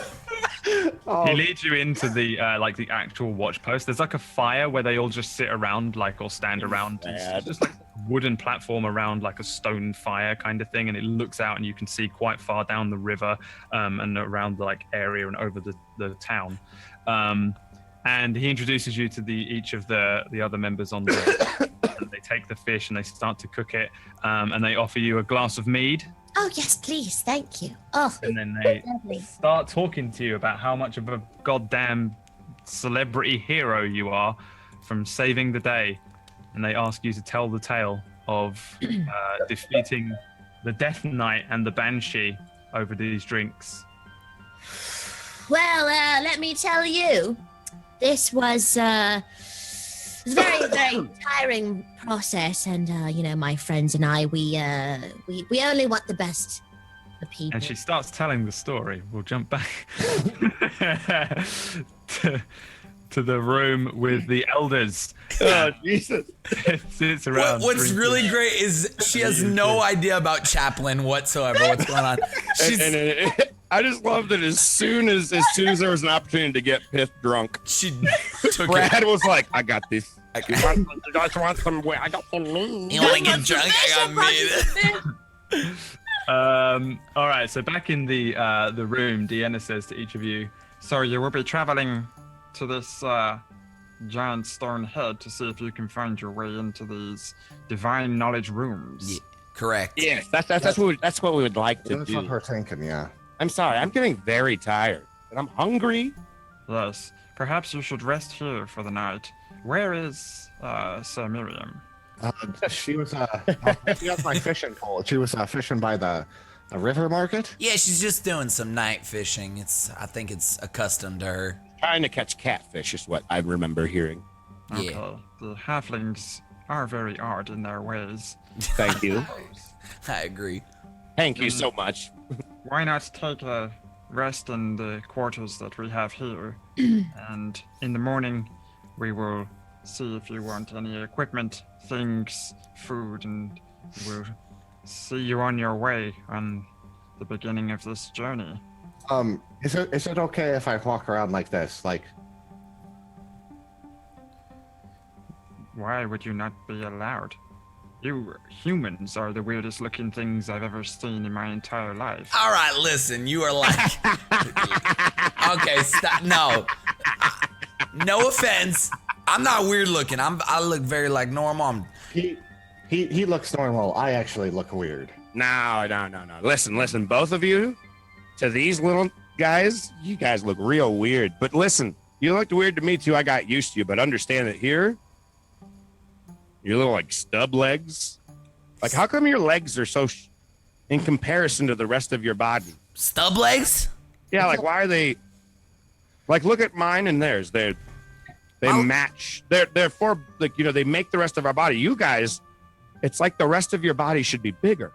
He leads you into the like the actual watch post. There's like a fire where they all just sit around, like, or stand around. It's just like a wooden platform around like a stone fire kind of thing, and it looks out and you can see quite far down the river and around the like area and over the town. And he introduces you to each of the other members on the. And they take the fish and they start to cook it, and they offer you a glass of mead. Oh yes, please, thank you. Oh, And then they lovely. start talking to you about how much of a goddamn celebrity hero you are from saving the day. And they ask you to tell the tale of defeating the Death Knight and the Banshee over these drinks. Well, let me tell you, this was a very, very tiring process, and my friends and I, we only want the best for people. And she starts telling the story. We'll jump back to the room with the elders. Oh, Jesus. Sits around. What's drinking. really great is she has no idea about Chaplain whatsoever. What's going on? She's, And I just love that as soon as there was an opportunity to get Pith drunk, she took Brad it. was like, "I got this. I You guys want some? I got some meat." You want to get drunk? I got meat. All right. So back in the room, Deanna says to each of you, So you will be traveling to this giant stone head to see if you can find your way into these divine knowledge rooms. Yeah, correct. Yes, that's what we would like to That's what do. we're thinking, yeah. I'm sorry, I'm getting very tired, and I'm hungry. Yes. Perhaps you should rest here for the night. Where is Sir Miriam? She was she has my fishing pole. She was fishing by the river market. Yeah, she's just doing some night fishing. I think it's accustomed to her. Trying to catch catfish is what I remember hearing. Okay. Yeah. The halflings are very odd in their ways. Thank you. I agree. Thank you so much. Why not take a rest in the quarters that we have here? And in the morning, we will see if you want any equipment, things, food, and we'll see you on your way on the beginning of this journey. Is it okay if I walk around like this? Like, Why would you not be allowed? You humans are the weirdest looking things I've ever seen in my entire life. All right, listen. You are like, okay, stop. No, no offense. I'm not weird looking. I look very like normal. he He looks normal. I actually look weird. No. Listen, both of you, to these little guys, you guys look real weird. But listen, you looked weird to me too. I got used to you, but understand that here, your little like stub legs. Like, how come your legs are so in comparison to the rest of your body? Stub legs? Yeah, like why are they? Like, look at mine and theirs. They match. They're for like they make the rest of our body. You guys, it's like the rest of your body should be bigger.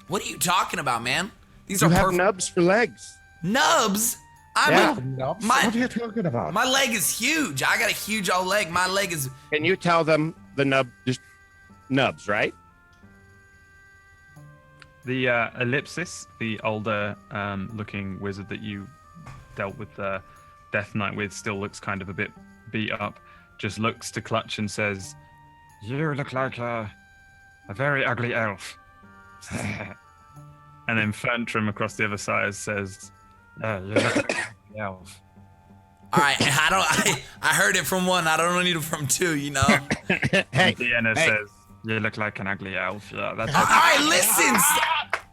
What are you talking about, man? These You are have perfect. nubs for legs. Nubs? Yeah. What My are you talking about? my leg is huge. I got a huge old leg. My leg is. Can you tell them the just nubs, right? The Ellipsis, the older looking wizard that you dealt with the Death Knight with, still looks kind of a bit beat up. Just looks to Clutch and says, You look like a very ugly elf. and then Ferntrim across the other side says, Yeah, you look like an ugly elf. All right, I heard it from one. I don't need it from two. Hey, Deanna hey. says, You look like an ugly elf. Yeah, that's All right, listen.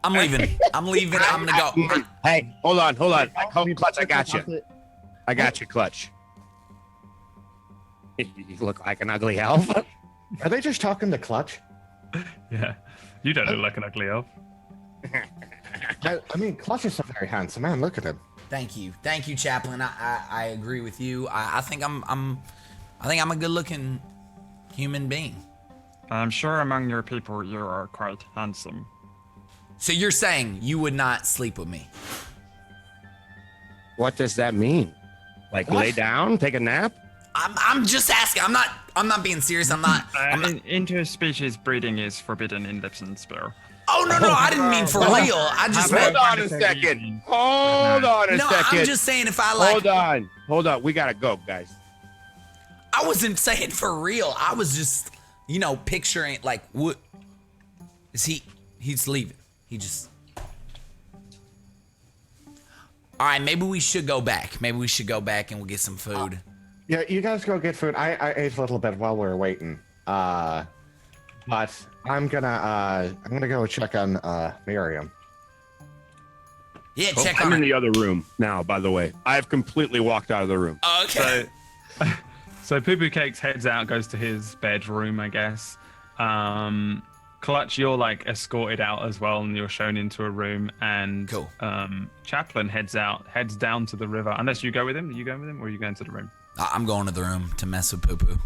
I'm leaving. I'm gonna go. hey, hold on. Clutch, I got you. I got you, Clutch. You look like an ugly elf. Are they just talking to Clutch? yeah, you don't look like an ugly elf. I mean, Clutch is a very handsome man. Look at him. Thank you, Chaplain. I agree with you. I think I'm a good-looking human being. I'm sure among your people you are quite handsome. So you're saying you would not sleep with me? What does that mean? Like lay down, take a nap? I'm just asking. I'm not being serious. I'm not. Interspecies breeding is forbidden in Lipsonspur. Oh no, I didn't mean for real. I just Hold meant. on a second. Hold on a No, second. I'm just saying if I like. Hold on. We gotta go, guys. I wasn't saying for real. I was just, picturing like what is he? He's leaving. He just. All right, maybe we should go back. Maybe we should go back and we'll get some food. Yeah, you guys go get food. I ate a little bit while we were waiting. But I'm gonna go check on Miriam. Yeah, check I'm on in her. the other room now, by the way. I've completely walked out of the room. Okay. So Poo Poo Cakes heads out, goes to his bedroom, I guess. Clutch, you're like escorted out as well, and you're shown into a room. And Cool. Chaplain heads down to the river. Unless you go with him, are you going with him, or are you going to the room? I'm going to the room to mess with Poo Poo.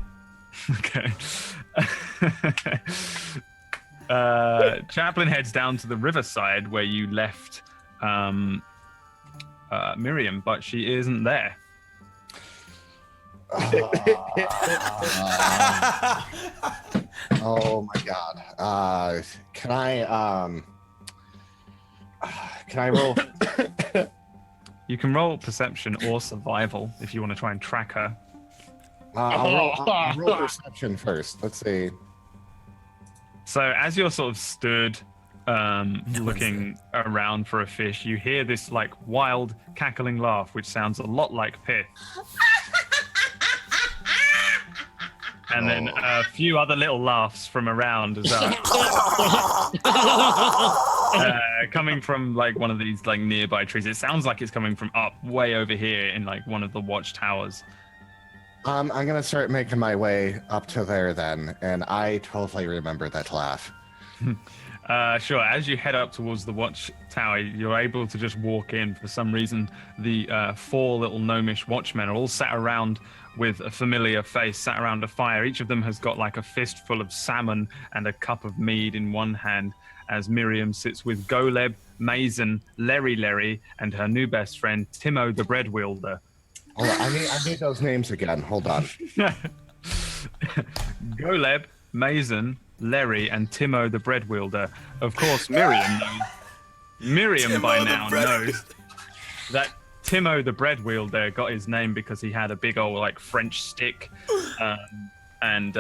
Okay. Chaplain heads down to the riverside where you left Miriam, but she isn't there. Oh my god. Can I roll? You can roll perception or survival if you want to try and track her. I'll roll perception first. Let's see. So as you're sort of stood looking around for a fish, you hear this like wild cackling laugh, which sounds a lot like Pith. And then a few other little laughs from around as well. Coming from like one of these like nearby trees. It sounds like it's coming from up way over here in like one of the watchtowers. I'm gonna start making my way up to there then, and I totally remember that laugh. Sure. As you head up towards the watchtower, you're able to just walk in. For some reason, the four little gnomish watchmen are all sat around with a familiar face, sat around a fire. Each of them has got like a fistful of salmon and a cup of mead in one hand, as Miriam sits with Goleb, Mason, Larry, and her new best friend, Timo the bread wielder. Hold on, I need those names again. Hold on. Goleb, Mason, Larry, and Timo the bread wielder. Of course, Miriam by now knows that Timo the bread wielder got his name because he had a big old like French stick, and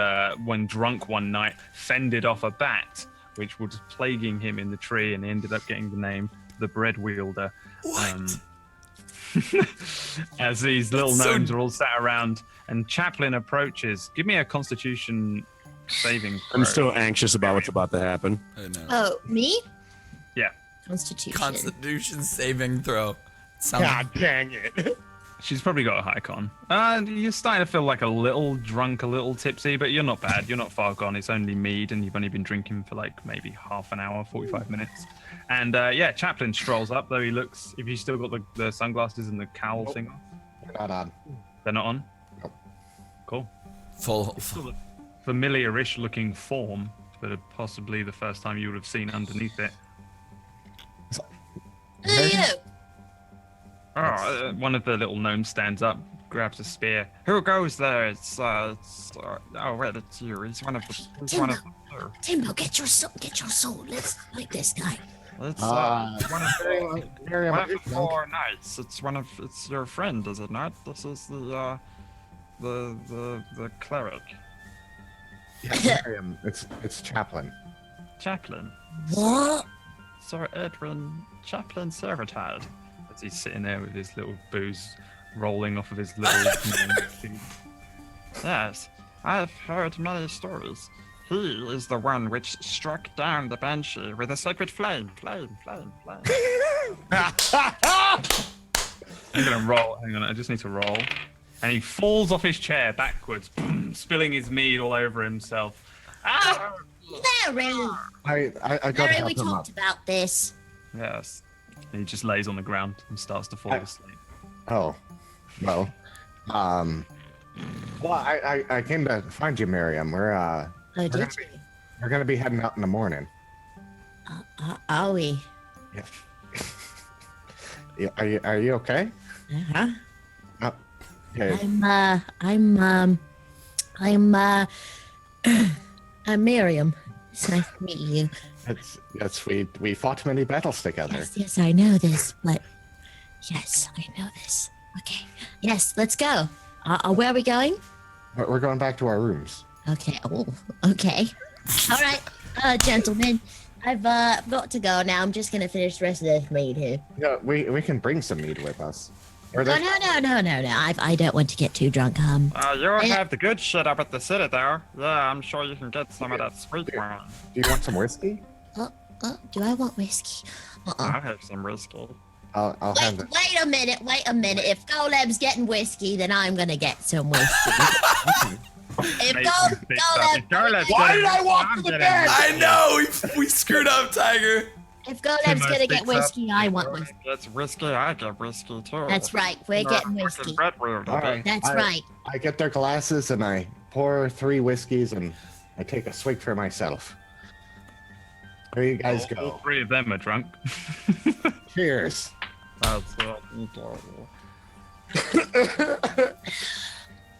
when drunk one night, fended off a bat, which was plaguing him in the tree, and he ended up getting the name the bread wielder. What? As these little gnomes are all sat around, and Chaplain approaches. Give me a Constitution saving throw. I'm still anxious about what's about to happen. I know. Oh, me? Yeah. Constitution. Constitution saving throw. Sounds God dang it. She's probably got a high con. You're starting to feel like a little drunk, a little tipsy, but you're not bad. You're not far gone. It's only mead, and you've only been drinking for like maybe half an hour, 45 minutes. And yeah, Chaplain strolls up, though he looks. If you still got the sunglasses and the cowl thing on, We're not on. they're not on. Nope. Cool. full. Still a familiar-ish looking form, but possibly the first time you would have seen underneath it. Who are you? One of the little gnomes stands up, grabs a spear. Who goes there? Oh wait, it's you. He's one of the. He's one of the. Timbo, get your soul. Let's fight this guy. It's Uh, one of the. Miriam, One of are the you four knights. It's your friend, is it not? This is the cleric, Yeah, Miriam, it's Chaplain. Chaplain. What? Sir Edwin Chaplain Servitide. As he's sitting there with his little booze rolling off of his little feet. Yes, I've heard many stories. He is the one which struck down the banshee with a sacred flame. Flame. I'm gonna roll. Hang on, I just need to roll. And he falls off his chair backwards, spilling his mead all over himself. Ah! Larry! I got to Larry, help we him up. talked about this. Yes. And he just lays on the ground and starts to fall asleep. Oh, well, well, I came to find you, Miriam. Oh, did you? We're gonna be heading out in the morning. Are we? Yeah. Yeah, are you okay? Uh-huh. Okay. I'm Miriam. It's nice to meet you. That's we fought many battles together. Yes, I know this, but yes, I know this. Okay. Yes, let's go. Where are we going? We're going back to our rooms. Okay. Oh, okay. All right, gentlemen. I've got to go now. I'm just gonna finish the rest of this mead here. Yeah, we can bring some mead with us. Or No. I don't want to get too drunk. You have the good shit up at the citadel. Yeah, I'm sure you can get some of that sweet wine. do you want some whiskey? Do I want whiskey? I'll have some whiskey. I'll have the. Wait a minute. If Golem's getting whiskey, then I'm gonna get some whiskey. If Golem's Why did I walk to the bed? I know we screwed up, Tiger. If Golem's gonna get whiskey, I want whiskey. Gets whiskey, I get whiskey too. That's right. We're getting whiskey. All right. That's right. I get their glasses and I pour 3 whiskeys and I take a swig for myself. There you guys All go. 3 of them are drunk. Cheers. That's it.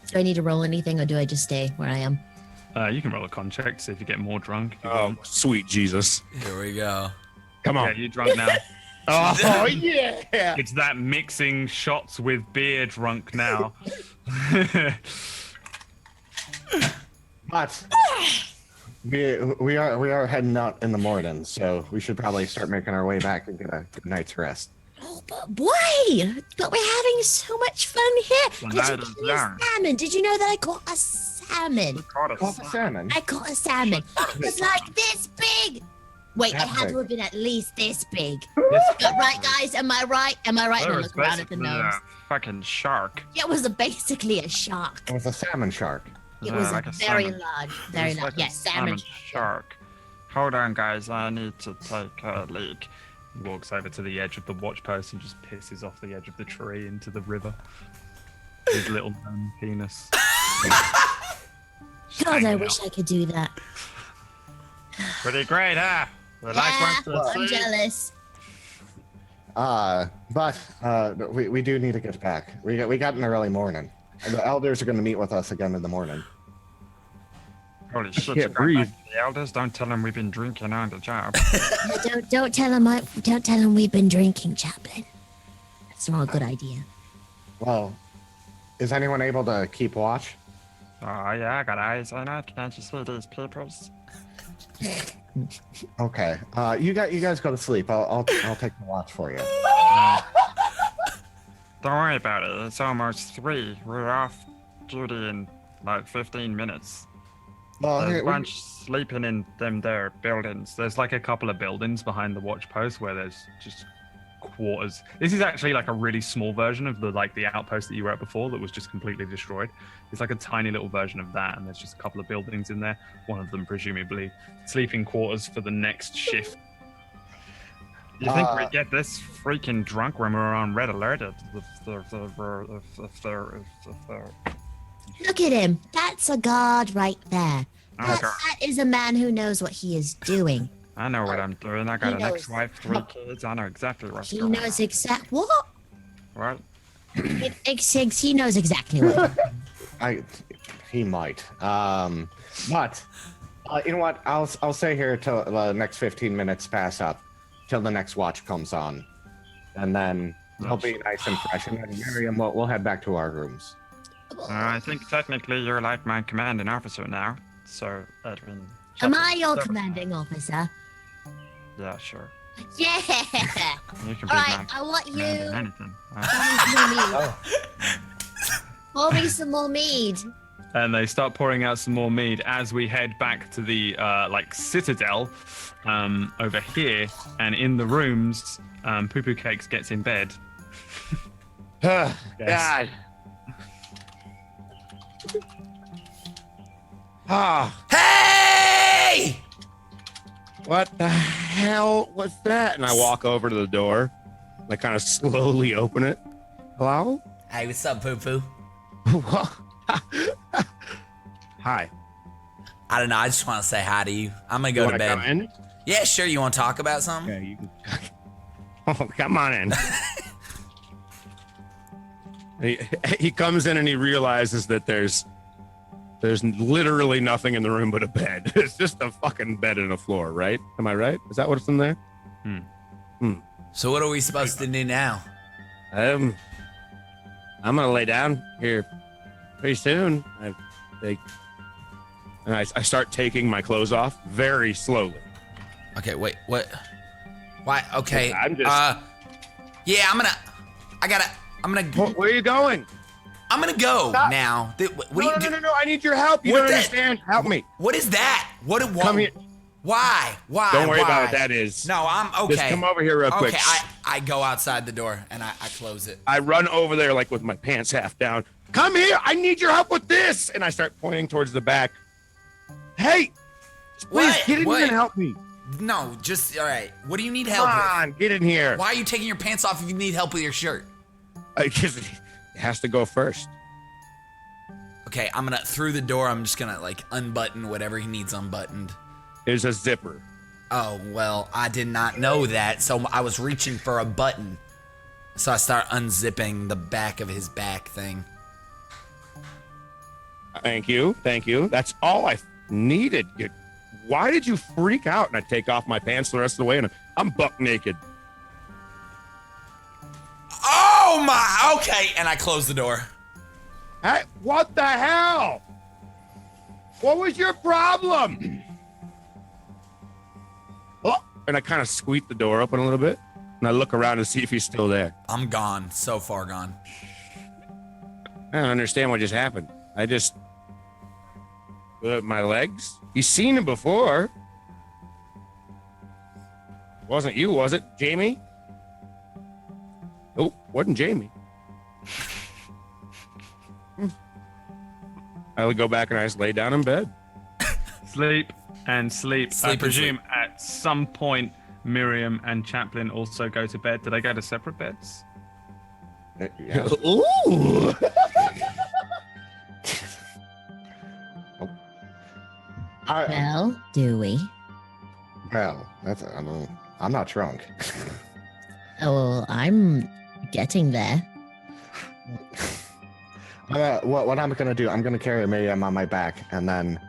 Do I need to roll anything, or do I just stay where I am? You can roll a con check to see if you get more drunk. if you Oh, want. sweet Jesus. Here we go. Come Yeah, on. you're drunk now. Oh, yeah. It's that mixing shots with beer drunk now. But we are heading out in the morning, so we should probably start making our way back and get a good night's rest. Oh, but why? But we're having so much fun here. The Did night you is give me young. a salmon? Did you know that I caught a salmon? Caught a Call the salmon. I caught a salmon. It was like this big. Wait, it That had big. to have been at least this big. Yes. But right, guys? Am I right? Now There was look around at the basically gnomes. a fucking shark. It was basically a shark. It was a salmon shark. It was like a a very salmon. large, It very was large. like a Yes, salmon. shark. Hold on, guys. I need to take a leak. He walks over to the edge of the watch post and just pisses off the edge of the tree into the river. His little penis. Just God, I hanging wish out. I could do that. Pretty great, huh? The light Yeah, wants to I'm see. jealous. But we do need to get back. We got in the early morning. And the elders are going to meet with us again in the morning. Holy shit! can't You got breathe. back to the elders. Don't tell them we've been drinking on the job. Don't tell him we've been drinking, Chaplain. That's not a good idea. Well, is anyone able to keep watch? Oh yeah, I got eyes on it. Can't you see these peoples? Okay. You guys go to sleep. I'll take the watch for you. Don't worry about it. It's almost 3. We're off duty in like 15 minutes. Well, There's hey, a bunch sleeping in them there buildings. There's like a couple of buildings behind the watch post where there's just quarters. This is actually like a really small version of the outpost that you were at before that was just completely destroyed. It's like a tiny little version of that, and there's just a couple of buildings in there. One of them presumably sleeping quarters for the next shift. You think we get this freaking drunk when we're on red alert? Look at him. That's a guard right there. Okay. That is a man who knows what he is doing. I know what I'm doing. I got He an knows. ex-wife, 3 kids. I know exactly what's He going knows on. what? What? He knows exactly what. He might. But you know what? I'll stay here till the next 15 minutes pass up, till the next watch comes on, and then I'll be nice and fresh. And then Miriam, we'll head back to our rooms. I think technically you're like my commanding officer now. So, Edwin. Am I your commanding officer? Yeah, sure. Yeah. You can be All right. my I want commanding you. anything. Pour me some more mead. And they start pouring out some more mead as we head back to the citadel over here. And in the rooms, Poo Poo Cakes gets in bed. God. Ah, Hey! what the hell was that? And I walk over to the door. I kind of slowly open it. Hello? Hey, what's up, Poo Poo? Hi. I don't know. I just want to say hi to you. I'm gonna You go to wanna bed. come in? Yeah, sure. You want to talk about something? Okay, you can. Oh, come on in. he comes in and he realizes that there's literally nothing in the room but a bed. It's just a fucking bed and a floor, right? Am I right? Is that what's in there? So what are we supposed to do now? I'm gonna lay down here pretty soon. I start taking my clothes off very slowly. Okay, wait. What? Why? Okay. I'm just. Yeah, I'm gonna Where are you going? I'm gonna go Stop. now. No! I need your help. You What don't the- understand. Help me. What is that? What? Come here. Why? Why? Don't worry Why? about what that is. No, I'm okay. Just come over here real quick. Okay, I go outside the door and I close it. I run over there like with my pants half down. Come here. I need your help with this. And I start pointing towards the back. Hey, please What? get in What? here and help me. No, just all right. What do you need Come help with? on, get in here. Why are you taking your pants off if you need help with your shirt? Because it has to go first. Okay, I'm gonna through the door. I'm just gonna like unbutton whatever he needs unbuttoned. There's a zipper. Oh well, I did not know that, so I was reaching for a button. So I start unzipping the back of his back thing. Thank you. That's all I needed. Why did you freak out? And I take off my pants the rest of the way, and I'm buck naked. Oh my! Okay, and I close the door. Hey, what the hell? What was your problem? Oh, and I kind of squeak the door open a little bit, and I look around to see if he's still there. I'm gone. So far gone. I don't understand what just happened. I just my legs. You've seen him before. Wasn't you, was it, Jamie? Oh, wasn't Jamie. I would go back and I just lay down in bed. Sleep and sleep. Sleep I and presume sleep. at some point Miriam and Chaplain also go to bed. Did they go to separate beds? Yeah. Ooh. Well, do we? Well, I'm not drunk. Oh, well, I'm getting there. What I'm gonna do? I'm gonna carry Miriam on my back and then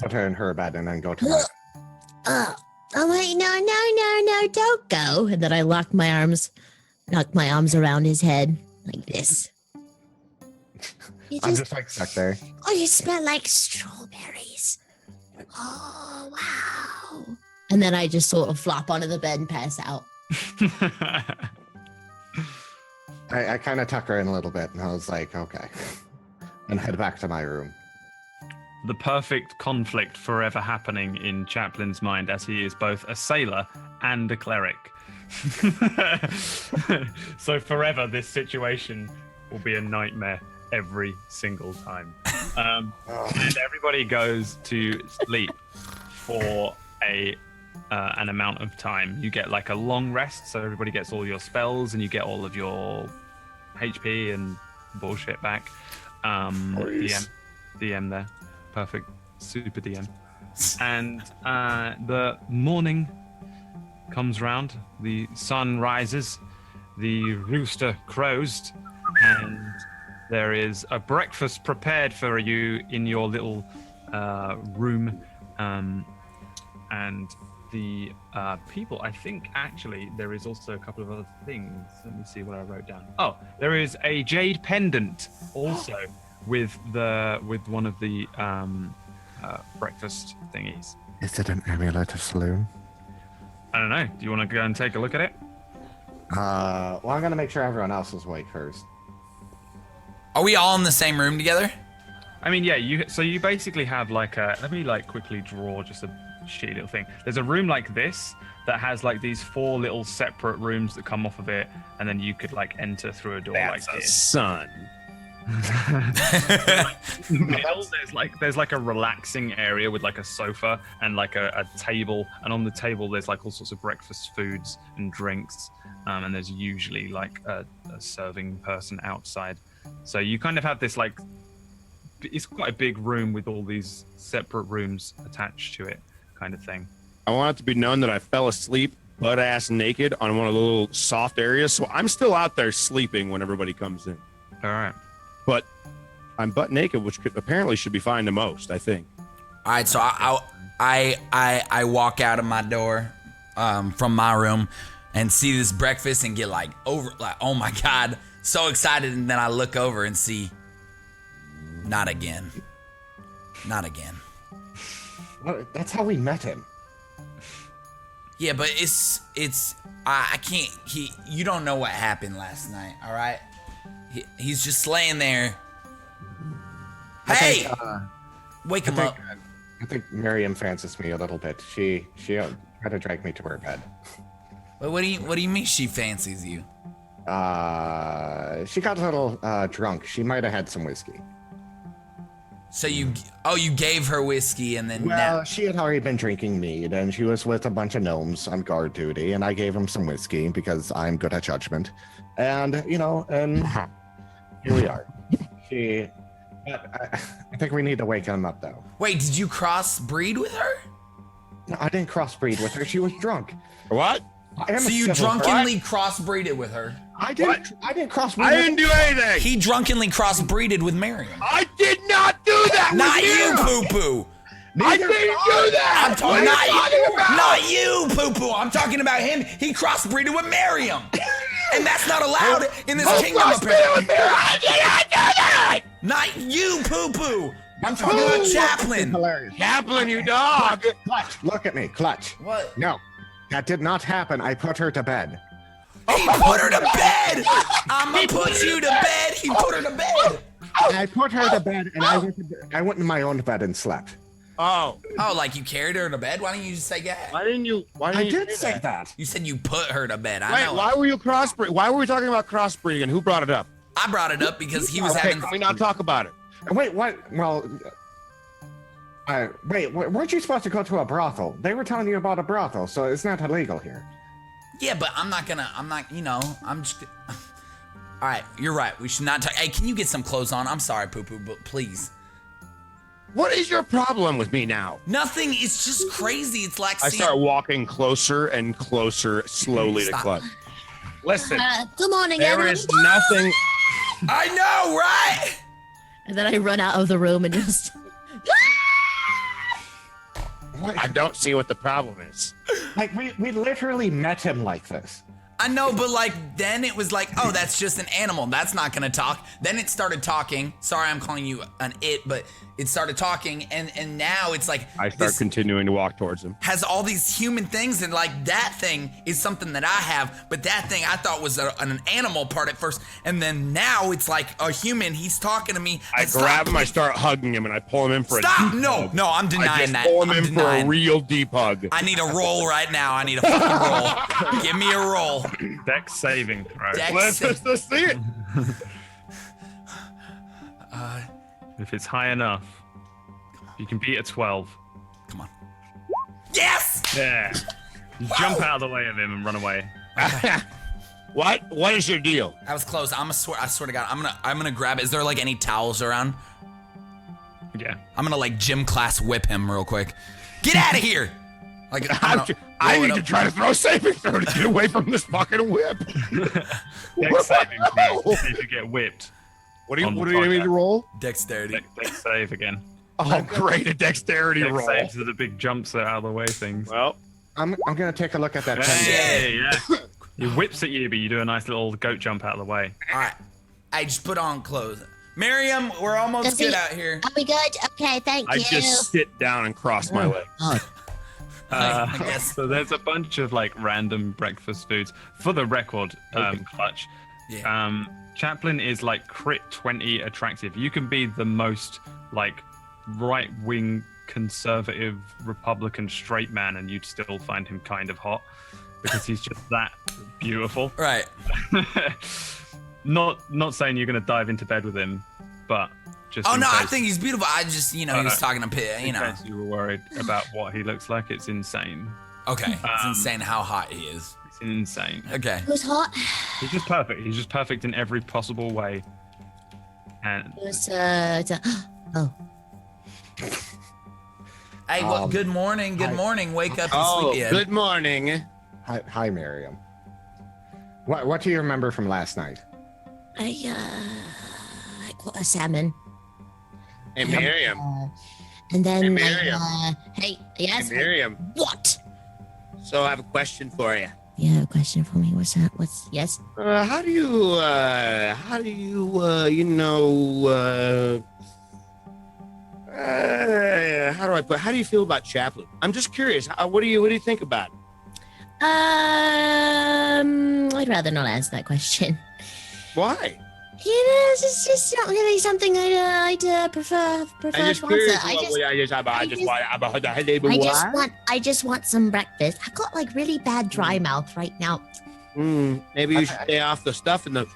put her in her bed and then go to my. Oh wait, no, don't go. And then I lock my arms around his head like this. I'm just like stuck there. Oh, you smell like strawberries. Oh, wow. And then I just sort of flop onto the bed and pass out. I kind of tuck her in a little bit, and I was like, okay, and head back to my room. the perfect conflict forever happening in Chaplain's mind, as he is both a sailor and a cleric. So forever, this situation will be a nightmare every single time. And everybody goes to sleep for an amount of time. You get like a long rest, so everybody gets all your spells and you get all of your HP and bullshit back. DM there. Perfect. Super DM. And the morning comes round, the sun rises, the rooster crows, and there is a breakfast prepared for you in your little room. And the people, I think actually there is also a couple of other things. Let me see what I wrote down. Oh, there is a jade pendant also with one of the breakfast thingies. Is it an amulet of saloon? I don't know. Do you want to go and take a look at it? Well, I'm gonna make sure everyone else is awake first. Are we all in the same room together? I mean, yeah. You basically have like a. Let me like quickly draw just a shitty little thing. There's a room like this that has like these 4 little separate rooms that come off of it, and then you could like enter through a door That's like a this. son. Middle, there's like a relaxing area with like a sofa and like a table, and on the table there's like all sorts of breakfast foods and drinks, and there's usually like a serving person outside. So you kind of have this like, it's quite a big room with all these separate rooms attached to it, kind of thing. I want it to be known that I fell asleep butt ass naked on one of the little soft areas, so I'm still out there sleeping when everybody comes in. All right. But I'm butt naked, which apparently should be fine to most, I think. All right, so I walk out of my door from my room and see this breakfast and get like oh my god, so excited, and then I look over and see not again. What? That's how we met him. Yeah, but it's I can't. You don't know what happened last night. All right, he's just laying there. Hey, wake him up. I think Miriam fancies me a little bit. She tried to drag me to her bed. What do you mean she fancies you? She got a little drunk. She might have had some whiskey. So you gave her whiskey and then Well, she had already been drinking mead, and she was with a bunch of gnomes on guard duty, and I gave them some whiskey because I'm good at judgment. And, and here we are. I think we need to wake him up, though. Wait, did you crossbreed with her? No, I didn't crossbreed with her. She was drunk. What? So you drunkenly crossbreeded with her? I didn't crossbreed. I didn't do anything. He drunkenly crossbreeded with Miriam. I did not do that. Not with you, you. poo-poo. I didn't do that. I'm talking not you, poo-poo. I'm talking about him. He crossbreeded with Miriam. And that's not allowed in this kingdom, apparently. I did not do that. Not you, poo-poo. I'm talking about Chaplain. Hilarious. Chaplain, you dog. Clutch, look at me, Clutch. What? No, that did not happen. I put her to bed. He put her to bed. I'ma put you to bed. He put her to bed. I put her to bed, and I went in my own bed and slept. Oh, like you carried her to bed? Why don't you just say that? why didn't you? I did say that. You said you put her to bed. I Wait, know. why were you crossbreeding? Why were we talking about crossbreeding, and who brought it up? I brought it up because he was Okay, having. can we not talk about it? Wait, what? Well, weren't you supposed to go to a brothel? They were telling you about a brothel, so it's not illegal here. Yeah, but I'm not. I'm just. All right, you're right. We should not talk. Hey, can you get some clothes on? I'm sorry, poo-poo, but please. What is your problem with me now? Nothing. It's just crazy. It's like I start walking closer and closer, slowly to Stop. Clutch. Listen, Good morning, there everyone. is nothing. I know, right? And then I run out of the room and just. I don't see what the problem is. Like we literally met him like this. I know, but like then it was like, oh, that's just an animal. That's not gonna talk. Then it started talking. Sorry, I'm calling you an it, but it started talking, and now it's like I start continuing to walk towards him. has all these human things, and like that thing is something that I have, but that thing I thought was an animal part at first, and then now it's like a human. He's talking to me. I grab him, I start hugging him, and I pull him in for a deep Stop! hug. No, I'm I denying just that. pull him I'm in denying. for a real deep hug. I need a roll right now. I need a fucking roll. Give me a roll. Dex saving throw. Dex save. Let's see it. If it's high enough, you can beat a 12. Come on. Yes! There. You jump out of the way of him and run away. What is your deal? That was close. I swear to God, I'm gonna grab it. Is there like any towels around? Yeah. I'm gonna like gym class whip him real quick. Get out of here! Like I need to try to throw saving throw to get away from this fucking whip. Dex saving throw. See if you get whipped. What do you On the need me to podcast. roll? Dexterity. Dex save again. Oh, great, a dexterity Dex roll. saves are the big jumps that are out of the way things. Well, I'm gonna take a look at that. Yeah. He whips at you, but you do a nice little goat jump out of the way. All right. I just put on clothes. Miriam, we're almost good out here. Are we good? Okay, thank I you. just sit down and cross my legs. Oh, I guess. So there's a bunch of like random breakfast foods. For the record, Clutch, Yeah. Chaplain is like crit 20 attractive. You can be the most like right-wing conservative Republican straight man and you'd still find him kind of hot because he's just that beautiful. Right. Not saying you're gonna dive into bed with him, but just Oh in no, I case- think he's beautiful. I just, he was talking to Pit, in case you were worried about what he looks like, it's insane. Okay. It's insane how hot he is. It's insane. Okay. it was hot. He's just perfect. He's just perfect in every possible way. And It was, oh, Hey, well, good morning. Good morning. Wake up and Oh, sleep yet. good morning. Hi, Miriam. What do you remember from last night? I caught a salmon. Hey, Miriam. And then, Hey, Miriam. hey, yes? Hey, Miriam. What? So I have a question for you. You have a question for me? What's that? Yes? How do you, how do you feel about Chaplain? I'm just curious. What do you think about it? I'd rather not answer that question. Why? It's just not really something I'd prefer I'm to just answer. curious. I just want some breakfast. I've got like really bad dry mouth right now. Maybe you should stay off the stuff in the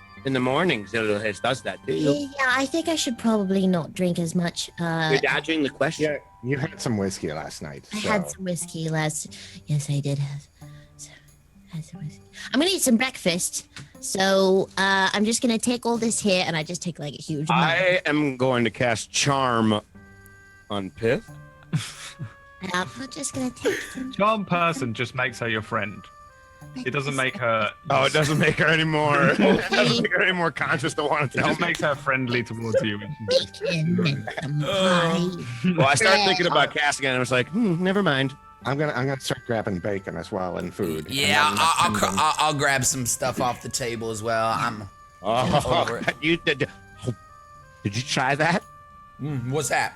mornings. It does that too. Yeah, I think I should probably not drink as much. You're dodging the question. Yeah, you had some whiskey last night. I so- had some whiskey last. Yes, I did have some whiskey. I'm gonna eat some breakfast, so I'm just gonna take all this here, and I just take like a huge amount. I am going to cast Charm on Pith. And I'm just gonna take some. charm person just makes her your friend. It doesn't make her. Oh, it doesn't make her any more. It doesn't make her any more conscious to want to It tell just me. makes her friendly towards you. Bacon and some pie. Well, I started thinking about casting it, and I was like, never mind. I'm gonna start grabbing bacon as well and food. and Yeah, then- I'll grab some stuff off the table as well. I'm. Oh, did you try that? What's that?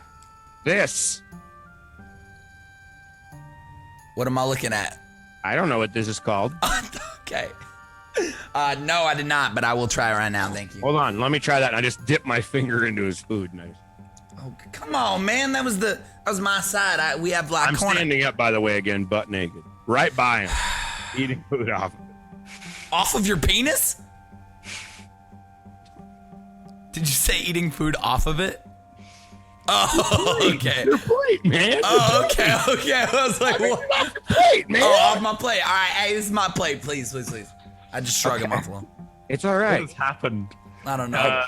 This. What am I looking at? I don't know what this is called. Okay. No, I did not, but I will try right now. Thank you. Hold on, let me try that. And I just dip my finger into his food. Nice. Oh, come on, man. That was my side. We have like I'm corner standing up, by the way, again, butt naked, right by him, eating food off of it. off of your penis. Did you say eating food off of it? Oh, okay. Your plate, man. Oh, okay. I was like, what? Off your plate, man. Oh, off my plate. All right, hey, this is my plate. Please. I just shrug him off a little. It's all What right. has happened? I don't know.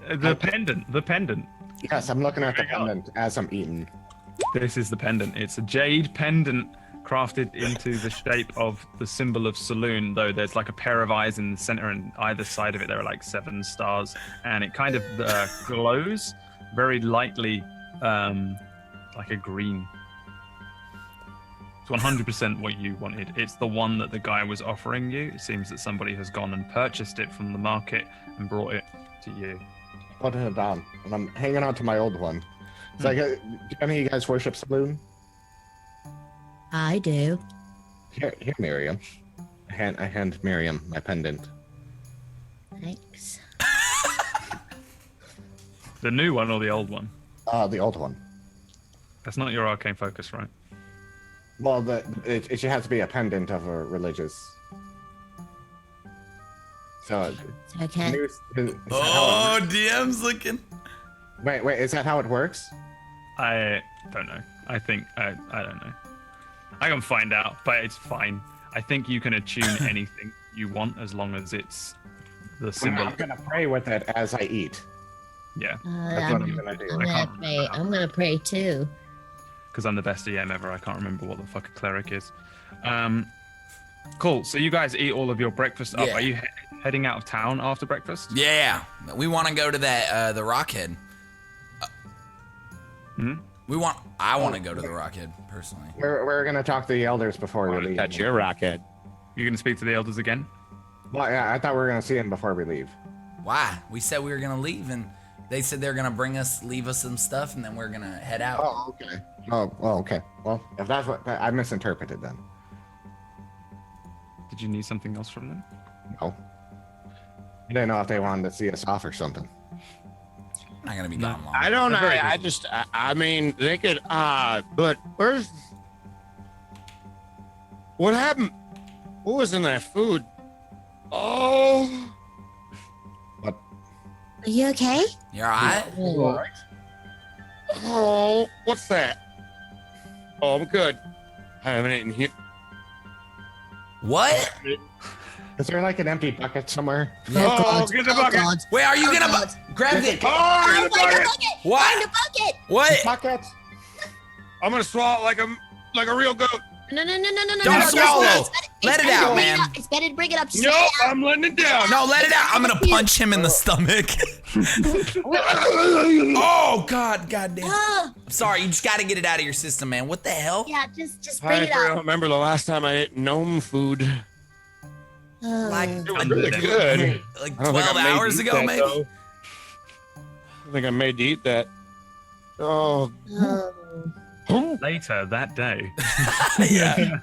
The pendant. Yes, I'm looking at the There we go. pendant as I'm eating. This is the pendant. It's a jade pendant crafted into the shape of the symbol of saloon, though there's like a pair of eyes in the center, and either side of it there are like 7 stars, and it kind of glows very lightly, like a green. It's 100% what you wanted. It's the one that the guy was offering you. It seems that somebody has gone and purchased it from the market and brought it to you. Putting it down, and I'm hanging on to my old one. It's like, do any of you guys worship Saloon? I do. Here, Miriam. I hand Miriam my pendant. Thanks. The new one or the old one? The old one. That's not your arcane focus, right? Well, it should have to be a pendant of a religious. So. Okay. Oh, DM's looking. Wait, is that how it works? I don't know. I think I don't know. I can find out, but it's fine. I think you can attune anything you want as long as it's the symbol. I'm gonna pray with it as I eat. Yeah. That's what I'm gonna do. I'm gonna pray too. Because I'm the best DM ever. I can't remember what the fuck a cleric is. Cool. So you guys eat all of your breakfast up. Yeah. Are you heading out of town after breakfast? Yeah, we want to go to that the Rockhead. I want to go to the Rockhead personally. We're gonna talk to the elders before we leave. That's your rocket. You're gonna speak to the elders again? Well, yeah, I thought we were gonna see him before we leave. Why? We said we were gonna leave, and they said they're gonna leave us some stuff, and then we're gonna head out. Oh, okay. Oh, okay. Well, if that's what I misinterpreted, then. Did you need something else from them? No. I didn't know if they wanted to see us off or something. Not gonna be gone long. I don't know. Very I good. just, I mean, they could, but where's, what happened? What was in that food? Oh, What? Are you okay? You all right? oh, what's that? Oh, I'm good. I haven't eaten here. What? Is there like an empty bucket somewhere? Oh, get the bucket. God. Wait, are you gonna grab it? Oh, Oh, get the find the bucket. bucket! What? Find the bucket! What? Buckets? I'm gonna swallow it like a real goat. No. Don't swallow. Let it out, better man. It's better to bring it up. Say Nope, it out. I'm letting it down. No, let it out. I'm gonna punch him in the stomach. Oh God, goddamn. Oh, I'm sorry, you just gotta get it out of your system, man. What the hell? yeah, just bring I it don't up. remember the last time I ate gnome food. Like, It was really good. like I don't think 12 I'm made to hours eat ago, that, maybe? though. I think I'm made to eat that. Oh. Later that day. Yeah.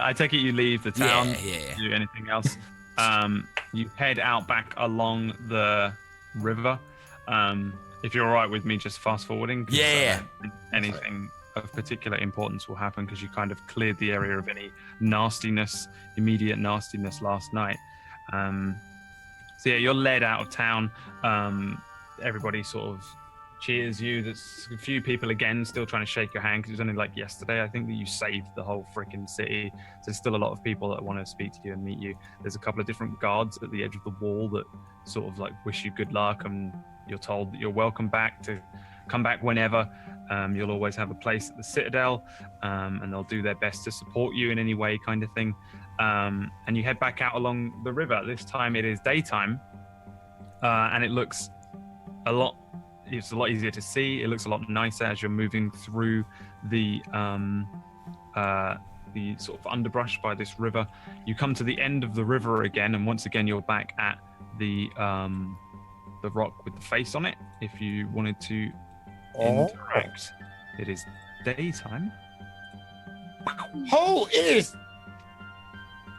I take it you leave the town. Yeah. Do anything else? You head out back along the river. If you're all right with me, just fast forwarding. 'Cause, Yeah. Anything of particular importance will happen because you kind of cleared the area of any nastiness, immediate nastiness last night. So yeah, you're led out of town. Everybody sort of cheers you. There's a few people again still trying to shake your hand because it was only like yesterday, I think, that you saved the whole freaking city. So there's still a lot of people that want to speak to you and meet you. There's a couple of different guards at the edge of the wall that sort of like wish you good luck, and you're told that you're welcome back to come back whenever. You'll always have a place at the citadel, and they'll do their best to support you in any way, kind of thing. And you head back out along the river. This time it is daytime, and it looks it's a lot easier to see. It looks a lot nicer as you're moving through the sort of underbrush by this river. You come to the end of the river again, and once again you're back at the rock with the face on it. If you wanted to interact, it is daytime. Oh, it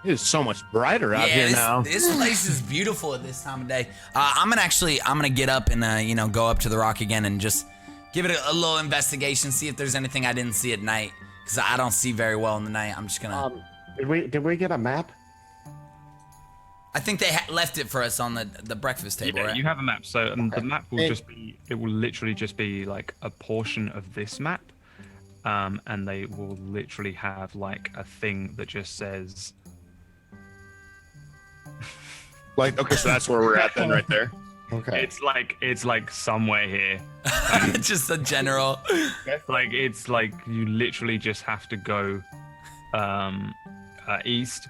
is so much brighter out here now. This place is beautiful at this time of day. I'm gonna get up and go up to the rock again and just give it a little investigation, see if there's anything I didn't see at night, because I don't see very well in the night. I'm just gonna. Did we get a map? I think they left it for us on the breakfast table, Yeah, right? you have a map. So the map will Hey. it will literally just be like a portion of this map, and they will literally have like a thing that just says. Like, okay, so that's where we're at then, right there. Okay. It's like somewhere here. Just a general. Like it's like you literally just have to go east.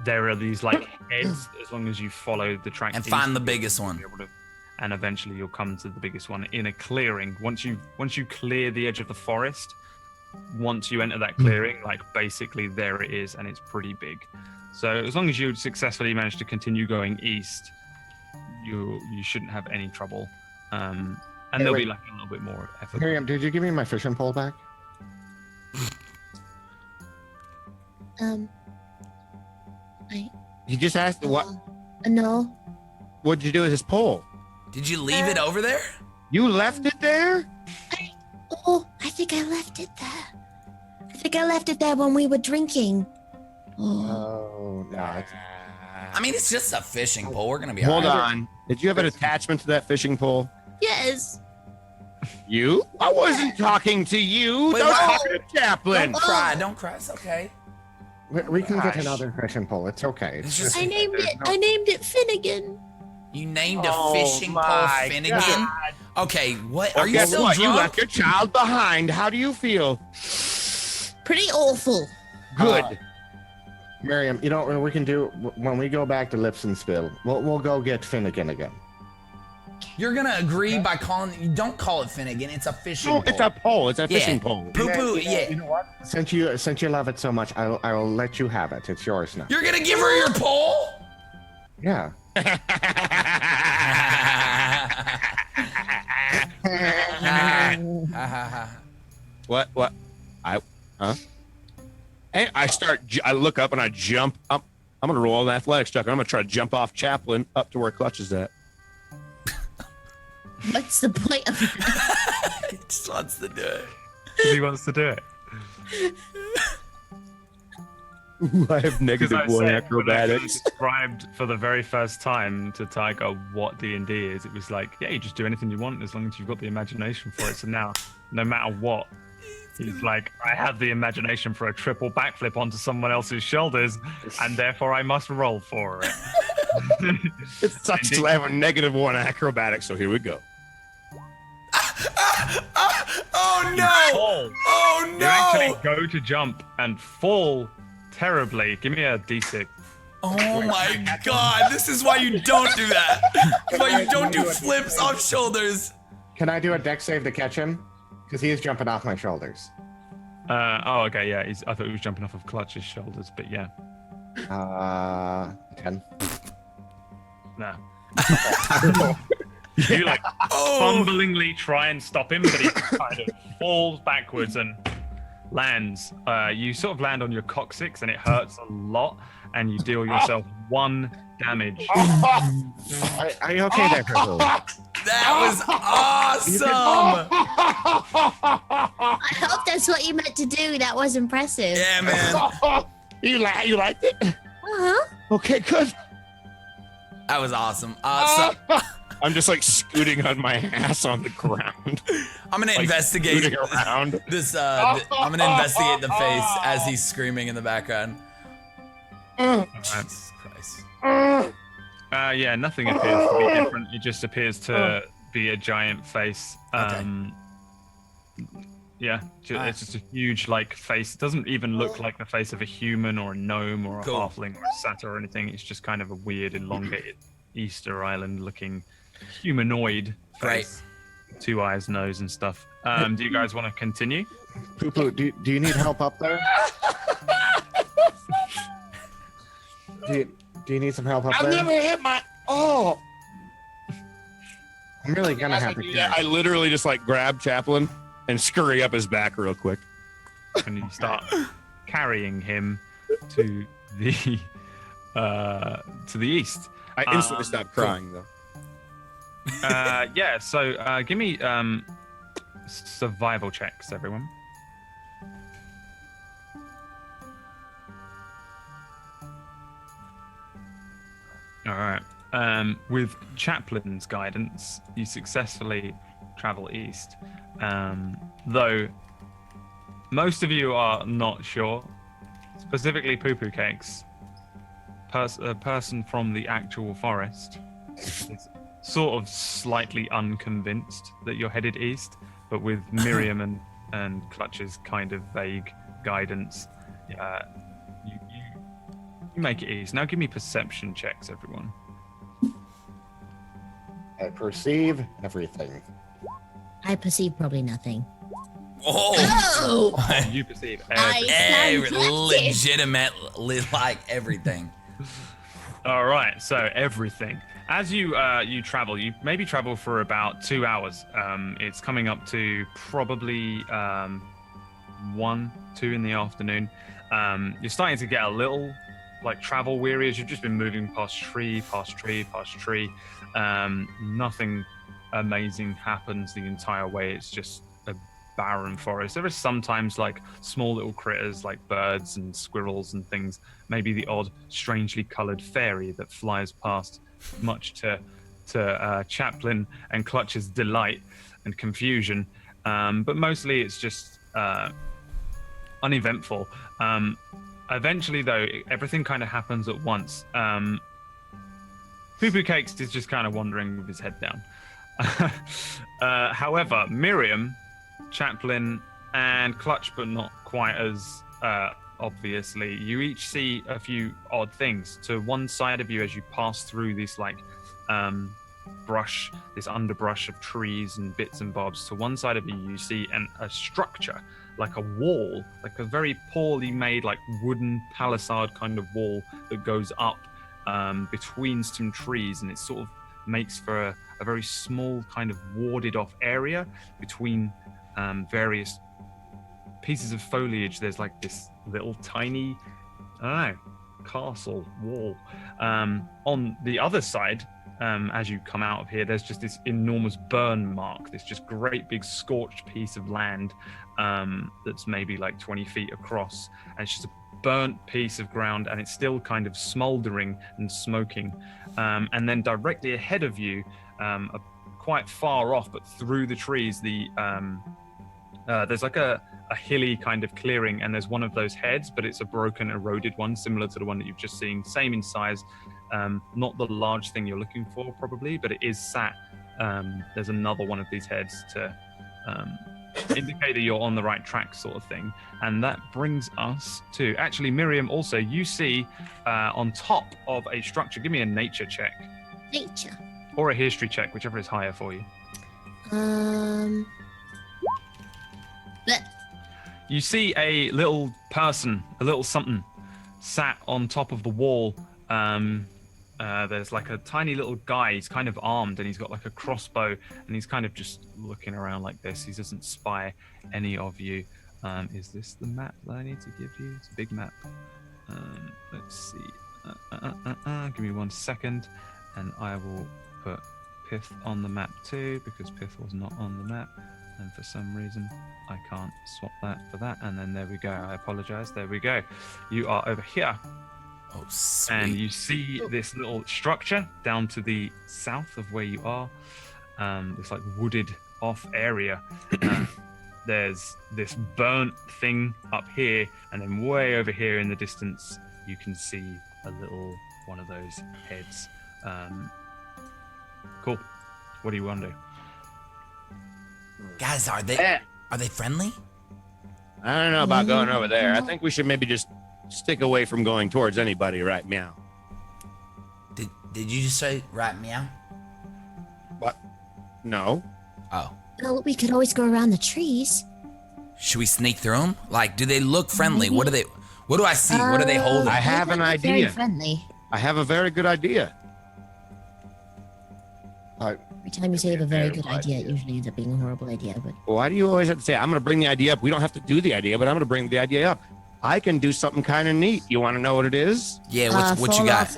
There are these like heads as long as you follow the track And east, find the you'll biggest be one. able to- and eventually you'll come to the biggest one in a clearing. Once you clear the edge of the forest, once you enter that clearing, like basically there it is, and it's pretty big. So as long as you successfully manage to continue going east, you shouldn't have any trouble. And there'll be like a little bit more effort. Miriam, did you give me my fishing pole back? He just asked what? No. What'd you do with his pole? Did you leave it over there? You left it there? I think I left it there. I think I left it there when we were drinking. Oh, no. It's, I mean, it's just a fishing pole. We're gonna be Hold all right. on. Did you have an attachment to that fishing pole? Yes. You? I wasn't talking to you. Wait, Don't what? talk to Chaplain. Don't cry. Don't cry. It's okay. we can get Gosh. another fishing pole. It's okay. It's just I named it Finnegan. you named a Oh fishing pole my Finnegan. God. Okay, what? Well, Are you guess still what? You drunk? left your child behind. How do you feel? Pretty awful. Good. Miriam, you know what we can do when we go back to Lips and Spill? We'll go get Finnegan again. You're gonna agree by calling. You don't call it Finnegan. It's a fishing No, pole. it's a pole. It's a fishing pole. Poo poo. Yeah. You know what? Since you love it so much, I'll let you have it. It's yours now. You're gonna give her your pole? Yeah. What? Hey, I look up and I jump up. I'm gonna roll an athletics check. I'm gonna try to jump off Chaplain up to where Clutch is at. What's the point of that? He just wants to do it. He wants to do it. Ooh, I have Because negative I one said when I acrobatics. described for the very first time to Tiger what D&D is, it was like, yeah, you just do anything you want as long as you've got the imagination for it. So now, no matter what, he's like, I have the imagination for a triple backflip onto someone else's shoulders, and therefore I must roll for it. It sucks to have a negative one acrobatics. So here we go. Oh no! Fall. Oh You no! actually go to jump and fall terribly. Give me a D6. Oh my god! This is why you don't do that. That's why you don't do flips off shoulders. Can I do a deck save to catch him? Because he is jumping off my shoulders. Oh, okay, yeah. I thought he was jumping off of Clutch's shoulders, but yeah. 10. No. You like fumblingly try and stop him, but he kind of falls backwards and lands. You sort of land on your coccyx and it hurts a lot, and you deal yourself 1 damage. Are you okay there, Purple? That was awesome! I hope that's what you meant to do. That was impressive. Yeah, man. You liked it? Uh-huh. Okay, good. That was awesome. I'm just like scooting on my ass on the ground. I'm gonna Like, investigate scooting around. this. I'm gonna investigate the face as he's screaming in the background. Jesus Christ. Yeah, nothing appears to be different. It just appears to be a giant face. Yeah, it's just a huge like face. It doesn't even look like the face of a human or a gnome or a Cool. halfling or a satyr or anything. It's just kind of a weird, elongated Easter Island looking humanoid face. 2 eyes, nose, and stuff. Do you guys want to continue? Poo Poo, do you need help up there? do you need some help up I've there? never hit my. Oh. I'm really gonna have to. Yeah, I literally just like grab Chaplain and scurry up his back real quick. And you start carrying him to the east. I instantly stop crying though. Yeah, so give me survival checks, everyone. All right. With Chaplain's guidance, you successfully travel east. Though most of you are not sure, specifically Poo Poo Cakes, a person from the actual forest is sort of slightly unconvinced that you're headed east, but with Miriam and Clutch's kind of vague guidance, you make it east. Now give me perception checks, everyone. I perceive everything. I perceive probably nothing. Oh, Oh, You perceive I stand corrected. legitimately like everything. All right, so everything. As you travel, you maybe travel for about 2 hours. It's coming up to probably 1, 2 in the afternoon. You're starting to get a little like travel weary as you've just been moving past tree, past tree, past tree. Nothing amazing happens the entire way. It's just a barren forest. There is sometimes like small little critters like birds and squirrels and things, maybe the odd strangely colored fairy that flies past, much to Chaplain and Clutch's delight and confusion, but mostly it's just uneventful. Eventually though, everything kind of happens at once. Poo Poo Cakes is just kind of wandering with his head down. However, Miriam, Chaplain, and Clutch, but not quite as obviously, you each see a few odd things. To one side of you as you pass through this like brush, this underbrush of trees and bits and bobs, to one side of you, you see a structure, like a wall, like a very poorly made, like wooden palisade kind of wall that goes up between some trees, and it sort of makes for a very small kind of warded off area between various pieces of foliage. There's like this little tiny, I don't know, castle wall. On the other side, as you come out of here, there's just this enormous burn mark, this just great big scorched piece of land that's maybe like 20 feet across, and it's just a burnt piece of ground, and it's still kind of smoldering and smoking. And then directly ahead of you, quite far off, but through the trees, there's like a hilly kind of clearing, and there's one of those heads, but it's a broken, eroded one, similar to the one that you've just seen, same in size. Not the large thing you're looking for, probably, but it is sat. There's another one of these heads to indicate that you're on the right track, sort of thing. And that brings us to, actually, Miriam, also, you see on top of a structure, give me a nature check. Nature. Or a history check, whichever is higher for you. But You see a little person, a little something, sat on top of the wall. There's like a tiny little guy. He's kind of armed, and he's got like a crossbow, and he's kind of just looking around like this. He doesn't spy any of you. Is this the map that I need to give you? It's a big map. Let's see. Give me 1 second, and I will put Pith on the map too, because Pith was not on the map, and for some reason I can't swap that for that. And then there we go. I apologize. There we go. You are over here. Oh, sweet. And you see this little structure down to the south of where you are. This like wooded off area. There's this burnt thing up here, and then way over here in the distance, you can see a little one of those heads. Cool. What do you want to do? Guys, are they friendly? I don't know about going over there. I think we should maybe just stick away from going towards anybody, right? Meow. Did you just say right meow? What? No. Oh. well, we could always go around the trees. Should we sneak through them? Like, do they look friendly? What do I see? What are they holding? I have an Very idea. friendly. I have a very good idea. Every time you say you have a very good idea, it usually ends up being a horrible idea. But Why do you always have to say, I'm going to bring the idea up? We don't have to do the idea, but I'm going to bring the idea up. I can do something kind of neat. You want to know what it is? Yeah, what you got?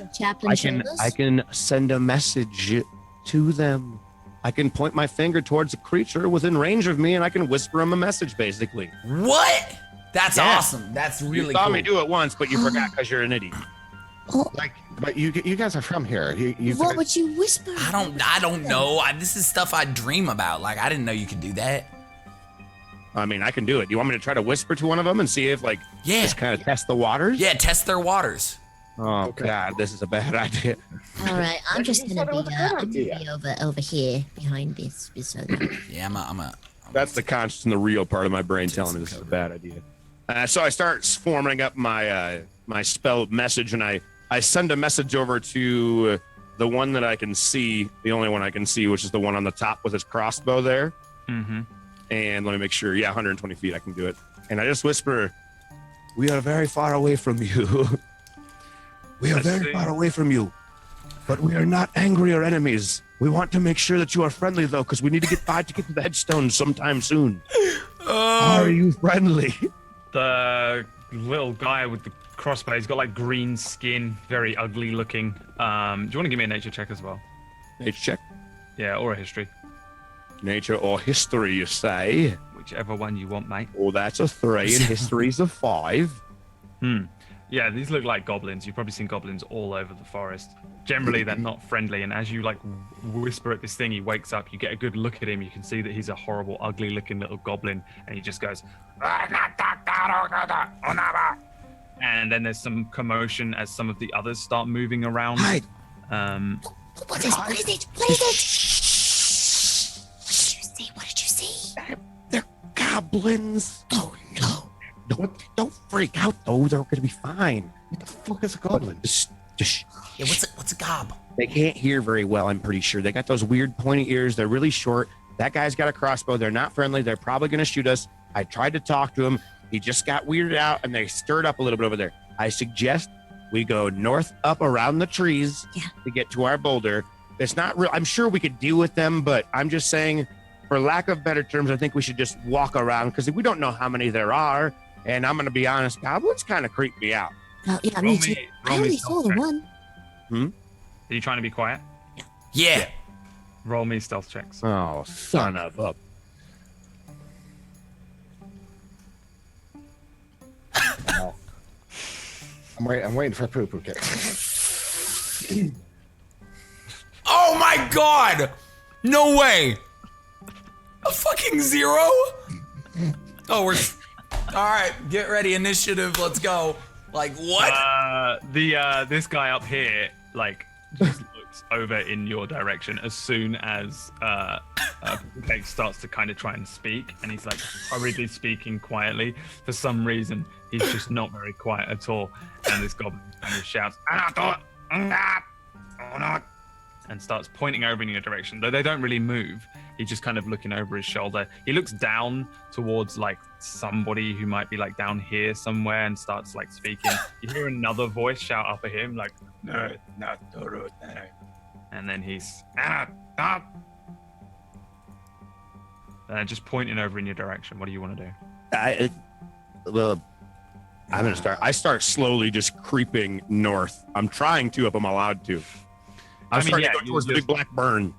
I can send a message to them. I can point my finger towards a creature within range of me, and I can whisper them a message, basically. What? That's Yeah. awesome. That's really You saw cool. me do it once, but you forgot because you're an idiot. But you guys are from here. what would you whisper? I don't know. This is stuff I dream about. Like, I didn't know you could do that. I mean, I can do it. You want me to try to whisper to one of them and see if, like, Yeah. just kind of test the waters? Yeah, test their waters. Oh, God, this is a bad idea. All right, I'm just gonna be over here behind this. So Yeah, I'm a That's the conscious and the real part of my brain telling me this is a bad idea. So I start forming up my my spell message, and I send a message over to the one that I can see, the only one I can see, which is the one on the top with his crossbow there. Mm-hmm. And let me make sure. Yeah, 120 feet. I can do it. And I just whisper, "We are very far away from you. We are very far away from you. But we are not angry or enemies. We want to make sure that you are friendly, though, because we need to get to the headstone sometime soon. Are you friendly?" The little guy with the crossbow, he's got like green skin, very ugly looking. Do you want to give me a nature check as well? Nature check. Yeah, or a history. Nature or history, you say? Whichever one you want, mate. Oh, that's a 3, and history's a 5. Yeah, these look like goblins. You've probably seen goblins all over the forest. Generally, they're not friendly, and as you like whisper at this thing, he wakes up. You get a good look at him. You can see that he's a horrible, ugly-looking little goblin, and he just goes. And then there's some commotion as some of the others start moving around. Hide. What is it? What is it? What did you see? They're goblins. Oh no. Don't freak out, though. They're gonna be fine. What the fuck is a goblin? Just Yeah, what's a gob? They can't hear very well, I'm pretty sure. They got those weird pointy ears. They're really short. That guy's got a crossbow. They're not friendly. They're probably going to shoot us. I tried to talk to him. He just got weirded out, and they stirred up a little bit over there. I suggest we go north up around the trees to get to our boulder. It's not real. I'm sure we could deal with them, but I'm just saying, for lack of better terms, I think we should just walk around because we don't know how many there are. And I'm going to be honest, goblins kind of creep me out. Oh, yeah, me too. I only saw the one. Are you trying to be quiet? Yeah. Roll me stealth checks. Oh, son of a... I'm waiting for poo poo kick. Oh my god! No way! A fucking 0? Oh, we're... Alright, get ready, initiative, let's go. Like, what? This guy up here, like, just looks over in your direction as soon as Cake starts to kind of try and speak, and he's like hurriedly speaking quietly. For some reason, he's just not very quiet at all. And this goblin kind of shouts, and starts pointing over in your direction. Though they don't really move, he's just kind of looking over his shoulder. He looks down towards like somebody who might be like down here somewhere and starts like speaking. You hear another voice shout up at him like, "No, not the road." And then he's just pointing over in your direction. What do you want to do? I'm gonna start. I start slowly just creeping north. I'm trying to if I'm allowed to. I'm starting to go towards the big black burn.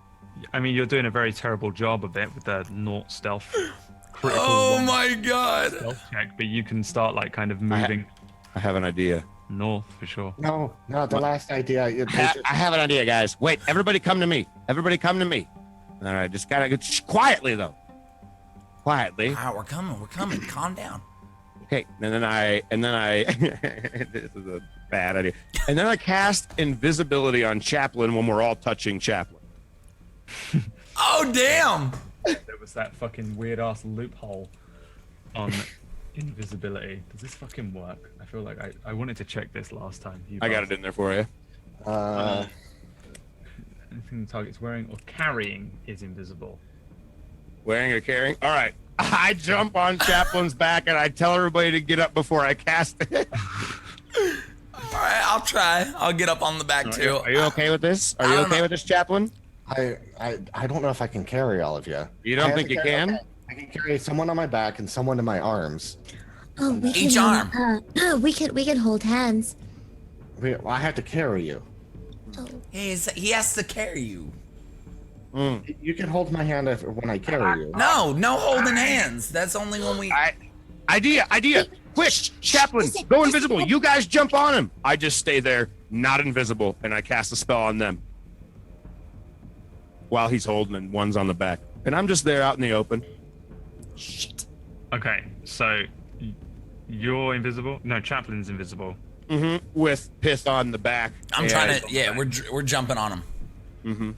I mean, you're doing a very terrible job of it with the naught stealth. Critical Oh my god! stealth check, but you can start like kind of moving I have an idea. north for sure. No, the last idea. I have an idea, guys. Wait, everybody come to me. Everybody come to me. All right, just gotta go quietly though. Quietly. Alright, we're coming. Calm down. Okay, and then I this is a bad idea. And then I cast invisibility on Chaplain when we're all touching Chaplain. Oh damn! There was that fucking weird ass loophole on invisibility. Does this fucking work? I feel like I wanted to check this last time. I got it in there for you. Anything the target's wearing or carrying is invisible. Wearing or carrying? All right. I jump on Chaplain's back and I tell everybody to get up before I cast it. Alright, I'll try. I'll get up on the back too. Are you okay with this? Are you okay with this, Chaplain? I don't know if I can carry all of you. You don't think you can? Okay. I can carry someone on my back and someone in my arms. Oh, we Each can, arm. we can hold hands. I have to carry you. Oh. He has to carry you. You can hold my hand when I carry you. No holding hands. That's only when we... Idea! Quick, Chaplain, go invisible. You guys jump on him. I just stay there, not invisible, and I cast a spell on them. While he's holding and one's on the back. And I'm just there out in the open. Shit. Okay, so you're invisible? No, Chaplain's invisible. Mm-hmm. With Pith on the back. I'm trying to... Yeah, we're jumping on him. Mm-hmm.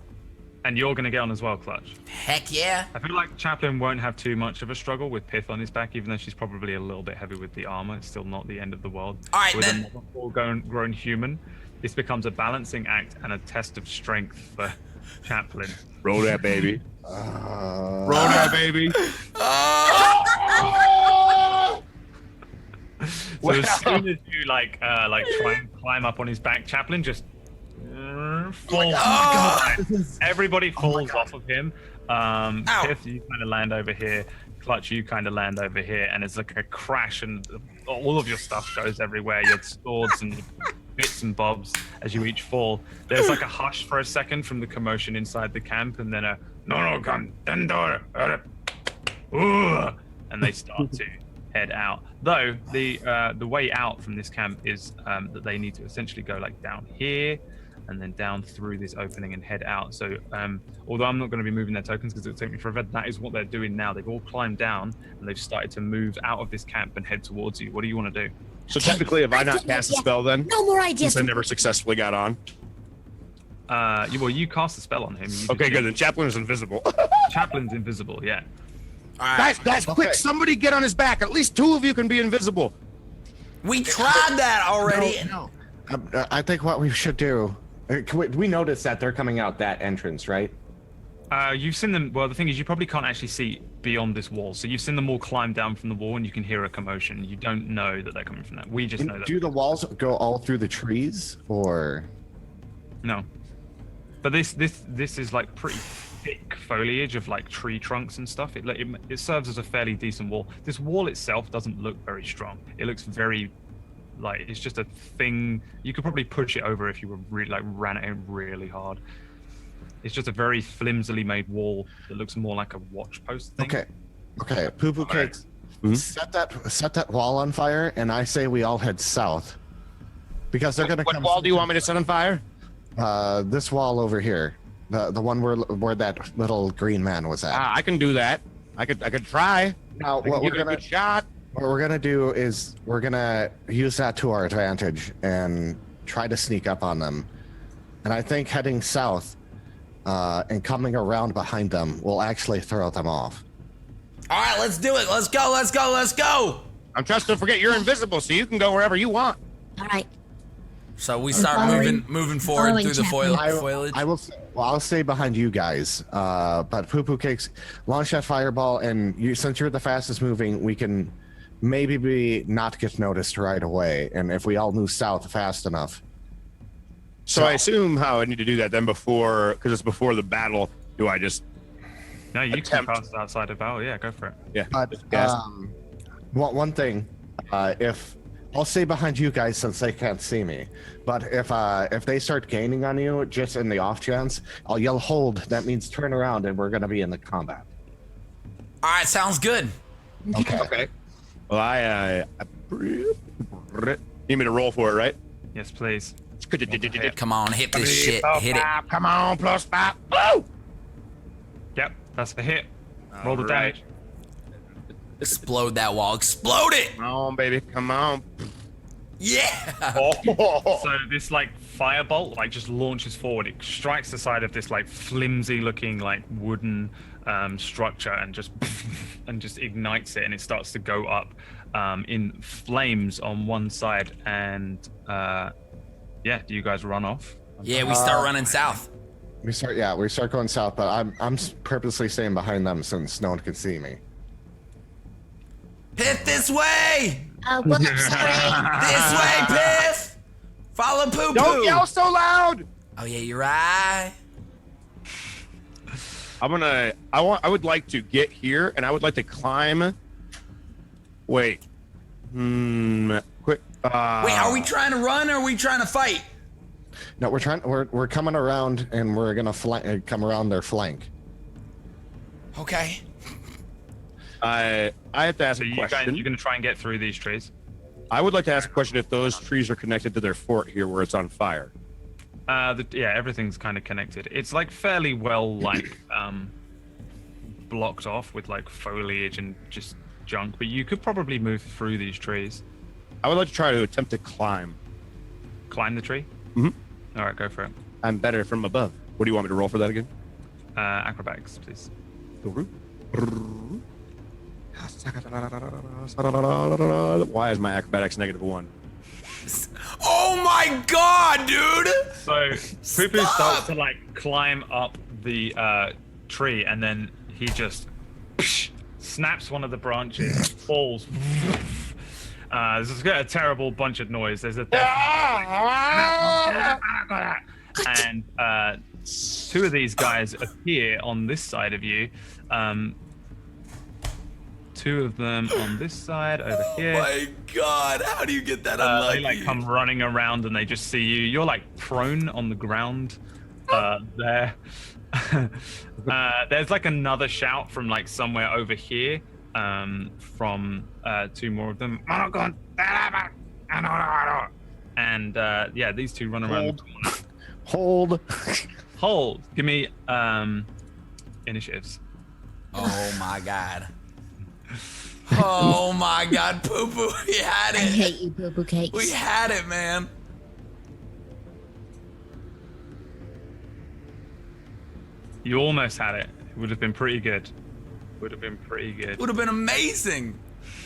And you're going to get on as well, Clutch. Heck yeah. I feel like Chaplain won't have too much of a struggle with Pith on his back, even though she's probably a little bit heavy with the armor. It's still not the end of the world. All right, with then. a full-grown human, this becomes a balancing act and a test of strength for Chaplain. Roll that, baby. Rona, baby. So as soon as you like try and climb up on his back, Chaplain just falls. Everybody falls off of him. Pith, you kind of land over here. Clutch, you kind of land over here, and it's like a crash, and all of your stuff goes everywhere. Your swords and bits and bobs as you each fall. There's like a hush for a second from the commotion inside the camp, and then a contendor, and they start to head out. Though the way out from this camp is that they need to essentially go like down here and then down through this opening and head out. So although I'm not going to be moving their tokens because it'll take me forever, that is what they're doing now. They've all climbed down and they've started to move out of this camp and head towards you. What do you want to do? So technically, if I not cast a spell then? No more ideas. Since I never successfully got on. You cast a spell on him. Okay, good. Then Chaplain is invisible. Chaplain's invisible, yeah. Guys, quick! Somebody get on his back. At least 2 of you can be invisible. We tried that already. No. I think what we should do. We noticed that they're coming out that entrance, right? You've seen them. Well, the thing is, you probably can't actually see beyond this wall. So you've seen them all climb down from the wall, and you can hear a commotion. You don't know that they're coming from that. We just know that. Do the walls go all through the trees, or no? But this is like pretty thick foliage of like tree trunks and stuff. It serves as a fairly decent wall. This wall itself doesn't look very strong. It looks very like it's just a thing. You could probably push it over if you were really ran it in really hard. It's just a very flimsily made wall that looks more like a watch post thing. Okay. Poo Poo Cakes. Set that wall on fire, and I say we all head south, because they're gonna come. What wall do you want me to set on fire? This wall over here, the one where that little green man was at. I can do that. I could try. Now what we're gonna shot. What we're gonna do is we're gonna use that to our advantage and try to sneak up on them. And I think heading south and coming around behind them will actually throw them off. All right, let's do it. Let's go. I'm just to forget you're invisible, so you can go wherever you want. All right. So we start moving forward through the foliage. I'll stay behind you guys. But Poo Poo Cakes, launch that fireball, and since you're the fastest moving, we can maybe not get noticed right away. And if we all move south fast enough. So I assume how I need to do that then because it's before the battle. Do I just? No, you can pass outside of battle. Yeah, go for it. Yeah. But one thing, if I'll stay behind you guys since they can't see me, but if they start gaining on you, just in the off chance, I'll yell hold. That means turn around, and we're gonna be in the combat. All right, sounds good. Okay. Well, I need me to roll for it, right? Yes, please. Come on, hit this shit. Hit it. Come on, +5. Woo! Yep, that's the hit. Roll the damage. Explode that wall. Explode it. Come on, baby. Come on. Yeah. So this like firebolt like just launches forward. It strikes the side of this like flimsy looking like wooden structure and just ignites it, and it starts to go up in flames on one side. And do you guys run off? Yeah, we start running south. We start going south, but I'm purposely staying behind them since no one can see me. Pith, this way! Sorry. This way, Pith! Follow Poo Poo! Don't yell so loud! Oh yeah, you're right. I would like to get here, and I would like to climb. Wait. Quick. Wait, are we trying to run or are we trying to fight? No, we're coming around, and we're gonna come around their flank. Okay. I have to ask a question. You're going to try and get through these trees? I would like to ask a question if those trees are connected to their fort here where it's on fire. Everything's kind of connected. It's like fairly well blocked off with like foliage and just junk, but you could probably move through these trees. I would like to try to attempt to climb. Climb the tree? Mm-hmm. All right, go for it. I'm better from above. What do you want me to roll for that again? Acrobatics, please. Why is my acrobatics -1? Oh my god, dude! So Poo Poo starts to like climb up the tree, and then he just snaps one of the branches, falls. This is got a terrible bunch of noise. There's a and two of these guys appear on this side of you. Two of them on this side over here. Oh my god, how do you get that unlucky? They like come running around and they just see you. You're like prone on the ground there. There's like another shout from like somewhere over here from two more of them. And yeah, these two run around the corner. Hold. Give me initiatives. Oh my god. Oh my god, Poo Poo, we had it. I hate you, Poo Poo Cakes. We had it, man. You almost had it. It would have been pretty good. Would have been amazing.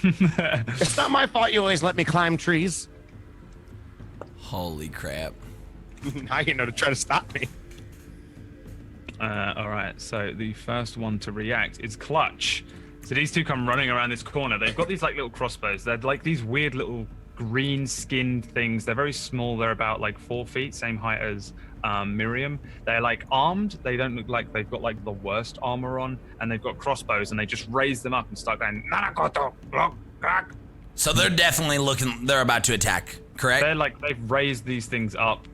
It's not my fault you always let me climb trees. Holy crap. Now you know to try to stop me. All right, so the first one to react is Clutch. So these two come running around this corner. They've got these like little crossbows. They're like these weird little green skinned things. They're very small. They're about like 4 feet, same height as Miriam. They're like armed. They don't look like they've got like the worst armor on, and they've got crossbows, and they just raise them up and start going. So they're definitely looking. They're about to attack. Correct. They're like they've raised these things up.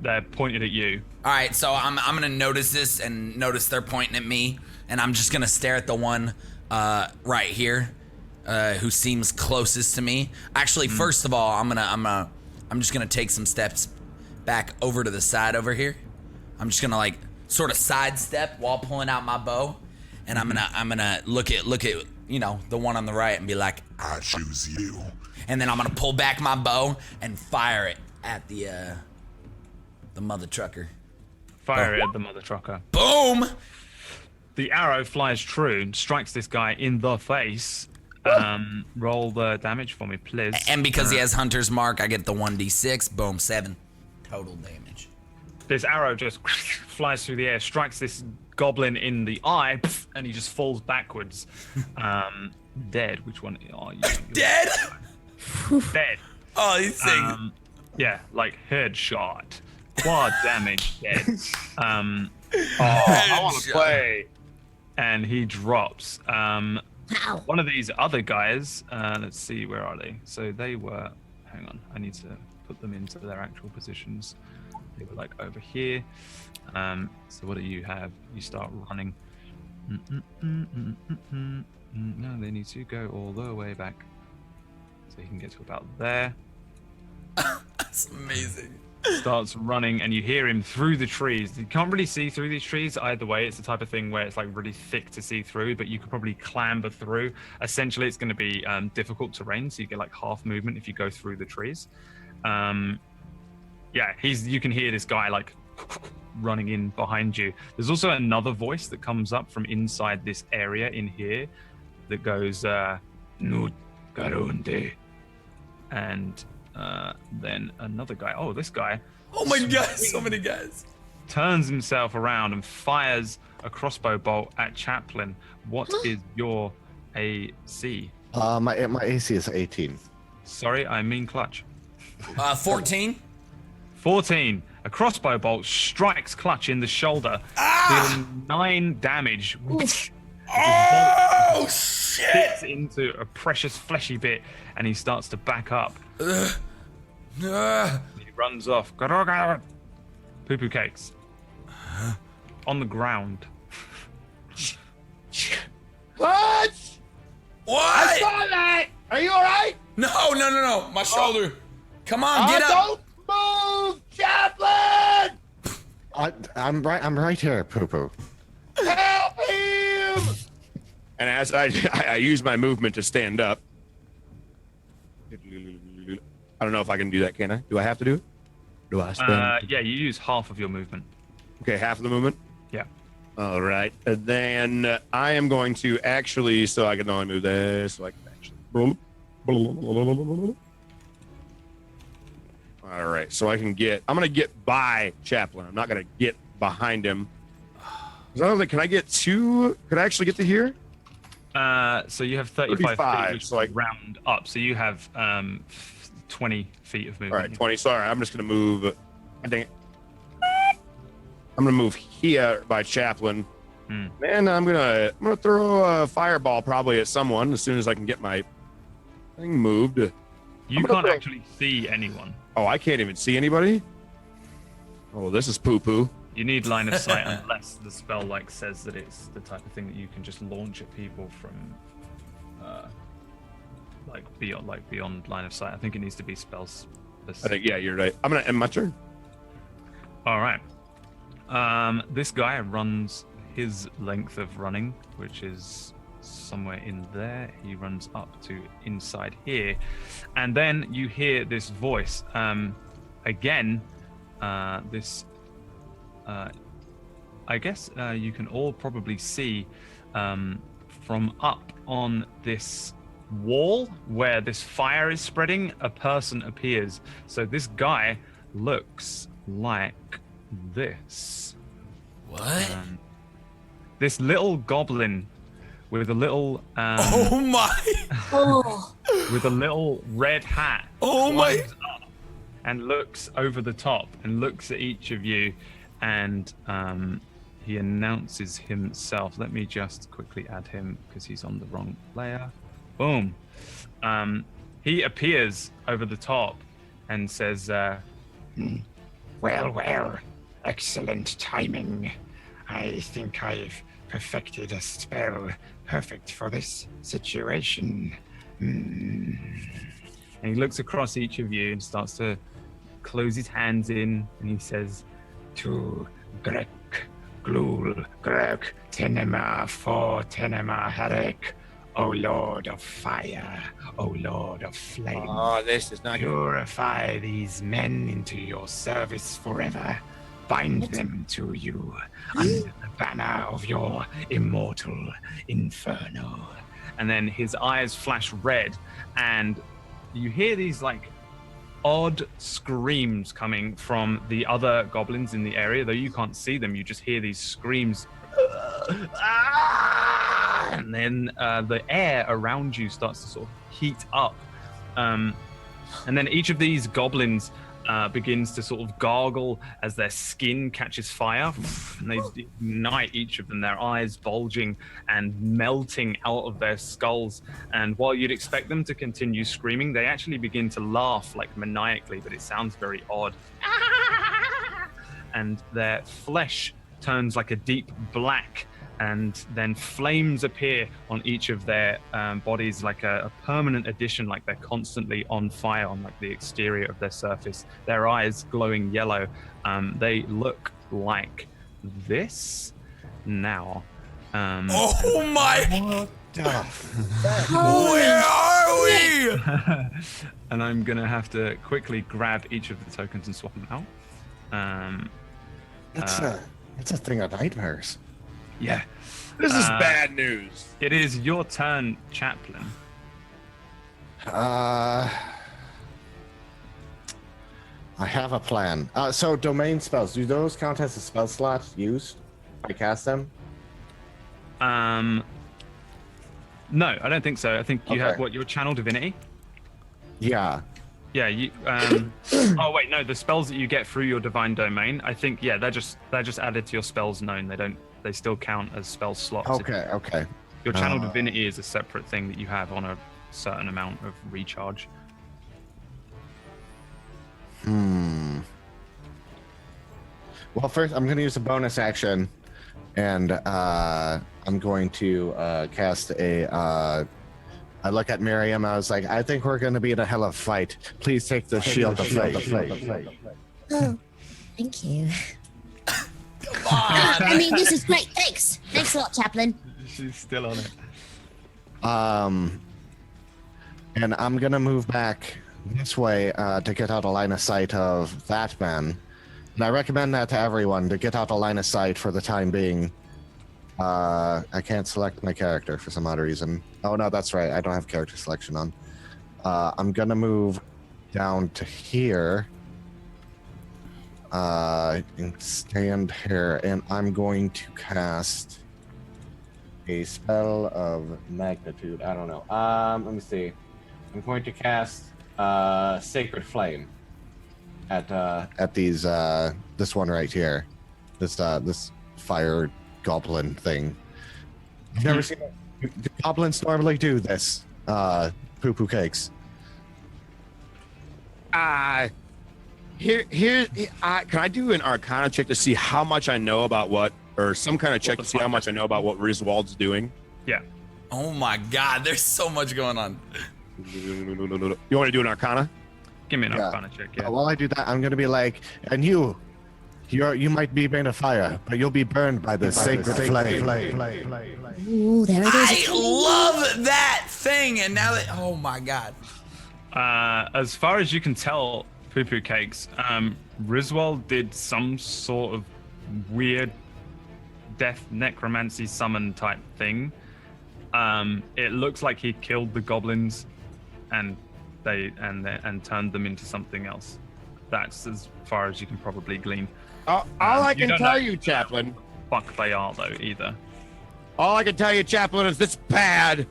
They're pointed at you. All right, so I'm gonna notice this and notice they're pointing at me, and I'm just gonna stare at the one right here who seems closest to me. Actually, first of all, I'm just gonna take some steps back over to the side over here. I'm just gonna like sort of sidestep while pulling out my bow, and I'm gonna look at you know, the one on the right and be like, I choose you. and then I'm gonna pull back my bow and fire it at the mother trucker. Fire it at the mother trucker. Boom! The arrow flies true and strikes this guy in the face. Roll the damage for me, please. And because he has Hunter's Mark, I get the 1d6. Boom, 7 total damage. This arrow just flies through the air, strikes this goblin in the eye, and he just falls backwards. Dead. Which one are you? Dead? Dead. Oh, he's saying. Yeah, like headshot. Quad damage, dead. I want to play. And he drops. Ow. One of these other guys, let's see, where are they? So they were, hang on, I need to put them into their actual positions. They were like over here. So what do you have? You start running. No, they need to go all the way back. So you can get to about there. That's amazing. Starts running, and you hear him through the trees. You can't really see through these trees either way. It's the type of thing where it's like really thick to see through, but you could probably clamber through. Essentially, it's going to be difficult terrain, so you get like half movement if you go through the trees. Yeah, you can hear this guy like running in behind you. There's also another voice that comes up from inside this area in here that goes Nud Garunde, and then another guy. Oh, this guy. Oh my god, so many guys. Turns himself around and fires a crossbow bolt at Chaplain. What is your AC? My AC is 18. Sorry, I mean Clutch. 14. 14. A crossbow bolt strikes Clutch in the shoulder, dealing 9 damage. Oh shit! Fits into a precious fleshy bit, and he starts to back up. He runs off. Poo Poo Cakes. On the ground. What? What? I saw that. Are you all right? No. My shoulder. Come on, get up. Don't move, Chaplain. I'm right here, Poo Poo. Help him! And as I use my movement to stand up. I don't know if I can do that, can I? Do I have to do it? Do I stand? Yeah, you use half of your movement. Okay, half of the movement? Yeah. All right. And then I am going to actually, so I can only move this, so I can actually. All right, so I'm going to get by Chaplain. I'm not going to get behind him. Can I get two? Could I actually get to here? So you have 35 35, feet, which so round up. So you have 20 feet of movement. All right, 20. Sorry, I'm just gonna move. Dang it. I'm gonna move here by Chaplain. Man, I'm gonna throw a fireball probably at someone as soon as I can get my thing moved. You can't actually see anyone. Oh, I can't even see anybody. Oh, this is poo poo. You need line of sight unless the spell like says that it's the type of thing that you can just launch at people from beyond line of sight. I think it needs to be spells. I think you're right. I'm gonna end my turn. All right. This guy runs his length of running, which is somewhere in there. He runs up to inside here, and then you hear this voice again. I guess you can all probably see from up on this wall where this fire is spreading, a person appears. So this guy looks like this. What? This little goblin with a little oh my! with a little red hat. Oh my! Up and looks over the top and looks at each of you, and he announces himself. Let me just quickly add him because he's on the wrong layer. Boom. He appears over the top and says, Well, excellent timing. I think I've perfected a spell perfect for this situation. and he looks across each of you and starts to close his hands in, and he says, To Grek, Glul, Grek, Tenema, for Tenema, Herek, O Lord of Fire, O Lord of Flame. Oh, this is not good. Purify these men into your service forever. Bind them to you under the banner of your immortal inferno. and then his eyes flash red, and you hear these like odd screams coming from the other goblins in the area, though you can't see them. You just hear these screams. And then the air around you starts to sort of heat up. And then each of these goblins begins to sort of gargle as their skin catches fire. And they ignite each of them, their eyes bulging and melting out of their skulls. And while you'd expect them to continue screaming, they actually begin to laugh like maniacally, but it sounds very odd. And their flesh turns like a deep black, and then flames appear on each of their bodies, like a permanent addition, like they're constantly on fire on like the exterior of their surface. Their eyes glowing yellow. They look like this now. Oh my! What the Where are we? And I'm gonna have to quickly grab each of the tokens and swap them out. That's a thing of nightmares. Yeah. This is bad news. It is your turn, Chaplain. I have a plan. So domain spells, do those count as a spell slot used? I cast them? No, I don't think so. I think you have your channel divinity. Yeah. Yeah, you oh wait, no, the spells that you get through your divine domain, I think they're just added to your spells known. They still count as spell slots. Okay. Your channel divinity is a separate thing that you have on a certain amount of recharge. Well, first I'm going to use a bonus action, and I'm going to cast a. I look at Miriam. I was like, I think we're going to be in a hell of a fight. Please take the shield of faith. Oh, thank you. Come on. I mean, this is great. Thanks a lot, Chaplain. She's still on it. And I'm going to move back this way to get out a line of sight of that man. And I recommend that to everyone, to get out a line of sight for the time being. I can't select my character for some odd reason. Oh, no, that's right. I don't have character selection on. I'm going to move down to here. and stand here, and I'm going to cast a spell of magnitude. I don't know. Let me see. I'm going to cast Sacred Flame at these this one right here. This fire goblin thing. I've never seen it. Do goblins normally do this? Poo-poo cakes. Can I do an Arcana check to see how much I know about what, or some kind of check to see how much I know about what Rizwald's doing? Yeah. Oh my God, there's so much going on. You want to do an Arcana? Give me an Arcana check. Yeah. While I do that, I'm gonna be like, and you might be made of fire, but you'll be burned by the sacred flame. Ooh, there it is. I love that thing, and now that, oh my God. As far as you can tell, Poo-poo cakes, Rizwald did some sort of weird death necromancy summon type thing. It looks like he killed the goblins, and turned them into something else. That's as far as you can probably glean. All I can tell you, Chaplain. Fuck they are though either. All I can tell you, Chaplain, is this bad.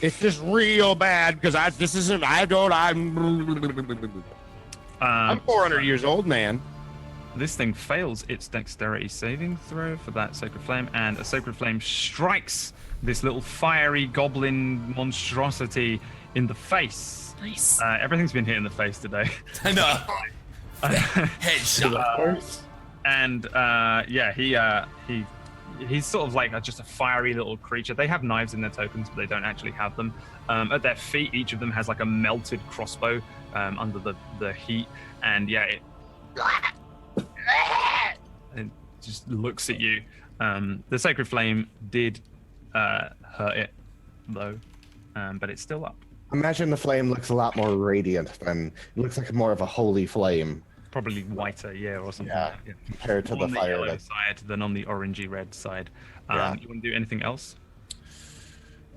It's just real bad because I'm 400 years old, man. This thing fails its dexterity saving throw for that sacred flame, and a sacred flame strikes this little fiery goblin monstrosity in the face. Nice. Everything's been hit in the face today. I know. Headshot. And he's sort of like just a fiery little creature. They have knives in their tokens, but they don't actually have them. At their feet, each of them has like a melted crossbow under the heat, and it just looks at you. The sacred flame did hurt it though, but it's still up. Imagine the flame looks a lot more radiant than it looks like more of a holy flame. Probably whiter, or something. Yeah, compared to more the on fire. The yellow side than on the orangey red side. You want to do anything else?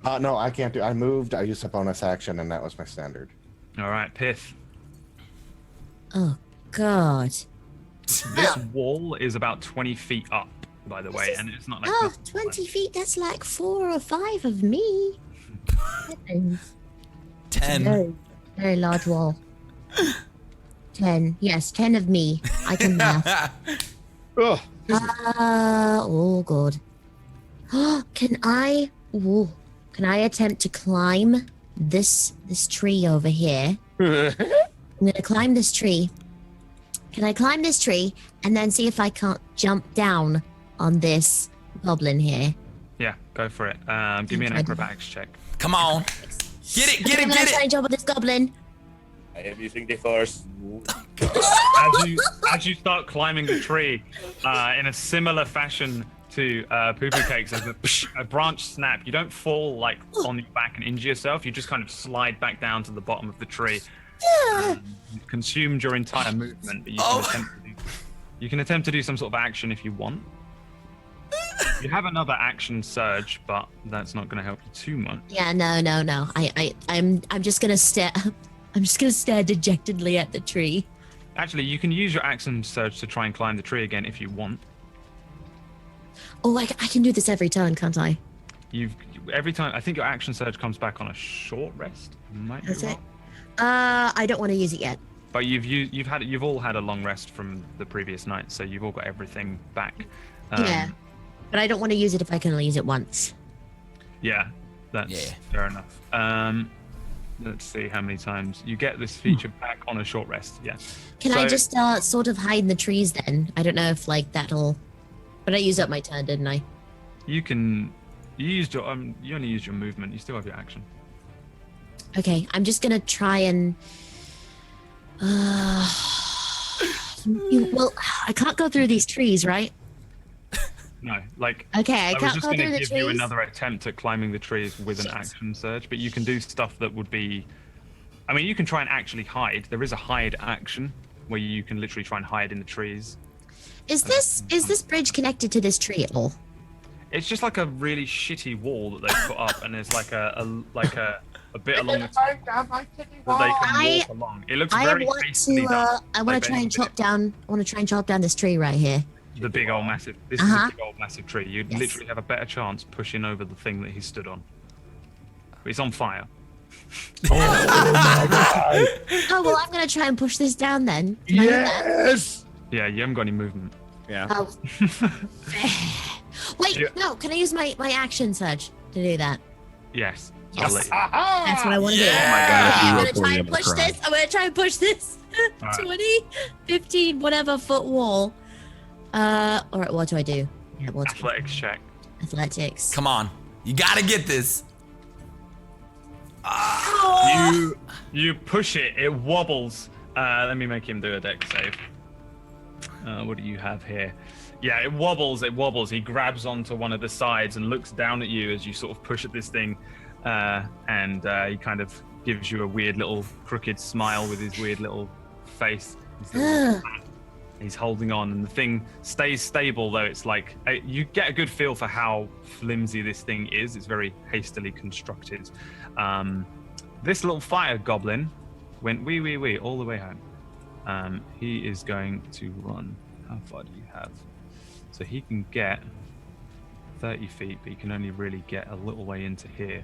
No, I can't do. I moved. I used a bonus action, and that was my standard. All right, Pith. Oh, God. This wall is about 20 feet up, by the way, and it's not like. Oh, 20 feet, that's like 4 or 5 of me. Heavens. 10. Very, very large wall. 10. Yes, 10 of me. I can math. Ugh. Oh, God. Can I attempt to climb this tree over here? I'm gonna climb this tree. Can I climb this tree and then see if I can't jump down on this goblin here? Yeah, go for it. Give me an acrobatics check. Come on. Get it. I'm gonna try and jump on this goblin. I am using the force. As you start climbing the tree, in a similar fashion to Poo-poo Cakes, as a branch snap, you don't fall like on your back and injure yourself. You just kind of slide back down to the bottom of the tree. You've consumed your entire movement, but you can attempt to do some sort of action if you want. You have another action surge, but that's not going to help you too much. Yeah, no. I'm just gonna stare. I'm just gonna stare dejectedly at the tree. Actually, you can use your action surge to try and climb the tree again if you want. Oh, I can do this every turn, can't I? Every time. I think your action surge comes back on a short rest. Might That's be it. wrong. I don't want to use it yet. But you've all had a long rest from the previous night, so you've all got everything back. Yeah, but I don't want to use it if I can only use it once. Yeah, that's fair enough. Let's see how many times you get this feature back on a short rest. Yeah. Can I just sort of hide in the trees then? I don't know if like that'll. But I used up my turn, didn't I? You used your you only used your movement. You still have your action. Okay, I'm just gonna try and. Well, I can't go through these trees, right? No, like. Okay, I was can't just go going through to the give trees. you another attempt at climbing the trees with an action surge, but you can do stuff that would be. I mean, you can try and actually hide. There is a hide action where you can literally try and hide in the trees. Is this bridge connected to this tree at all? It's just like a really shitty wall that they put up, and there's like a bit along the top that they can walk along. It looks very hastily done. I want to try and chop down. I want to try and chop down this tree right here. The big old massive. This is a big old massive tree. You'd literally have a better chance pushing over the thing that he stood on. But it's on fire. Oh my god! Oh well, I'm gonna try and push this down then. Can I do that? Yes. Yeah, you haven't got any movement. Yeah. Oh. Wait, no. Can I use my action surge to do that? Yes. Yes. I'll let you. That's what I want to do. Yeah. Okay, Oh my God, I'm if gonna you try were and Korean, push I'd cry. this. I'm gonna try and push this. Alright. 20, 15, whatever foot wall. Or what do I do? Yeah, what's Athletics check. athletics? Come on. You gotta get this. You push it. It wobbles. Let me make him do a dex save. What do you have here? Yeah, it wobbles. It wobbles. He grabs onto one of the sides and looks down at you as you sort of push at this thing, and he kind of gives you a weird little crooked smile with his weird little face. He's holding on, and the thing stays stable, though it's like you get a good feel for how flimsy this thing is. It's very hastily constructed. This little fire goblin went wee all the way home. He is going to run. How far do you have? So he can get 30 feet, but he can only really get a little way into here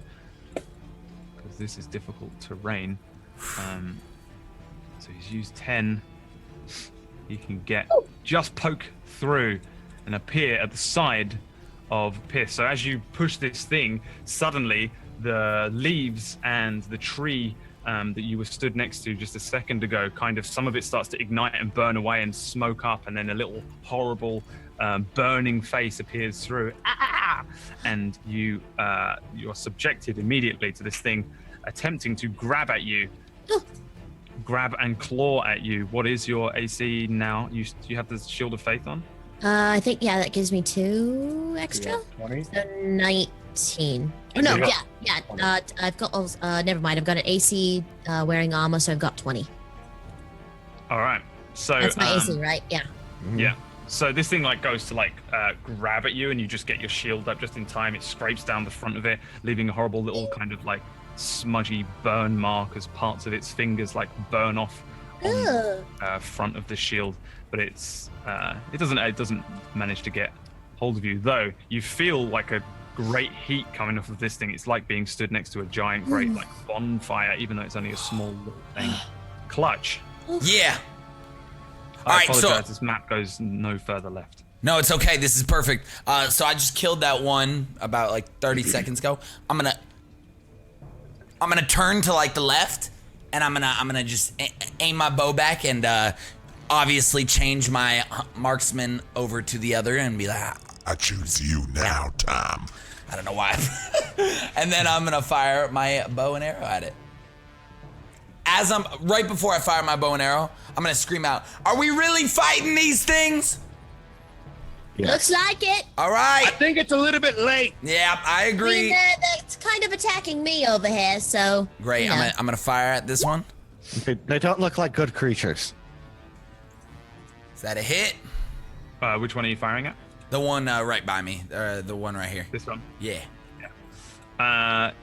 because this is difficult terrain. So he's used 10. He can just poke through and appear at the side of Piss. So as you push this thing, suddenly the leaves and the tree that you were stood next to just a second ago, kind of some of it starts to ignite and burn away and smoke up, and then a little horrible burning face appears through. And you're subjected immediately to this thing attempting to grab at you. Grab and claw at you. What is your AC now? Do you have the Shield of Faith on? I think that gives me 2 extra. 20. So 19. Oh, no, yeah. I've got. Never mind. I've got an AC wearing armor, so I've got 20. All right. So That's my AC, right? Yeah. Yeah. So this thing goes to grab at you, and you just get your shield up just in time. It scrapes down the front of it, leaving a horrible little kind of smudgy burn mark as parts of its fingers burn off on the front of the shield. But it doesn't manage to get hold of you, though. You feel a great heat coming off of this thing. It's like being stood next to a giant great bonfire, even though it's only a small little thing. Clutch. Yeah. I All right, apologize. This map goes no further left. No, it's okay. This is perfect. So I just killed that one about 30 seconds ago. I'm gonna turn to the left, and I'm gonna just aim my bow back and obviously change my marksman over to the other and be like, I choose you now, Tom. I don't know why. And then I'm gonna fire my bow and arrow at it. Right before I fire my bow and arrow, I'm gonna scream out, "Are we really fighting these things?" Looks like it. All right. I think it's a little bit late. Yeah, I I agree. mean, it's kind of attacking me over here, so. Great. you know. I'm gonna fire at this one. They don't look like good creatures. Is that a hit? Which one are you firing at? The one right by me. The one right here. This one? Yeah.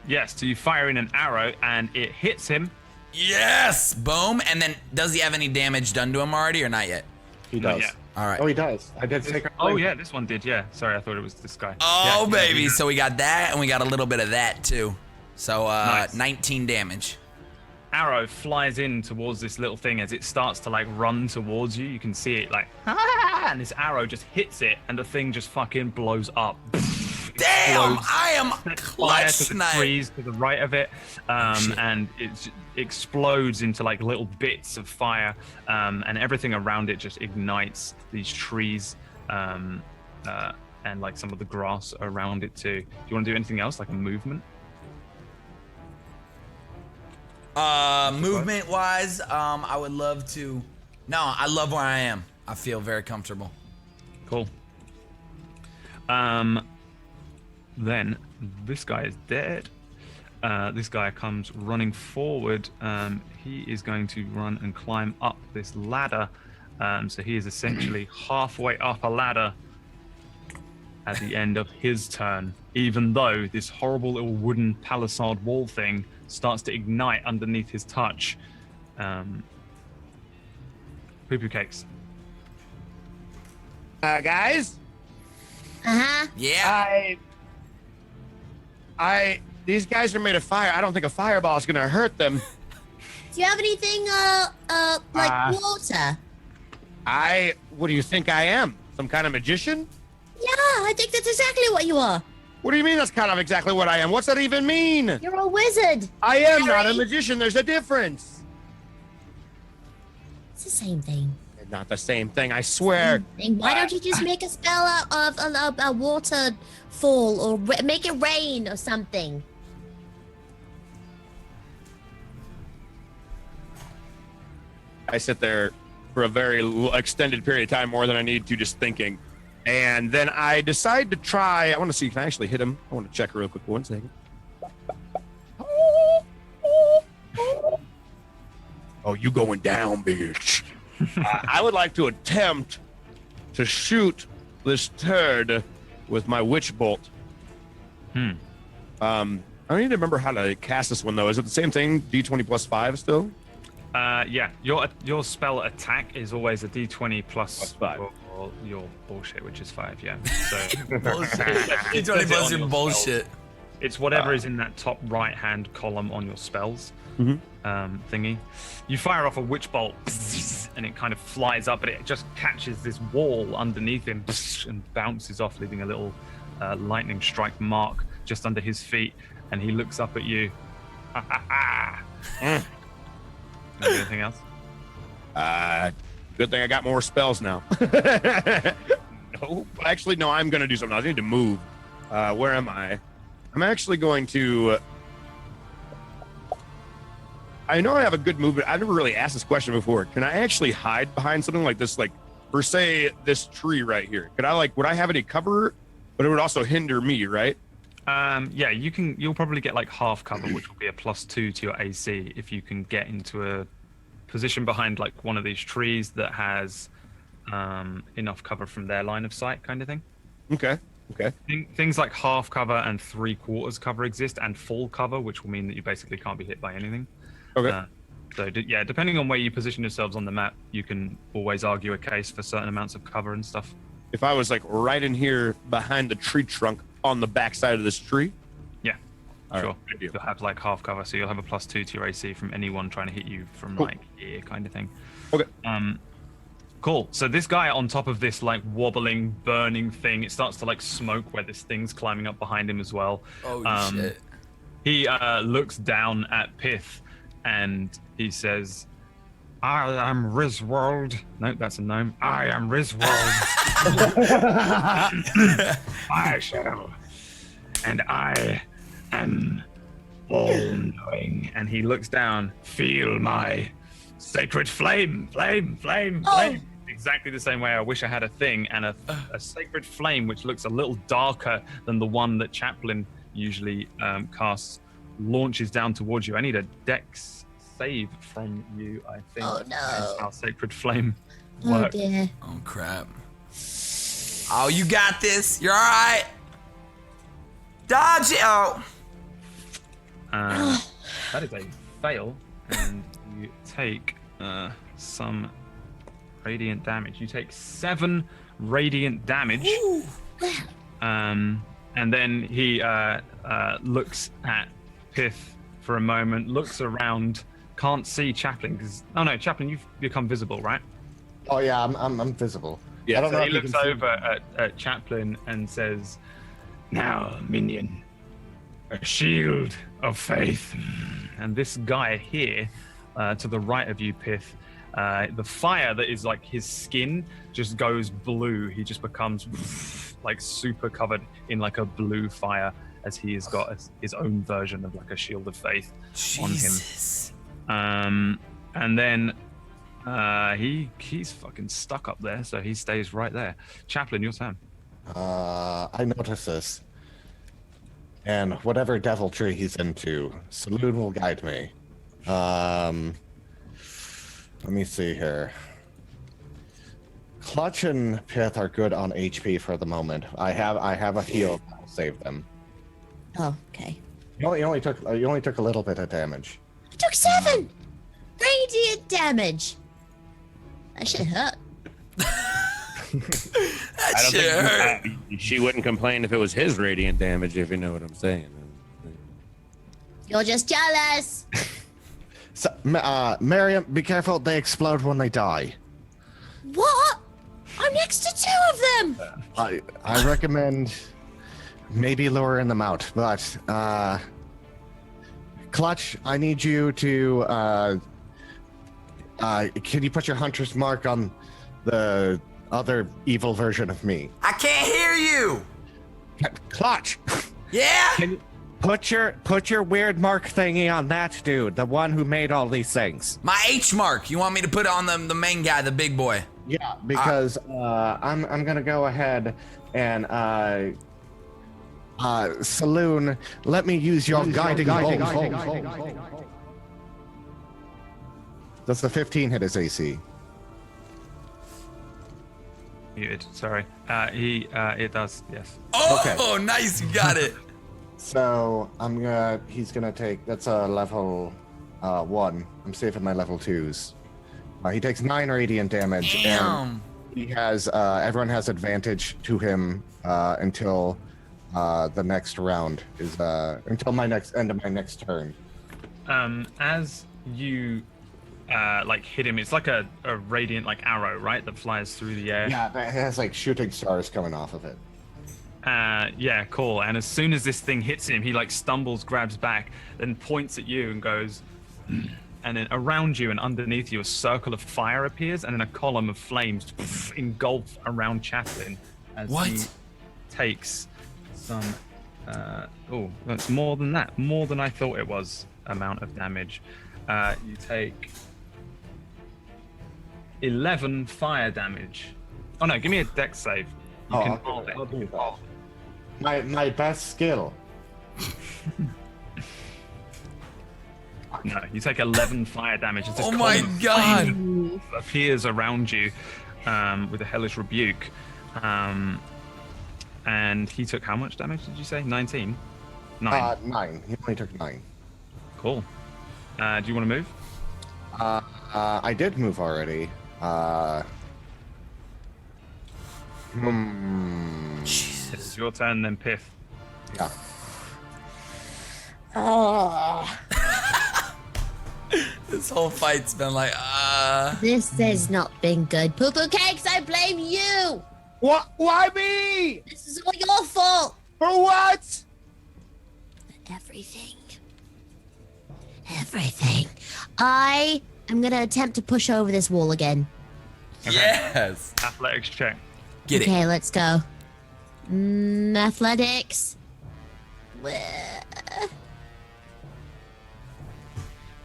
Yes, so you fire in an arrow and it hits him. Yes! Boom. And then does he have any damage done to him already or not yet? He Not does. yet. All right. Oh, he does. I did take. Oh yeah, this one did. Yeah, sorry, I thought it was this guy. Oh, Yeah, baby. yeah. So we got that and we got a little bit of that too. So Nice. 19 damage. Arrow flies in towards this little thing as it starts to run towards you. You can see it and this arrow just hits it and the thing just fucking blows up. Damn! Explodes. I am Fire clutch to the tonight. trees to the right of it, shit. and it explodes into little bits of fire, and everything around it just ignites. These trees, and some of the grass around it too. Do you want to do anything else, like a movement? Movement wise, I would love to. No, I love where I am. I feel very comfortable. Cool. Then this guy is dead. This guy comes running forward. He is going to run and climb up this ladder. So he is essentially halfway up a ladder. at the end of his turn, even though this horrible little wooden palisade wall thing starts to ignite underneath his touch. Poo-poo cakes. Guys, Yeah. these guys are made of fire. I don't think a fireball is gonna hurt them. Do you have anything, like water? What do you think I am? Some kind of magician? Yeah, I think that's exactly what you are. What do you mean that's kind of exactly what I am? What's that even mean? You're a wizard. I am not a Harry. magician. There's a difference. It's the same thing. Not the same thing, I swear. Why don't you just make a spell out of a waterfall or make it rain or something? I sit there for a very extended period of time, more than I need to, just thinking. And then I decide to try. I want to see, can I actually hit him? I want to check real quick. 1 second. Oh, you going down, bitch. I would like to attempt to shoot this turd with my witch bolt. I don't need to remember how to cast this one, though. Is it the same thing? D20 plus 5 still? Yeah. Your spell attack is always a D20 plus 5. Your bullshit, which is 5, yeah. So Bullshit. You don't even on your your bullshit. it's whatever is in that top right-hand column on your spells thingy. You fire off a witch bolt, and it kind of flies up, but it just catches this wall underneath him and bounces off, leaving a little lightning strike mark just under his feet. And he looks up at you. Anything else? Good thing I got more spells now. No, actually, no, I'm going to do something else. I need to move. Where am I? I'm actually going to... I know I have a good movement. I've never really asked this question before. Can I actually hide behind something like this? Like, for say, this tree right here. Could I, like, would I have any cover? But it would also hinder me, right? Yeah, you'll probably get like half cover, which will be a +2 to your AC if you can get into a position behind like one of these trees that has enough cover from their line of sight, kind of thing. Okay. Things like half cover and 3/4 cover exist, and full cover, which will mean that you basically can't be hit by anything. Okay. So yeah, depending on where you position yourselves on the map, you can always argue a case for certain amounts of cover and stuff. If I was like right in here behind the tree trunk on the backside of this tree. Yeah, All sure. right, good deal. You'll have like half cover, so you'll have a +2 to your AC from anyone trying to hit you from like here, kind of thing. Okay. Cool. So this guy on top of this like wobbling, burning thing, it starts to like smoke where this thing's climbing up behind him as well. Oh shit. He looks down at Pith and he says, "I am Riswold." No, that's a gnome. "I am Riswold. I shall. And I am all-knowing." And he looks down. "Feel my sacred flame, flame." Exactly the same way I wish I had a thing, and a sacred flame which looks a little darker than the one that Chaplain usually casts launches down towards you. I need a dex save from you, I think. Oh, no. That's how sacred flame Oh works. dear. Oh crap. Oh, you got this. You're all right. Dodge it. Oh. That is a fail, and you take some radiant damage. You take 7 radiant damage. And then he looks at Pith for a moment, looks around, can't see Chaplain because Chaplain, you've become visible, right? Oh yeah, I'm visible. Yeah, I don't So know he if you looks can see- over at Chaplain and says, "Now, minion, a shield of faith." And this guy here, to the right of you, Pith, the fire that is like his skin just goes blue. He just becomes like super covered in like a blue fire as he has got his own version of like a shield of faith Jesus. on him. And then he's fucking stuck up there, so he stays right there. Chaplain, your turn. I notice this. And whatever deviltry he's into, Saloon will guide me. Let me see here. Clutch and Pith are good on HP for the moment. I have a heal that'll save them. Oh, okay. You only took a little bit of damage. I took 7 radiant damage. That should hurt. That I don't shit hurt. think she wouldn't complain if it was his radiant damage, if you know what I'm saying. You're just jealous. So, Miriam, be careful. They explode when they die. What? I'm next to 2 of them. I recommend maybe luring them out, but Clutch, I need you to can you put your hunter's mark on the other evil version of me? I can't hear you. Clutch, Yeah. can you put your weird mark thingy on that dude, the one who made all these things? My H mark. You want me to put it on the main guy, the big boy? Yeah, because I'm gonna go ahead and Saloon, let me use your guiding bolt. Does the 15 hit his AC? Muted. Sorry. It does. Yes. Oh, Okay. nice. You got it. So he's gonna take, that's a level 1. I'm saving my level 2s. He takes 9 radiant damage. Damn. And he has, everyone has advantage to him until the next round is, until end of my next turn. As you hit him, it's like a radiant arrow, right, that flies through the air. Yeah, it has like shooting stars coming off of it. Yeah, cool. And as soon as this thing hits him, he stumbles, grabs back, then points at you and goes, and then around you and underneath you, a circle of fire appears, and then a column of flames engulf around Chaplain as he takes some. That's more than that. More than I thought it was. Amount of damage. You take 11 fire damage. Oh no, give me a dex save. You can hold it. I'll do that. My best skill. No, you take 11 fire damage. It's Oh my god. Appears around you with a hellish rebuke. And he took how much damage did you say? 19? 9. 9. He only took 9. Cool. Do you want to move? I did move already. It's your turn, then Pith. Yeah. This whole fight's been This has not been good. Poo Poo Cakes, I blame you. What? Why me? This is all your fault. For what? Everything. I am gonna attempt to push over this wall again. yes. Athletics check. Get it. Okay, let's go. Athletics.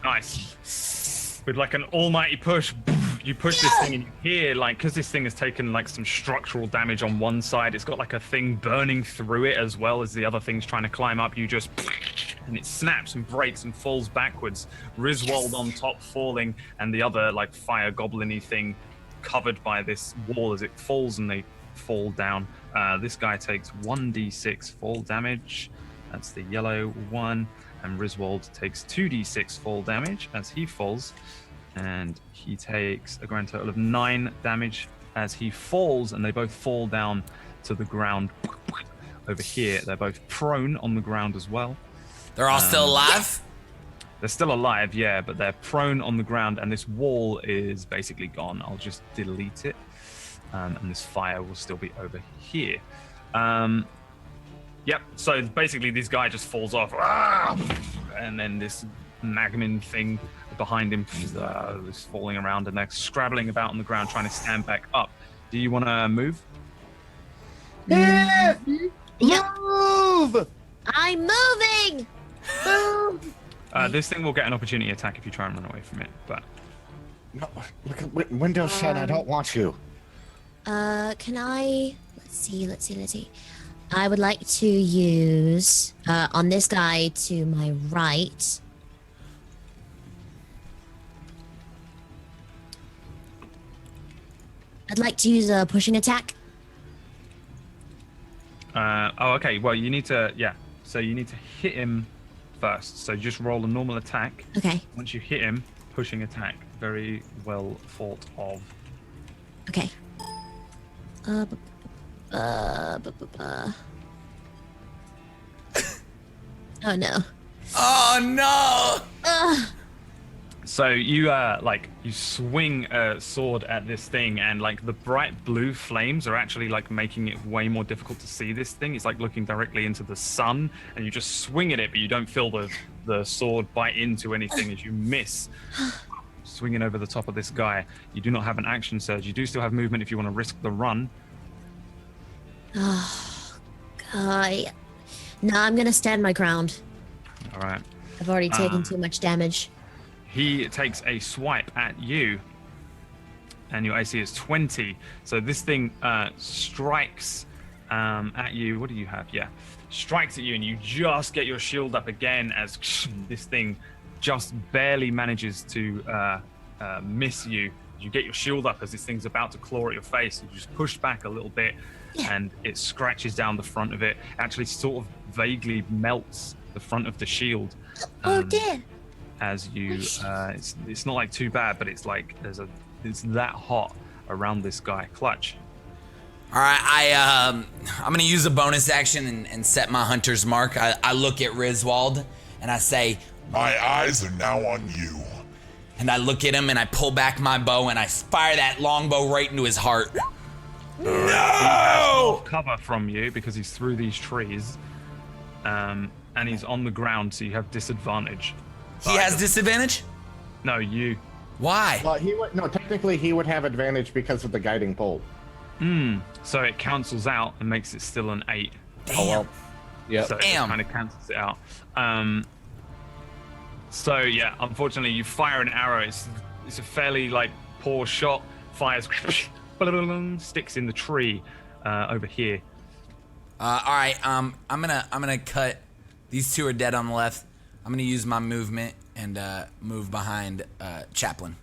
Nice. With an almighty push, you push this thing and you hear, because this thing has taken some structural damage on one side, it's got a thing burning through it as well as the other thing's trying to climb up. You just, and it snaps and breaks and falls backwards. Riswold on top falling, and the other fire goblin-y thing covered by this wall as it falls, and they fall down. This guy takes 1d6 fall damage. That's the yellow one. And Riswold takes 2d6 fall damage as he falls. And he takes a grand total of 9 damage as he falls, and they both fall down to the ground. Over here, they're both prone on the ground as well. They're all still alive? They're still alive, yeah, but they're prone on the ground, and this wall is basically gone. I'll just delete it, and this fire will still be over here. Yep, so basically this guy just falls off, and then this magmin thing behind him is falling around, and they're scrabbling about on the ground trying to stand back up. Do you want to move? Yep. Move! I'm moving. Move. This thing will get an opportunity attack if you try and run away from it, but... No, look at Windows 10. I don't want you. Can I... Let's see. I would like to use, on this guy to my right... I'd like to use a pushing attack. Okay. Well, you need to, So you need to hit him first. So just roll a normal attack. Okay. Once you hit him, pushing attack. Very well thought of. Okay. Oh no. Oh no! So you you swing a sword at this thing, and like the bright blue flames are actually like making it way more difficult to see this thing. It's like looking directly into the sun, and you just swing at it, but you don't feel the sword bite into anything as you miss. Swinging over the top of this guy. You do not have an action surge. You do still have movement if you want to risk the run. Oh, God. No, I'm gonna stand my ground. All right. I've already taken too much damage. He takes a swipe at you, and your AC is 20. So this thing strikes at you. What do you have? Yeah, strikes at you, and you just get your shield up again as this thing just barely manages to miss you. You get your shield up as this thing's about to claw at your face. You just push back a little bit, and it scratches down the front of it. Actually, sort of vaguely melts the front of the shield. Oh dear. As you, it's not like too bad, but it's like it's that hot around this guy. Clutch. All right, I'm gonna use a bonus action and set my hunter's mark. I look at Rizwald and I say, My eyes are now on you. and I look at him and I pull back my bow and I fire that longbow right into his heart. No! Cover from you because he's through these trees, and he's on the ground, so you have disadvantage. He has disadvantage? No, you. Why? Well, technically he would have advantage because of the guiding bolt. So it cancels out and makes it still an 8. Damn. Oh, well. Yeah. So it Damn. kind of cancels it out. So yeah, unfortunately, you fire an arrow. It's a fairly like poor shot. Fires, sticks in the tree over here. All right, I'm gonna cut. These two are dead on the left. I'm gonna use my movement and move behind Chaplain.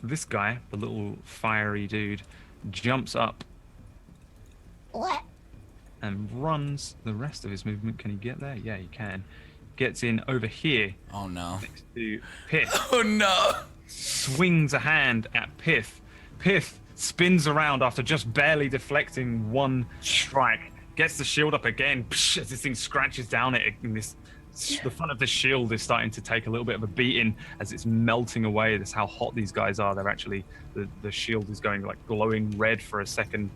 This guy, the little fiery dude, jumps up What? and runs the rest of his movement. Can he get there? Yeah, he can. Gets in over here Oh no! next to Pith. Oh no! Swings a hand at Pith. Pith spins around after just barely deflecting one strike. Gets the shield up again as this thing scratches down it. And the front of the shield is starting to take a little bit of a beating as it's melting away. That's how hot these guys are. They're actually, the shield is going like glowing red for a second.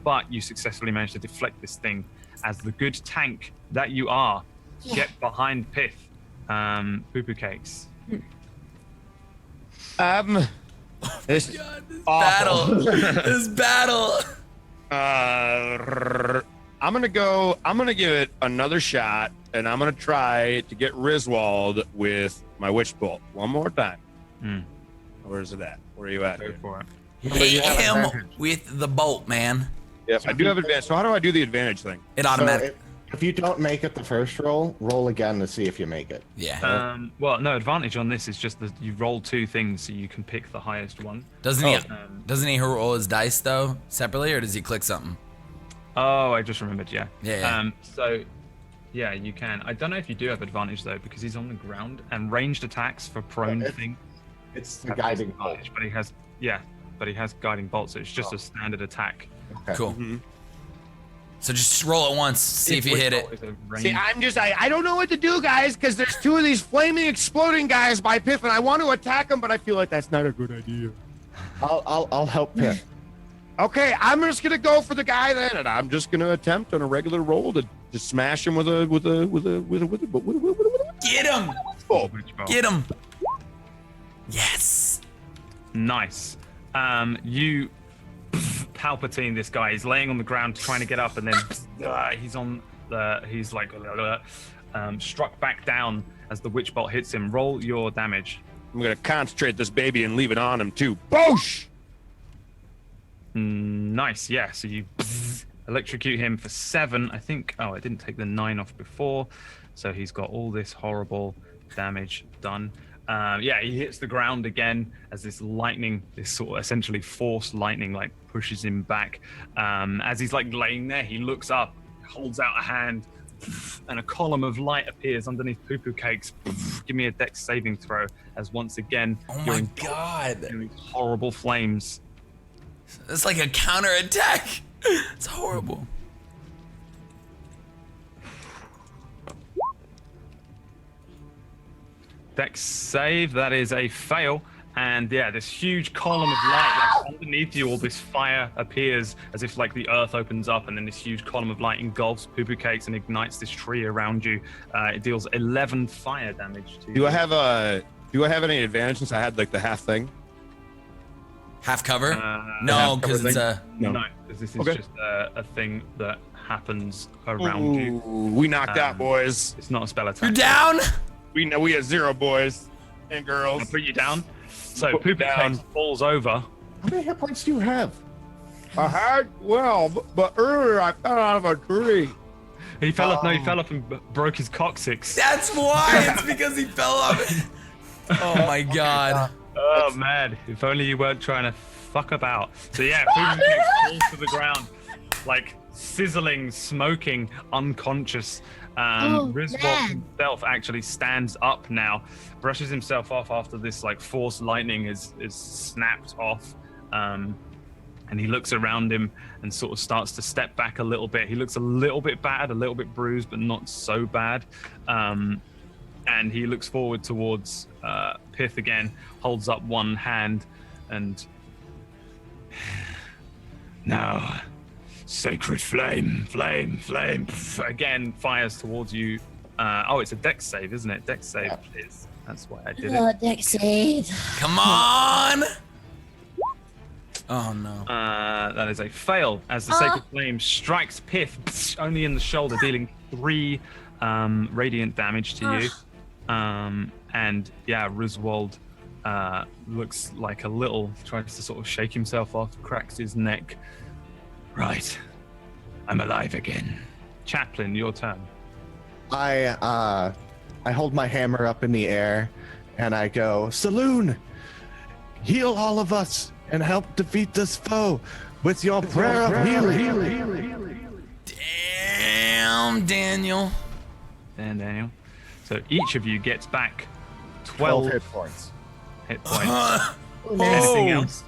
But you successfully managed to deflect this thing as the good tank that you are. Yeah. Get behind Pith. Poo-poo cakes. This is Battle! This battle! I'm gonna give it another shot, and I'm gonna try to get Rizwald with my witch bolt one more time. Where is it at? Where are you at? Go Here? for it. Hit him with the bolt, man. Yep, I do have advantage. So how do I do the advantage thing? It So automatic. if you don't make it the first roll again to see if you make it. Yeah. Well, no, advantage on this is just that you roll 2 things, so you can pick the highest one. Doesn't he roll his dice though separately, or does he click something? Oh, I just remembered. Yeah. Yeah. So, yeah, you can. I don't know if you do have advantage though, because he's on the ground and ranged attacks for prone thing. It's the have guiding bolt. disadvantage, but he has guiding bolt, so it's just a standard attack. Okay. Cool. So just roll it once, see if you hit it. See, I don't know what to do, guys, because there's 2 of these flaming, exploding guys by Piff, and I want to attack them, but I feel like that's not a good idea. I'll help Piff. Okay, I'm just gonna go for the guy then, and I'm just gonna attempt on a regular roll to smash him with a. Get him! Oh, Get him! Yes. Nice. You Palpatine this guy. He's laying on the ground trying to get up, and then he's like struck back down as the witch bolt hits him. Roll your damage. I'm gonna concentrate this baby and leave it on him too. Boosh! Nice. Yeah. So you electrocute him for 7. I think. Oh, I didn't take the 9 off before, so he's got all this horrible damage done. He hits the ground again as this lightning, this sort of essentially force lightning, like pushes him back. As he's like laying there, he looks up, holds out a hand, and a column of light appears underneath Poo Poo Cakes. Give me a dex saving throw as once again Oh my god. in these horrible flames. It's like a counterattack. It's horrible. Dex save, that is a fail. And this huge column of light, like underneath you, all this fire appears as if like the earth opens up, and then this huge column of light engulfs Poo Poo Cakes and ignites this tree around you. It deals 11 fire damage to you. Do I have any advantage since I had like the half thing? Half cover? No, half cover because it's thing? a. No, because this is Okay. just a thing that happens around you. We knocked out, boys. It's not a spell attack. You're down. We know we have 0 boys and girls. I'll put you down. So Put Poo Poo down. Cakes falls over. How many hit points do you have? I had but earlier I fell out of a tree. He fell off. No, he fell off and broke his coccyx. That's why. It's because he fell off. Oh my god. Oh man, if only you weren't trying to fuck about. So yeah, Poo Poo Cakes falls to the ground, like sizzling, smoking, unconscious. Griswold man. himself actually stands up now, brushes himself off after this like force lightning is snapped off, and he looks around him and sort of starts to step back a little bit. He looks a little bit bad, a little bit bruised, but not so bad. And he looks forward towards Pith again, holds up one hand, and now, sacred flame, again fires towards you. It's a dex save, isn't it? Dex save, please. That's why I did it. Dex save. Come on. Oh no. That is a fail as the sacred flame strikes Pith only in the shoulder, dealing 3 radiant damage to you. And Griswold looks like tries to sort of shake himself off, cracks his neck. Right, I'm alive again. Chaplain, your turn. I hold my hammer up in the air and I go, Saloon, heal all of us and help defeat this foe with your prayer of healing. Damn, Daniel. And Daniel. So each of you gets back 12 hit points. hit points. Anything else?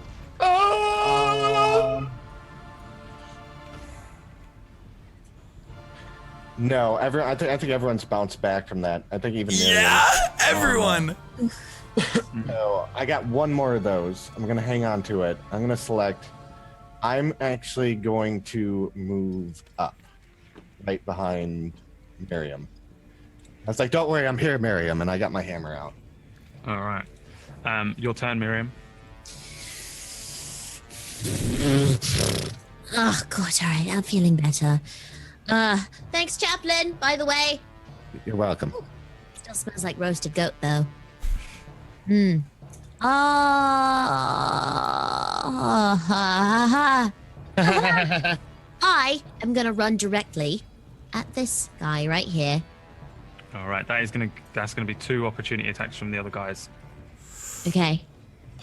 No, I think everyone's bounced back from that. I think even Miriam. Yeah, everyone. No, I got one more of those. I'm gonna hang on to it. I'm gonna select. I'm actually going to move up, right behind Miriam. I was like, "Don't worry, I'm here, Miriam," and I got my hammer out. All right. Your turn, Miriam. Oh god, all right, I'm feeling better. Thanks, Chaplain, by the way. You're welcome. Still smells like roasted goat, though. I am gonna run directly at this guy right here. All right. That's gonna be 2 opportunity attacks from the other guys. Okay.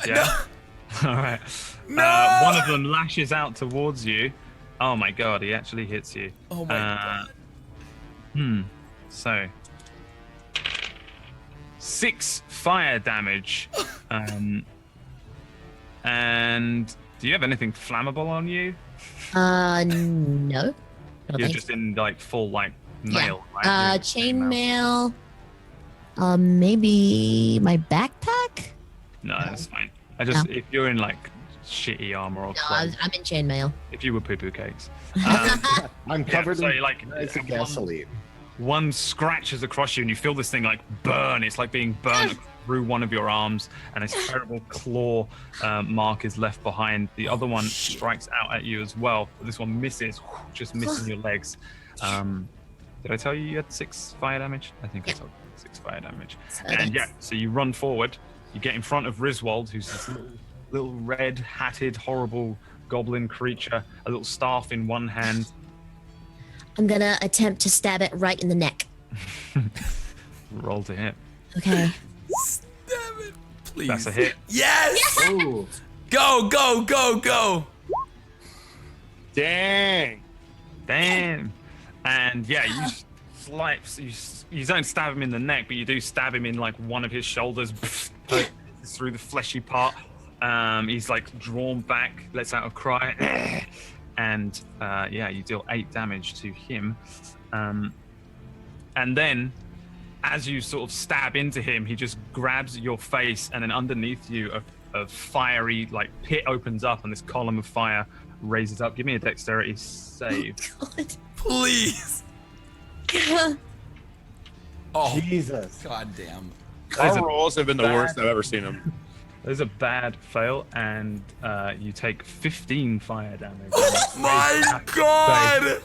Yeah. All right. No! One of them lashes out towards you. Oh my god, he actually hits you. Oh my god. So 6 fire damage. And do you have anything flammable on you? No. You're just in like full like mail, right? You're in Chainmail. Maybe my backpack? No, that's fine. If you're in like shitty armor or No, clothes, I'm in chainmail. if you were Poo Poo Cakes. I'm covered so in like gasoline. one scratches across you and you feel this thing like burn. It's like being burned through one of your arms, and this terrible claw mark is left behind. The other one strikes out at you as well, but this one misses, just missing your legs. Did I tell you had 6 fire damage? I think I told you 6 fire damage. And so you run forward, you get in front of Griswold, who's this little red hatted horrible goblin creature, a little staff in one hand. I'm gonna attempt to stab it right in the neck. Roll to hit. Okay. Stab Please. That's a hit. Yes! Ooh. Go, go, go, go. Dang. Damn. And yeah, you slice. You don't stab him in the neck, but you do stab him in like one of his shoulders through the fleshy part. He's like drawn back, lets out a cry, and yeah, you deal 8 damage to him. And then, as you sort of stab into him, he just grabs your face, and then underneath you, a fiery like pit opens up, and this column of fire raises up. Give me a dexterity save. God. Please. Oh, Jesus. god damn. Our rolls have been the worst I've ever seen them. There's a bad fail, and you take 15 fire damage. Oh my god!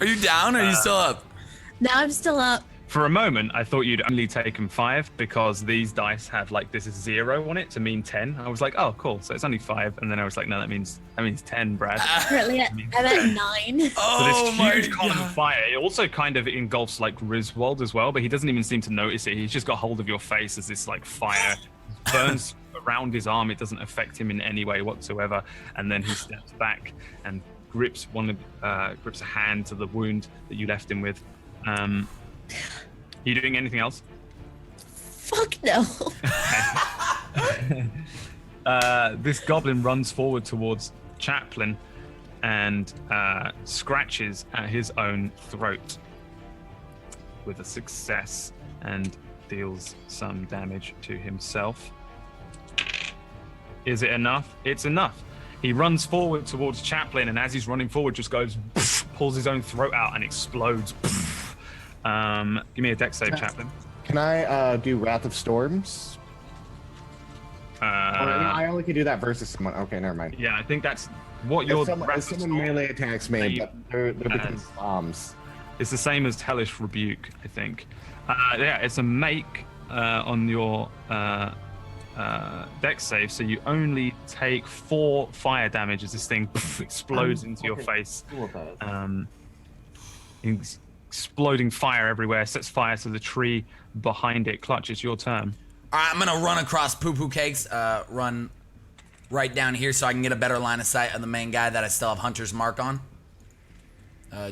Are you down or are you still up? Now I'm still up. For a moment, I thought you'd only taken 5 because these dice have like this 0 on it to mean 10. I was like, oh, cool. So it's only 5, and then I was like, no, that means 10, Brad. Currently, I'm at 9. Oh So this my huge column of god. fire. It also kind of engulfs like Griswold as well, but he doesn't even seem to notice it. He's just got hold of your face as this like fire burns around his arm. It doesn't affect him in any way whatsoever. And then he steps back and grips grips a hand to the wound that you left him with. You doing anything else? Fuck no. This goblin runs forward towards Chaplain and scratches at his own throat with a success and deals some damage to himself. Is it enough? It's enough. He runs forward towards Chaplain, and as he's running forward, just goes, pulls his own throat out and explodes. Give me a dex save, Chaplain. Can I do Wrath of Storms? I only can do that versus someone. Okay, never mind. Yeah, I think that's what your If someone melee attacks me, but they're becoming bombs. It's the same as Hellish Rebuke, I think. Yeah, it's a make on your dex save, so you only take 4 fire damage as this thing explodes into your face. Exploding fire everywhere, sets fire to the tree behind it. Clutch, it's your turn. All right, I'm gonna run across Poo Poo Cakes, run right down here so I can get a better line of sight of the main guy that I still have Hunter's Mark on.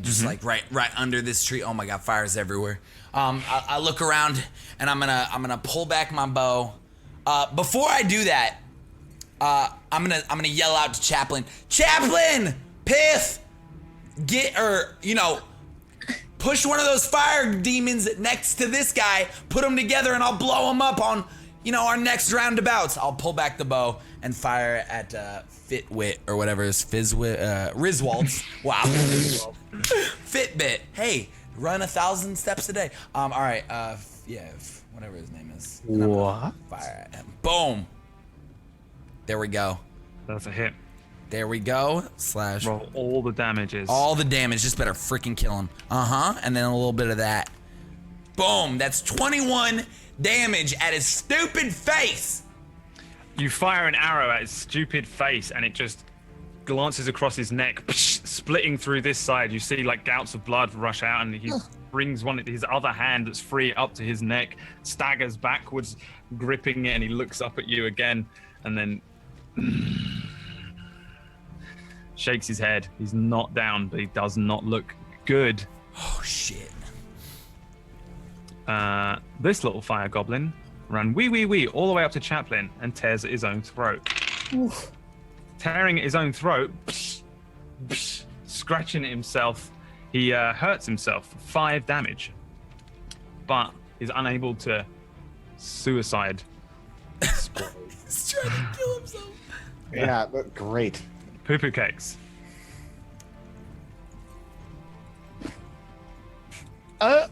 Just like right under this tree. Oh my god, fire's everywhere. I look around and I'm gonna pull back my bow. Before I do that, I'm gonna yell out to Chaplain. Chaplain, Pith, push one of those fire demons next to this guy, put them together, and I'll blow them up on, our next roundabouts. I'll pull back the bow and fire at Fitwit or whatever is Riswald's. Wow. Fitbit. Hey, run 1,000 steps a day. All right. Whatever his name is. What? Fire at him. Boom. There we go. That's a hit. There we go. / Roll all the damages. all the damage. Just better freaking kill him. And then a little bit of that. Boom. That's 21 damage at his stupid face. You fire an arrow at his stupid face, and it just glances across his neck, splitting through this side. You see like gouts of blood rush out, and he brings his other hand that's free up to his neck, staggers backwards, gripping it, and he looks up at you again, and then shakes his head. He's not down, but he does not look good. Oh, shit. This little fire goblin ran wee all the way up to Chaplain and tears at his own throat. Oof. Tearing at his own throat, scratching at himself, he hurts himself for 5 damage, but is unable to suicide. He's trying to kill himself. Yeah, great. Poo Poo Cakes. I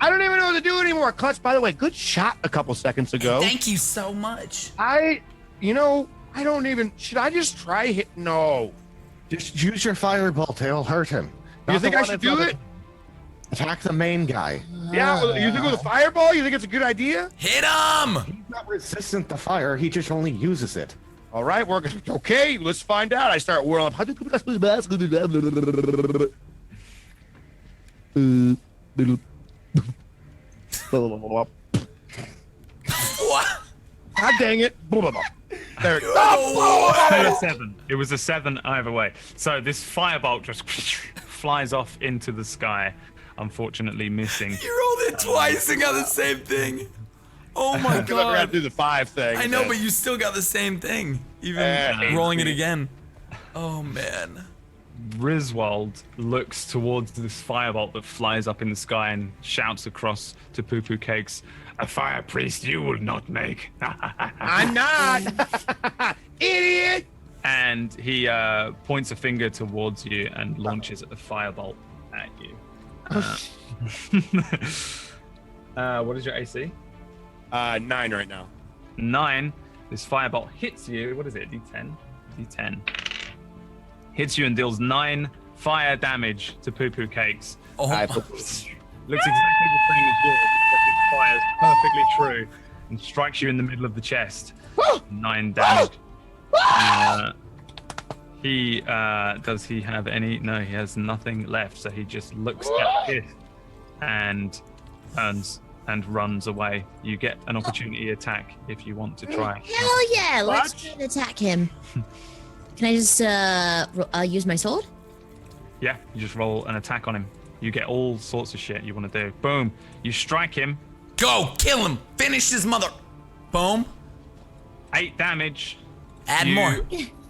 don't even know what to do anymore. Clutch, by the way, good shot a couple seconds ago. Thank you so much. I don't even, should I just try hit? No. Just use your firebolt. It'll hurt him. You Not think the I one should in front do of it? him. Attack the main guy. Yeah, well, you think with a fireball? You think it's a good idea? Hit him. He's not resistant to fire. He just only uses it. All right, okay, let's find out. I start whirling up. What? God dang it. There it Still a 7. It was a 7 either way. So this firebolt just flies off into the sky, unfortunately missing. You rolled it twice and got the same thing. Oh my I forgot to god. do the 5 thing. I know, but you still got the same thing. Even rolling it again. Oh man. Griswold looks towards this firebolt that flies up in the sky and shouts across to Poo Poo Cakes, "A fire priest you will not make." I'm not. Idiot. And he points a finger towards you and launches a firebolt at you. What is your AC? 9 right now. 9. This firebolt hits you. What is it? D10? D10. Hits you and deals 9 fire damage to Poo Poo Cakes. Oh, Looks exactly the same as yours, except it fires perfectly true and strikes you in the middle of the chest. 9 damage. Does he have any? No, he has nothing left. So he just looks at this and turns and runs away. You get an opportunity attack if you want to try. Hell yeah! Let's try and attack him. Can I just use my sword? Yeah, you just roll an attack on him. You get all sorts of shit you want to do. Boom. You strike him. go, kill him, finish his mother. Boom. 8 damage. Add You more.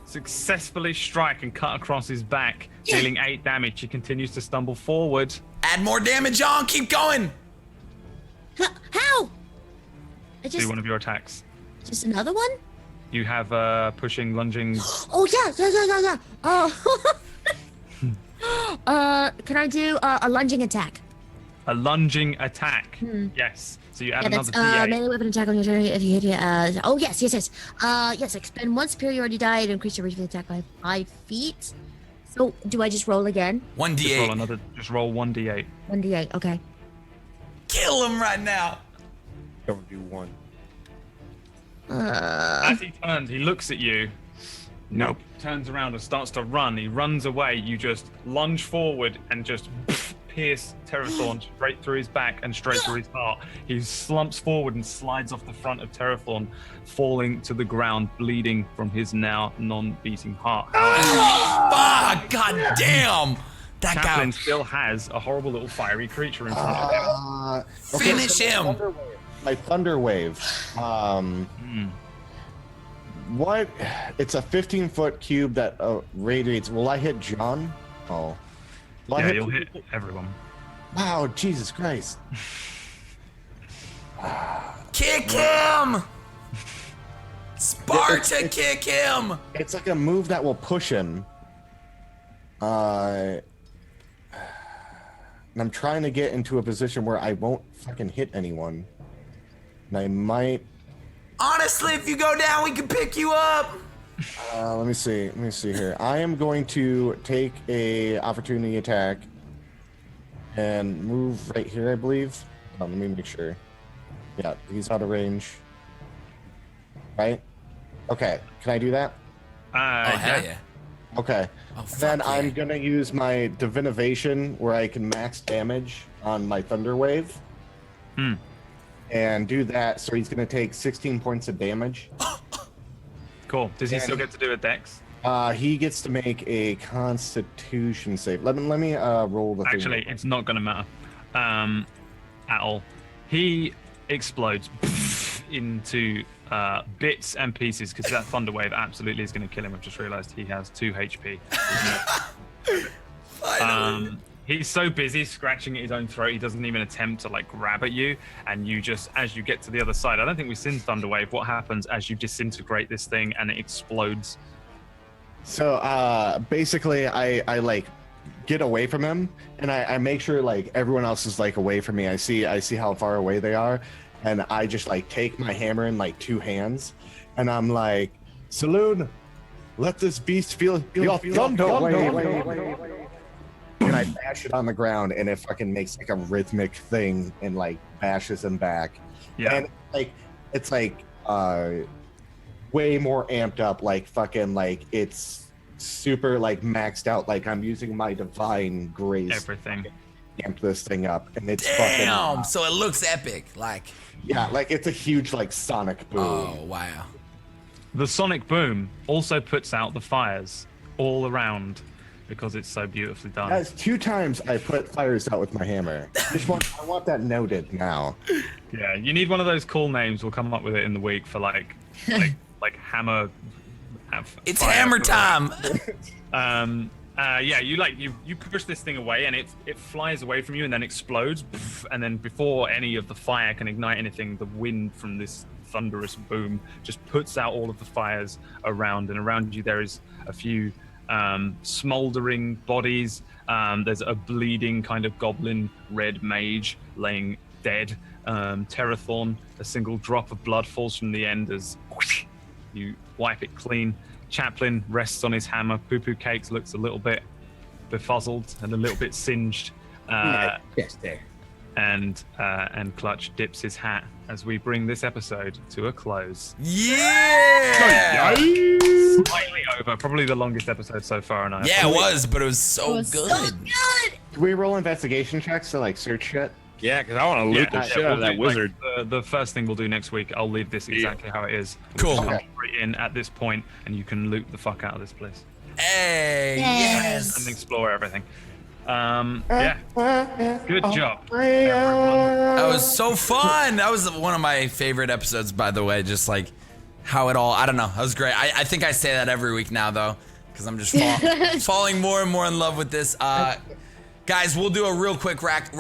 Successfully strike and cut across his back, dealing 8 damage. He continues to stumble forward. Add more damage on. Keep going. How? Do one of your attacks. Just another one? You have pushing, lunging. Oh yeah. Can I do a lunging attack? A lunging attack. Yes. So you add Yeah, that's another D8. melee weapon attack on your turn if you hit it. Oh yes. Yes, expend 1 superiority die and increase your range of the attack by 5 feet. So do I just roll again? Just roll 1d8. Just roll 1d8. 1d8. Okay. Kill him right now. Don't do 1. As he turns, he looks at you. Nope. Turns around and starts to run. He runs away. You just lunge forward and just pierce Terrathorn straight through his back and straight through his heart. He slumps forward and slides off the front of Terrathorn, falling to the ground, bleeding from his now non-beating heart. Fuck, god damn. That Chaplain guy. still has a horrible little fiery creature in front of him. Finish him. My thunder wave. What? It's a 15-foot cube that radiates. Will I hit John? Oh. Will I Yeah, you'll hit everyone. Wow, Jesus Christ. Kick him. Sparta, kick him. It's like a move that will push him. And I'm trying to get into a position where I won't fucking hit anyone. And I might. Honestly, if you go down, we can pick you up. Let me see. Let me see here. I am going to take a opportunity attack and move right here, I believe. Let me make sure. Yeah, he's out of range. Right? Okay. Can I do that? Oh, hell yeah. Okay. Oh, fuck Then yeah. I'm gonna use my divination where I can max damage on my thunder wave. And do that, so he's gonna take 16 points of damage. Cool. Does he still get to do a dex? He gets to make a Constitution save. Let me roll the thing. Actually, it's not going to matter at all. He explodes into bits and pieces because that thunder wave absolutely is going to kill him. I've just realized he has 2 HP. He's so busy scratching at his own throat, he doesn't even attempt to like grab at you. And you just, as you get to the other side, I don't think we've seen thunder wave. What happens as you disintegrate this thing and it explodes? So basically, I like get away from him, and I make sure like everyone else is like away from me. I see how far away they are, and I just like take my hammer in like 2 hands, and I'm like, Saloon, let this beast feel thunder wave. And I bash it on the ground, and it fucking makes like a rhythmic thing and like bashes him back. Yeah. And like it's like way more amped up, like fucking like it's super like maxed out, like I'm using my divine grace. Everything. amp this thing up, and it's Damn. fucking. So it looks epic. Like, Yeah, like it's a huge like sonic boom. oh wow. The sonic boom also puts out the fires all around because it's so beautifully done. That's 2 times I put fires out with my hammer. I want that noted now. Yeah, you need one of those cool names. We'll come up with it in the week for like hammer. It's fire. hammer time. Yeah, you push this thing away and it flies away from you and then explodes, and then before any of the fire can ignite anything, the wind from this thunderous boom just puts out all of the fires around, and around you there is a few smoldering bodies. There's a bleeding kind of goblin red mage laying dead. Terrathorn, a single drop of blood falls from the end as you wipe it clean. Chaplain rests on his hammer. Poo Poo Cakes looks a little bit befuzzled and a little bit singed. Yes, there. And Clutch dips his hat as we bring this episode to a close. Yeah. Slightly over, probably the longest episode so far. And Yeah, it was, but it was so good. Can we roll investigation checks to like search shit? Yeah, because I want to loot the shit out of that we'll do, wizard. Like, the first thing we'll do next week, I'll leave this exactly how it is. Cool. Just come Okay. straight in at this point, and you can loot the fuck out of this place Hey, yes. and explore everything. Yeah. Good job, everyone. That was so fun. That was one of my favorite episodes, by the way. Just like how it all, I don't know. That was great. I think I say that every week now, though, because I'm just falling more and more in love with this. Guys, we'll do a real quick wrap up.